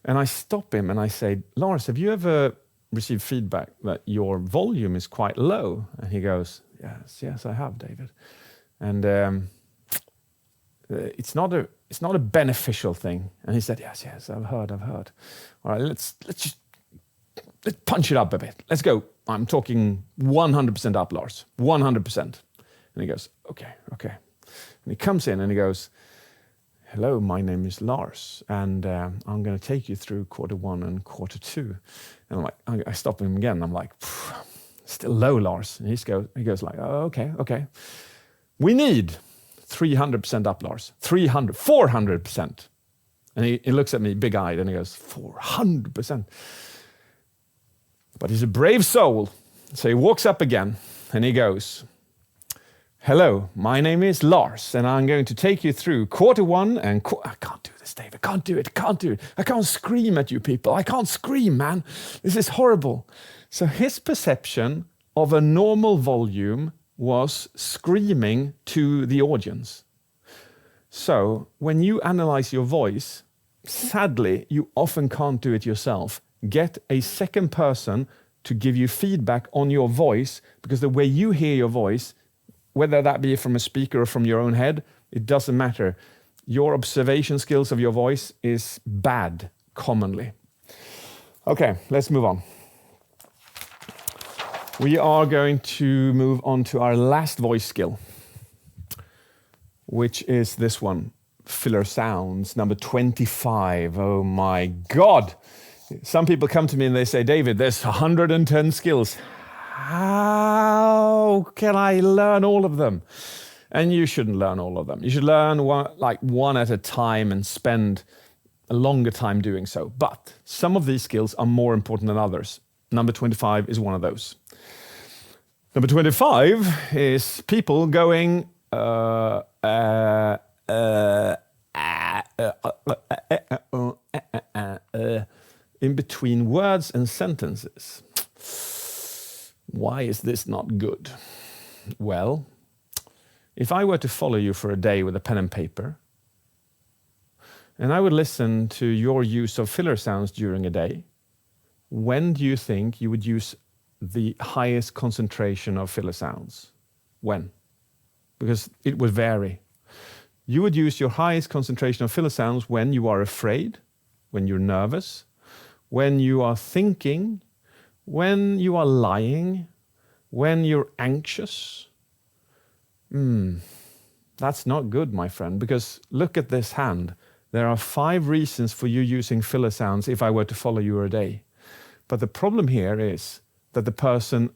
And I stop him and I say, "Lars, have you ever received feedback that your volume is quite low?" And he goes, yes, I have, David. And it's not a beneficial thing. And he said, yes, I've heard. All right, let's punch it up a bit. Let's go. I'm talking 100% up, Lars. 100%. And he goes, okay. And he comes in and he goes, "Hello, my name is Lars, and I'm going to take you through quarter 1 and quarter 2. And I'm like, I stop him again. I'm like, "Still low, Lars." And he goes like, "Oh, okay. We need 300% up, Lars. 400%. And he looks at me big-eyed and he goes, 400%. But he's a brave soul. So he walks up again and he goes, "Hello, my name is Lars, and I'm going to take you through quarter 1 and I can't do this, Dave. I can't do it. I can't scream at you people. I can't scream, man. This is horrible." So his perception of a normal volume was screaming to the audience. So when you analyze your voice, sadly, you often can't do it yourself. Get a second person to give you feedback on your voice, because the way you hear your voice, whether that be from a speaker or from your own head, it doesn't matter. Your observation skills of your voice is bad, commonly. Okay, let's move on. We are going to move on to our last voice skill, which is this one, filler sounds, number 25. Oh my God. Some people come to me and they say, "David, there's 110 skills. How can I learn all of them?" And you shouldn't learn all of them. You should learn one at a time and spend a longer time doing so. But some of these skills are more important than others. Number 25 is one of those. Number 25 is people going in between words and sentences. Why is this not good? Well, if I were to follow you for a day with a pen and paper, and I would listen to your use of filler sounds during a day, when do you think you would use the highest concentration of filler sounds? When? Because it would vary. You would use your highest concentration of filler sounds when you are afraid, when you're nervous, when you are thinking, when you are lying, when you're anxious. That's not good, my friend, because look at this hand. There are 5 reasons for you using filler sounds if I were to follow you a day. But the problem here is that the person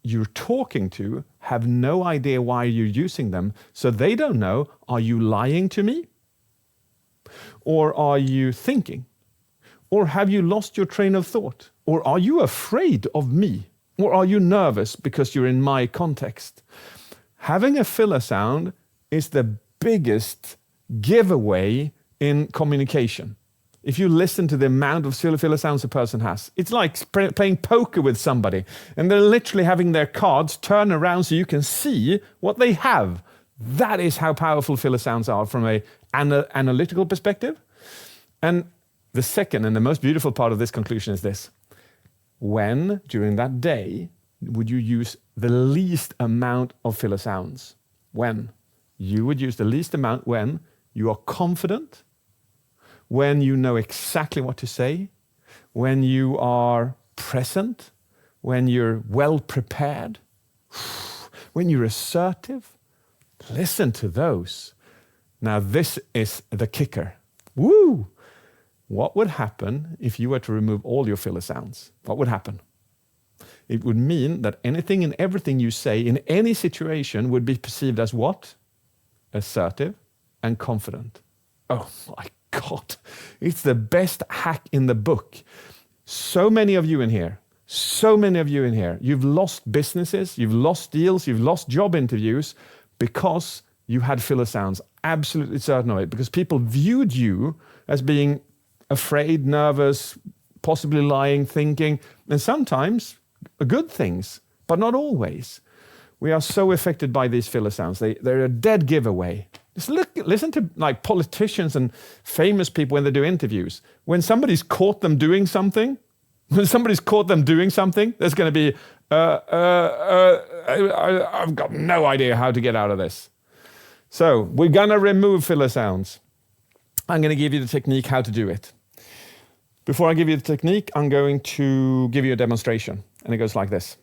you're talking to have no idea why you're using them, so they don't know, are you lying to me? Or are you thinking? Or have you lost your train of thought? Or are you afraid of me? Or are you nervous because you're in my context? Having a filler sound is the biggest giveaway in communication. If you listen to the amount of filler sounds a person has, it's like playing poker with somebody, and they're literally having their cards turn around so you can see what they have. That is how powerful filler sounds are from an analytical perspective. And The second and the most beautiful part of this conclusion is this. When, during that day, would you use the least amount of filler sounds? When? You would use the least amount when you are confident, when you know exactly what to say, when you are present, when you're well prepared, when you're assertive. Listen to those. Now this is the kicker. Woo! What would happen if you were to remove all your filler sounds? What would happen? It would mean that anything and everything you say in any situation would be perceived as what? Assertive and confident. Oh my God. It's the best hack in the book. So many of you in here, you've lost businesses, you've lost deals, you've lost job interviews because you had filler sounds. Absolutely certain of it. Because people viewed you as being afraid, nervous, possibly lying, thinking, and sometimes good things, but not always. We are so affected by these filler sounds. They're a dead giveaway. Just listen to like politicians and famous people when they do interviews. When somebody's caught them doing something, there's going to be, I've got no idea how to get out of this. So we're going to remove filler sounds. I'm going to give you the technique how to do it. Before I give you the technique, I'm going to give you a demonstration. And it goes like this.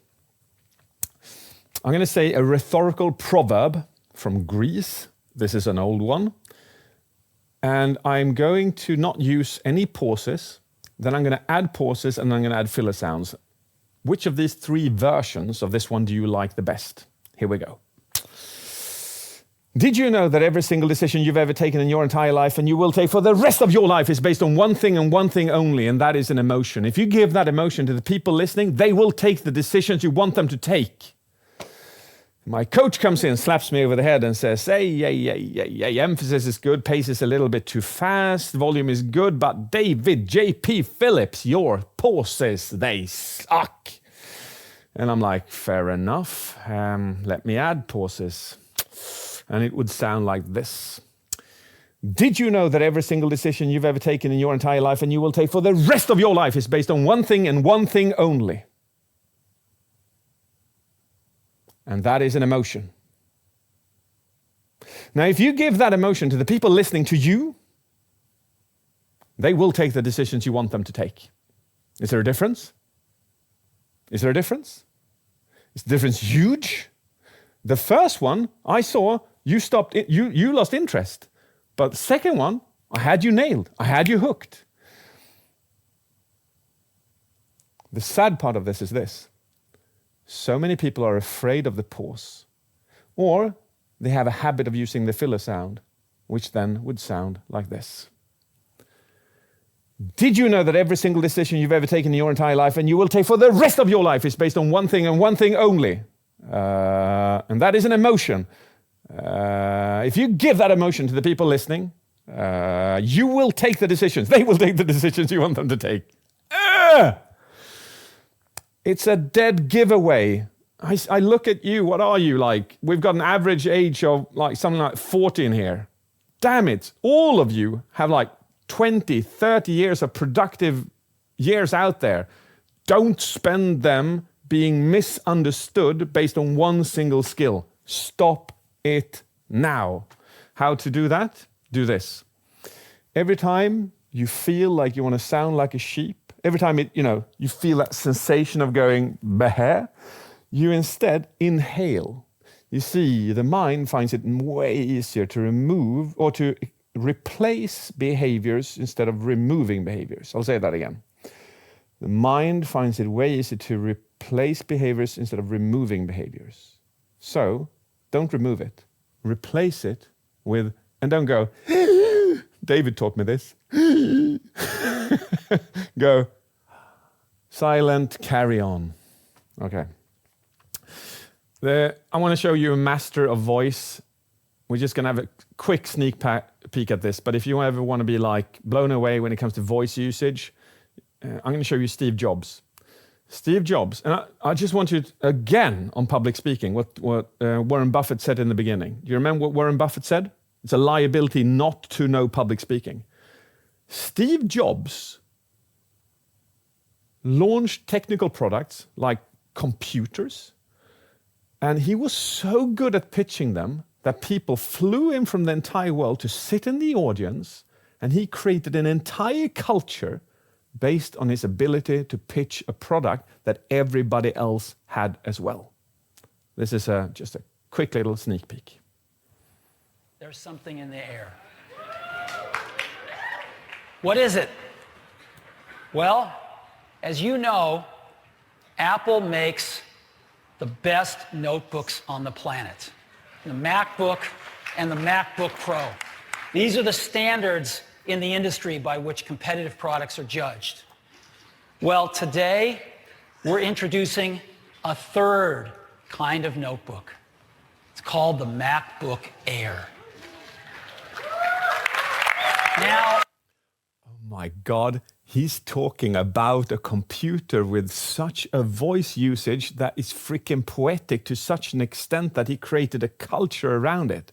I'm going to say a rhetorical proverb from Greece. This is an old one. And I'm going to not use any pauses. Then I'm going to add pauses and I'm going to add filler sounds. Which of these three versions of this one do you like the best? Here we go. Did you know that every single decision you've ever taken in your entire life and you will take for the rest of your life is based on one thing and one thing only, and that is an emotion? If you give that emotion to the people listening, they will take the decisions you want them to take. My coach comes in, slaps me over the head and says, hey, emphasis is good, pace is a little bit too fast, volume is good, but David JP Phillips, your pauses, they suck. And I'm like, fair enough, let me add pauses. And it would sound like this. Did you know that every single decision you've ever taken in your entire life and you will take for the rest of your life is based on one thing and one thing only? And that is an emotion. Now, if you give that emotion to the people listening to you, they will take the decisions you want them to take. Is there a difference? Is there a difference? Is the difference huge? The first one, I saw, you lost interest. But the second one, I had you nailed. I had you hooked. The sad part of this is this. So many people are afraid of the pause. Or they have a habit of using the filler sound, which then would sound like this. Did you know that every single decision you've ever taken in your entire life and you will take for the rest of your life is based on one thing and one thing only? And that is an emotion. If you give that emotion to the people listening, you will take the decisions. They will take the decisions you want them to take. It's a dead giveaway. I look at you, what are you like? We've got an average age of like something like 40 in here. Damn it, all of you have like 20, 30 years of productive years out there. Don't spend them being misunderstood based on one single skill. Stop it now. How to do that? Do this. Every time you feel like you want to sound like a sheep, every time you feel that sensation of going bah, you instead inhale. You see, the mind finds it way easier to remove or to replace behaviors instead of removing behaviors. I'll say that again. The mind finds it way easier to replace behaviors instead of removing behaviors. So, don't remove it. Replace it with, and don't go, David taught me this. Go, silent, carry on. Okay. I want to show you a master of voice. We're just going to have a quick sneak peek at this, but if you ever want to be like blown away when it comes to voice usage, I'm going to show you Steve Jobs. Steve Jobs, and I just want you to, again, on public speaking, what Warren Buffett said in the beginning. Do you remember what Warren Buffett said? It's a liability not to know public speaking. Steve Jobs launched technical products like computers, and he was so good at pitching them that people flew in from the entire world to sit in the audience, and he created an entire culture based on his ability to pitch a product that everybody else had as well. This is just a quick little sneak peek. There's something in the air. What is it? Well, as you know, Apple makes the best notebooks on the planet. The MacBook and the MacBook Pro. These are the standards in the industry by which competitive products are judged. Well, today, we're introducing a third kind of notebook. It's called the MacBook Air. Now, oh my God, he's talking about a computer with such a voice usage that is freaking poetic to such an extent that he created a culture around it.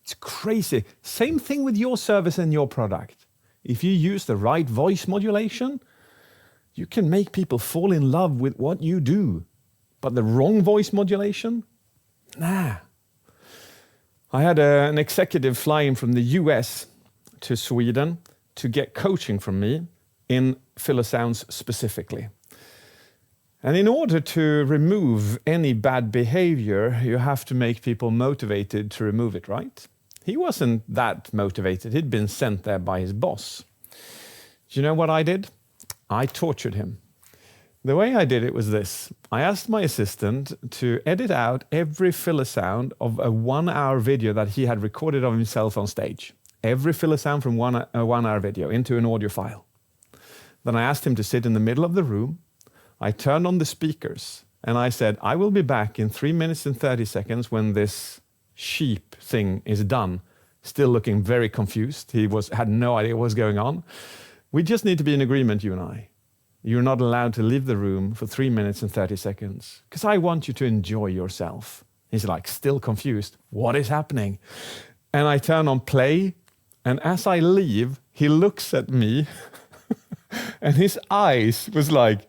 It's crazy. Same thing with your service and your product. If you use the right voice modulation, you can make people fall in love with what you do. But the wrong voice modulation? Nah. I had an executive fly in from the US to Sweden to get coaching from me in Philosounds specifically. And in order to remove any bad behavior, you have to make people motivated to remove it, right? He wasn't that motivated. He'd been sent there by his boss. Do you know what I did? I tortured him. The way I did it was this. I asked my assistant to edit out every filler sound of a 1-hour video that he had recorded of himself on stage. Every filler sound from a 1-hour video into an audio file. Then I asked him to sit in the middle of the room. I turned on the speakers and I said, I will be back in 3 minutes and 30 seconds when this sheep thing is done. Still looking very confused. He had no idea what was going on. We just need to be in agreement, you and I. You're not allowed to leave the room for 3 minutes and 30 seconds because I want you to enjoy yourself. He's like, still confused. What is happening? And I turn on play, and as I leave, he looks at me and his eyes was like,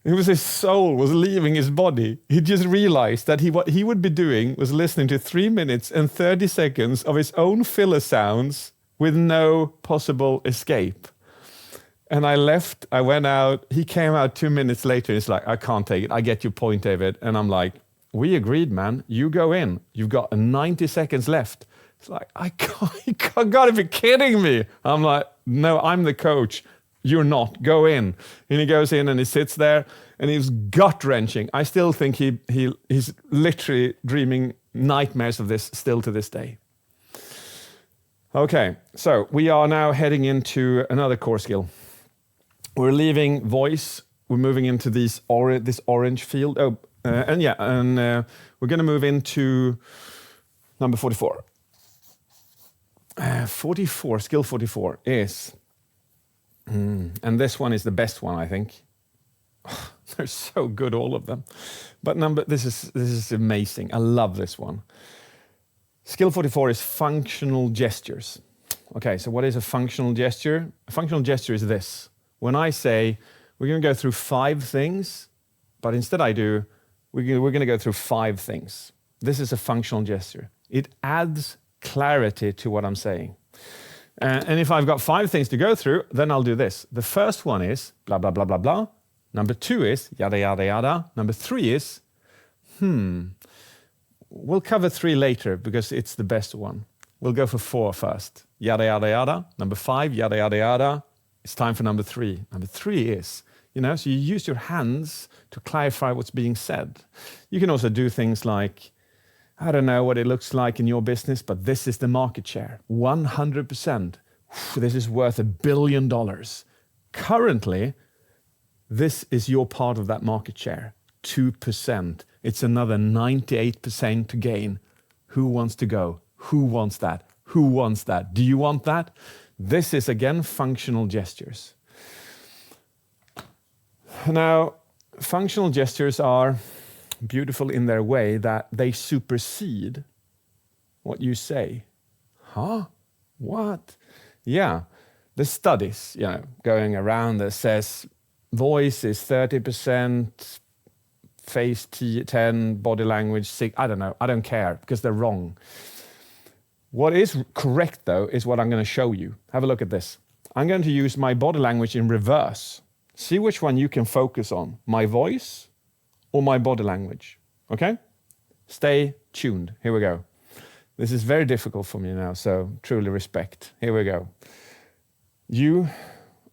it was his soul was leaving his body. He just realized that what he would be doing was listening to 3 minutes and 30 seconds of his own filler sounds with no possible escape. And I left, I went out, he came out 2 minutes later, and he's like, I can't take it, I get your point, David. And I'm like, we agreed, man, you go in, you've got 90 seconds left. It's like, I gotta be kidding me. I'm like, no, I'm the coach, you're not, go in. And he goes in and he sits there, and he's gut-wrenching. I still think he's literally dreaming nightmares of this still to this day. Okay, so we are now heading into another core skill. We're leaving voice. We're moving into this orange field. We're going to move into number 44. 44, skill 44 is, and this one is the best one, I think. They're so good, all of them. But this is amazing. I love this one. Skill 44 is functional gestures. Okay, so what is a functional gesture? A functional gesture is this. When I say, we're going to go through 5 things, but instead we're going to go through 5 things. This is a functional gesture. It adds clarity to what I'm saying. And if I've got 5 things to go through, then I'll do this. The first one is blah, blah, blah, blah, blah. Number 2 is yada, yada, yada. Number 3 is, We'll cover 3 later because it's the best one. We'll go for 4 first. Yada, yada, yada. Number 5, yada, yada, yada. It's time for number 3. Number 3 is, so you use your hands to clarify what's being said. You can also do things like, I don't know what it looks like in your business, but this is the market share. 100%. This is worth $1 billion. Currently, this is your part of that market share. 2%. It's another 98% to gain. Who wants to go? Who wants that? Who wants that? Do you want that? This is, again, functional gestures. Now, functional gestures are beautiful in their way that they supersede what you say. Huh? What? Yeah. the studies, going around that says voice is 30%, face 10, body language 6, I don't know, I don't care, because they're wrong. What is correct, though, is what I'm going to show you. Have a look at this. I'm going to use my body language in reverse. See which one you can focus on, my voice or my body language, okay? Stay tuned. Here we go. This is very difficult for me now, so truly respect. Here we go. You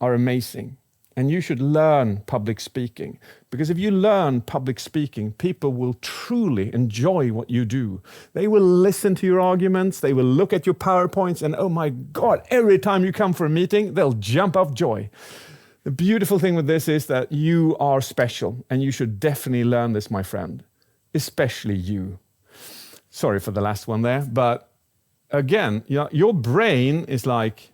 are amazing, and you should learn public speaking, because if you learn public speaking, people will truly enjoy what you do. They will listen to your arguments, they will look at your PowerPoints, and oh my God, every time you come for a meeting, they'll jump off joy. The beautiful thing with this is that you are special, and you should definitely learn this, my friend, especially you. Sorry for the last one there, but again, your brain is like,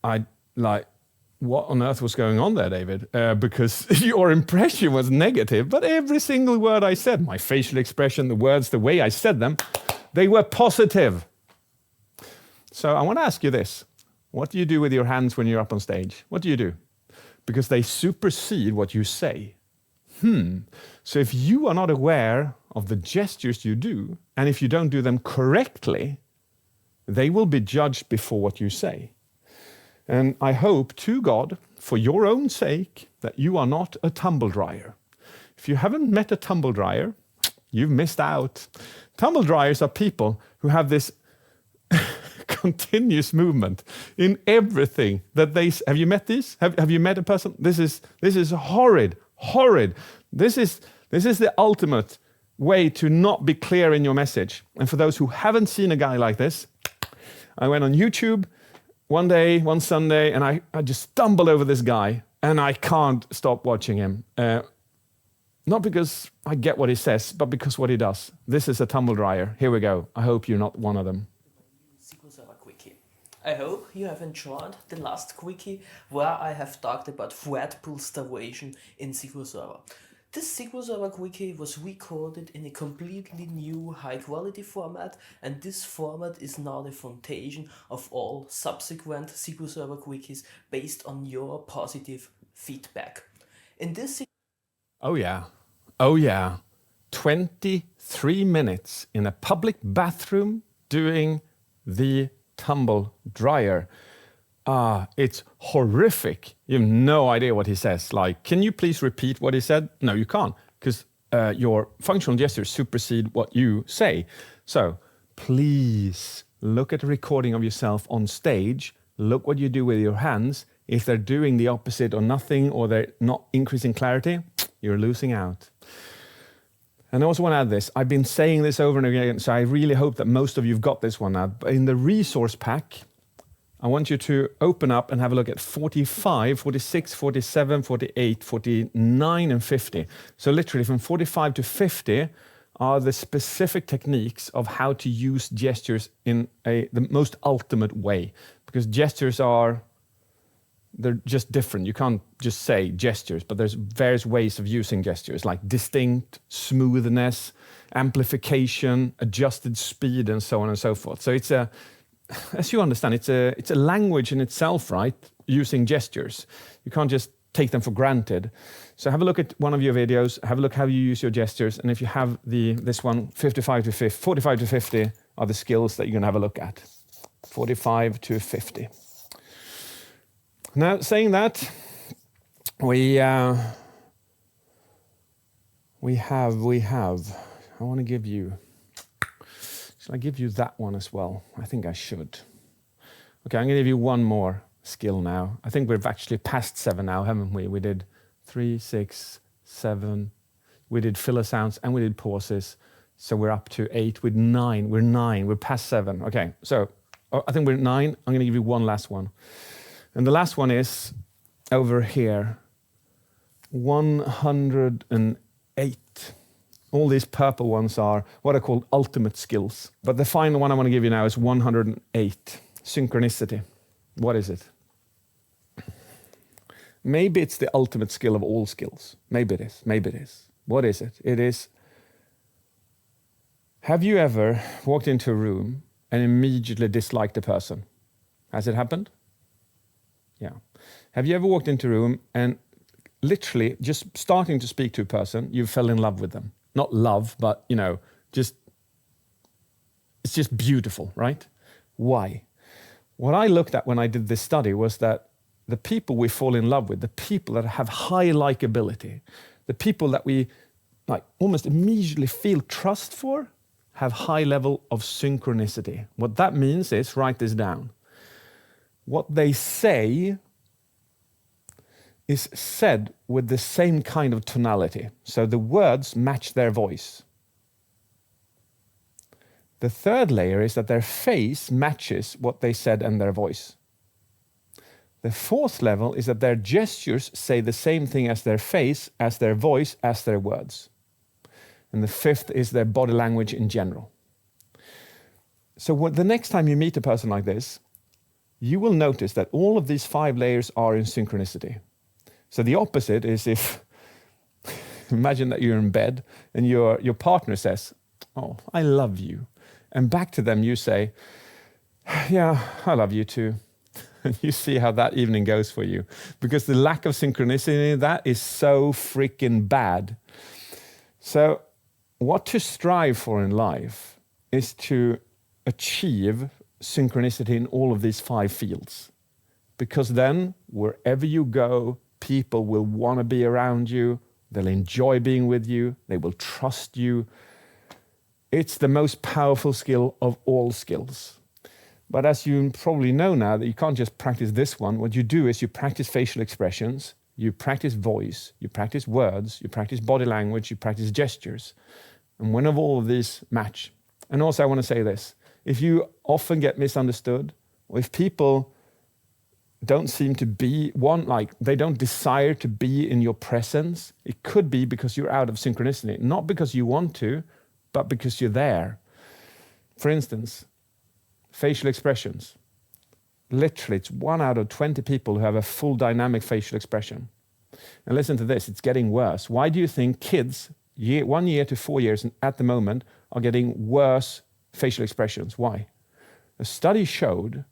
what on earth was going on there, David? Because your impression was negative, but every single word I said, my facial expression, the words, the way I said them, they were positive. So I want to ask you this. What do you do with your hands when you're up on stage? What do you do? Because they supersede what you say. So if you are not aware of the gestures you do, and if you don't do them correctly, they will be judged before what you say. And I hope to God, for your own sake, that you are not a tumble dryer. If you haven't met a tumble dryer, you've missed out. Tumble dryers are people who have this continuous movement in everything that they... Have you met these? Have you met a person? This is horrid. This is the ultimate way to not be clear in your message. And for those who haven't seen a guy like this, I went on YouTube one day, one Sunday, and I just stumbled over this guy, and I can't stop watching him. Not because I get what he says, but because what he does. This is a tumble dryer. Here we go. I hope you're not one of them. SQL Server Quickie. I hope you have enjoyed the last quickie where I have talked about thread pool starvation in SQL Server. This SQL Server Quickie was recorded in a completely new high-quality format, and this format is now the foundation of all subsequent SQL Server Quickies based on your positive feedback. In this... Oh yeah. 23 minutes in a public bathroom doing the tumble dryer. It's horrific. You have no idea what he says. Like, can you please repeat what he said? No, you can't, because your functional gestures supersede what you say. So please look at a recording of yourself on stage. Look what you do with your hands. If they're doing the opposite or nothing, or they're not increasing clarity, you're losing out. And I also want to add this. I've been saying this over and again, so I really hope that most of you have got this one now. But in the resource pack, I want you to open up and have a look at 45, 46, 47, 48, 49, and 50. So literally from 45 to 50 are the specific techniques of how to use gestures in the most ultimate way. Because gestures they're just different. You can't just say gestures, but there's various ways of using gestures, like distinct, smoothness, amplification, adjusted speed, and so on and so forth. So it's as you understand, it's a language in itself, right? Using gestures. You can't just take them for granted. So have a look at one of your videos, have a look how you use your gestures, and if you have this one, 45 to 50 are the skills that you're going to have a look at. 45 to 50. Now, saying that, we have. I want to give you. Should I give you that one as well? I think I should. Okay, I'm going to give you one more skill now. I think we've actually passed 7 now, haven't we? We did 3, 6, 7. We did filler sounds and we did pauses. So we're up to 8 with 9. We're 9. We're past 7. Okay, so I think we're 9. I'm going to give you one last one. And the last one is over here. 108. All these purple ones are what are called ultimate skills. But the final one I want to give you now is 108. Synchronicity. What is it? Maybe it's the ultimate skill of all skills. Maybe it is. Maybe it is. What is it? It is, have you ever walked into a room and immediately disliked a person? Has it happened? Yeah. Have you ever walked into a room and literally just starting to speak to a person, you fell in love with them? Not love, but, you know, just, it's just beautiful, right? Why? What I looked at when I did this study was that the people we fall in love with, the people that have high likability, the people that we like almost immediately feel trust for, have high level of synchronicity. What that means is, write this down. What they say is said with the same kind of tonality. So the words match their voice. The third layer is that their face matches what they said and their voice. The fourth level is that their gestures say the same thing as their face, as their voice, as their words. And the fifth is their body language in general. So the next time you meet a person like this, you will notice that all of these 5 layers are in synchronicity. So the opposite is if, imagine that you're in bed and your partner says, "Oh, I love you." And back to them you say, "Yeah, I love you too." And you see how that evening goes for you. Because the lack of synchronicity in that is so freaking bad. So what to strive for in life is to achieve synchronicity in all of these 5 fields. Because then, wherever you go, people will want to be around you, they'll enjoy being with you, they will trust you. It's the most powerful skill of all skills. But as you probably know now, that you can't just practice this one. What you do is you practice facial expressions, you practice voice, you practice words, you practice body language, you practice gestures. And when all of these match. And also I want to say this, if you often get misunderstood, or if people don't seem to be, they don't desire to be in your presence, it could be because you're out of synchronicity. Not because you want to, but because you're there. For instance, facial expressions. Literally, it's 1 out of 20 people who have a full dynamic facial expression. And listen to this, it's getting worse. Why do you think kids, 1 year to 4 years at the moment, are getting worse facial expressions? Why? A study showed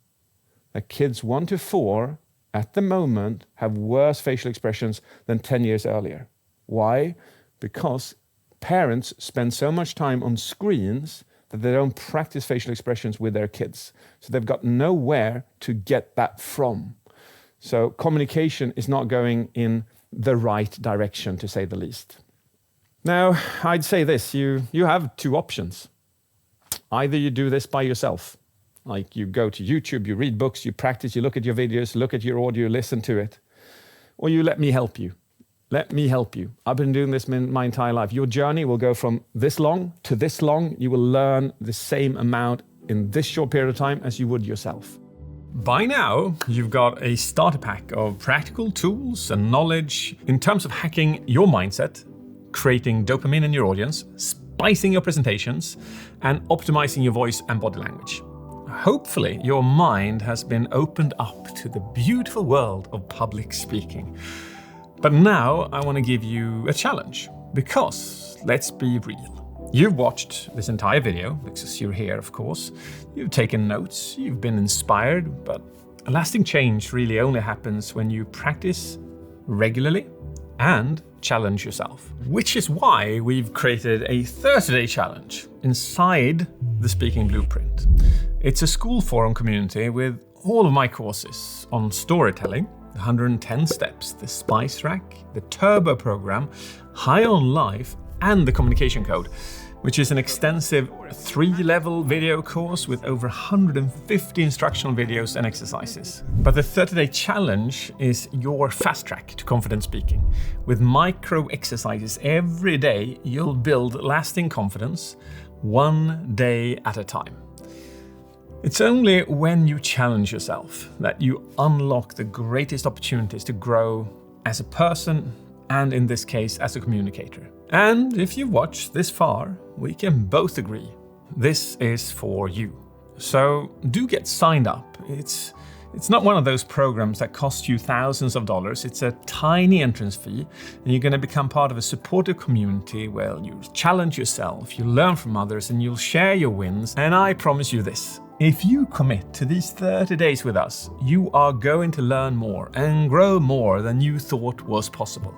that kids 1 to 4 at the moment have worse facial expressions than 10 years earlier. Why? Because parents spend so much time on screens that they don't practice facial expressions with their kids. So they've got nowhere to get that from. So communication is not going in the right direction, to say the least. Now, I'd say this, you have 2 options. Either you do this by yourself, like you go to YouTube, you read books, you practice, you look at your videos, look at your audio, listen to it, or you let me help you. Let me help you. I've been doing this my entire life. Your journey will go from this long to this long. You will learn the same amount in this short period of time as you would yourself. By now, you've got a starter pack of practical tools and knowledge in terms of hacking your mindset, creating dopamine in your audience, spicing your presentations, and optimizing your voice and body language. Hopefully, your mind has been opened up to the beautiful world of public speaking. But now I want to give you a challenge, because let's be real. You've watched this entire video, because you're here, of course. You've taken notes, you've been inspired, but a lasting change really only happens when you practice regularly and challenge yourself. Which is why we've created a 30-day challenge inside the Speaking Blueprint. It's a school forum community with all of my courses on storytelling, 110 steps, the Spice Rack, the Turbo program, High on Life, and the Communication Code, which is an extensive 3-level video course with over 150 instructional videos and exercises. But the 30-day challenge is your fast track to confident speaking. With micro exercises every day, you'll build lasting confidence 1 day at a time. It's only when you challenge yourself that you unlock the greatest opportunities to grow as a person and, in this case, as a communicator. And if you've watched this far, we can both agree this is for you. So do get signed up. It's not one of those programs that cost you thousands of dollars. It's a tiny entrance fee, and you're going to become part of a supportive community where you challenge yourself, you learn from others, and you'll share your wins. And I promise you this, If you commit to these 30 days with us, you are going to learn more and grow more than you thought was possible.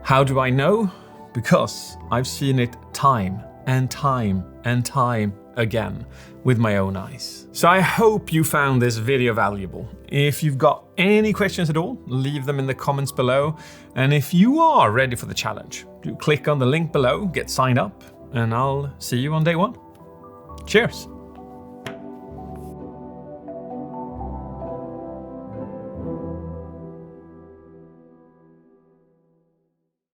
How do I know? Because I've seen it time and time and time again with my own eyes. So I hope you found this video valuable. If you've got any questions at all, leave them in the comments below. And if you are ready for the challenge, do click on the link below, get signed up, and I'll see you on day 1. Cheers!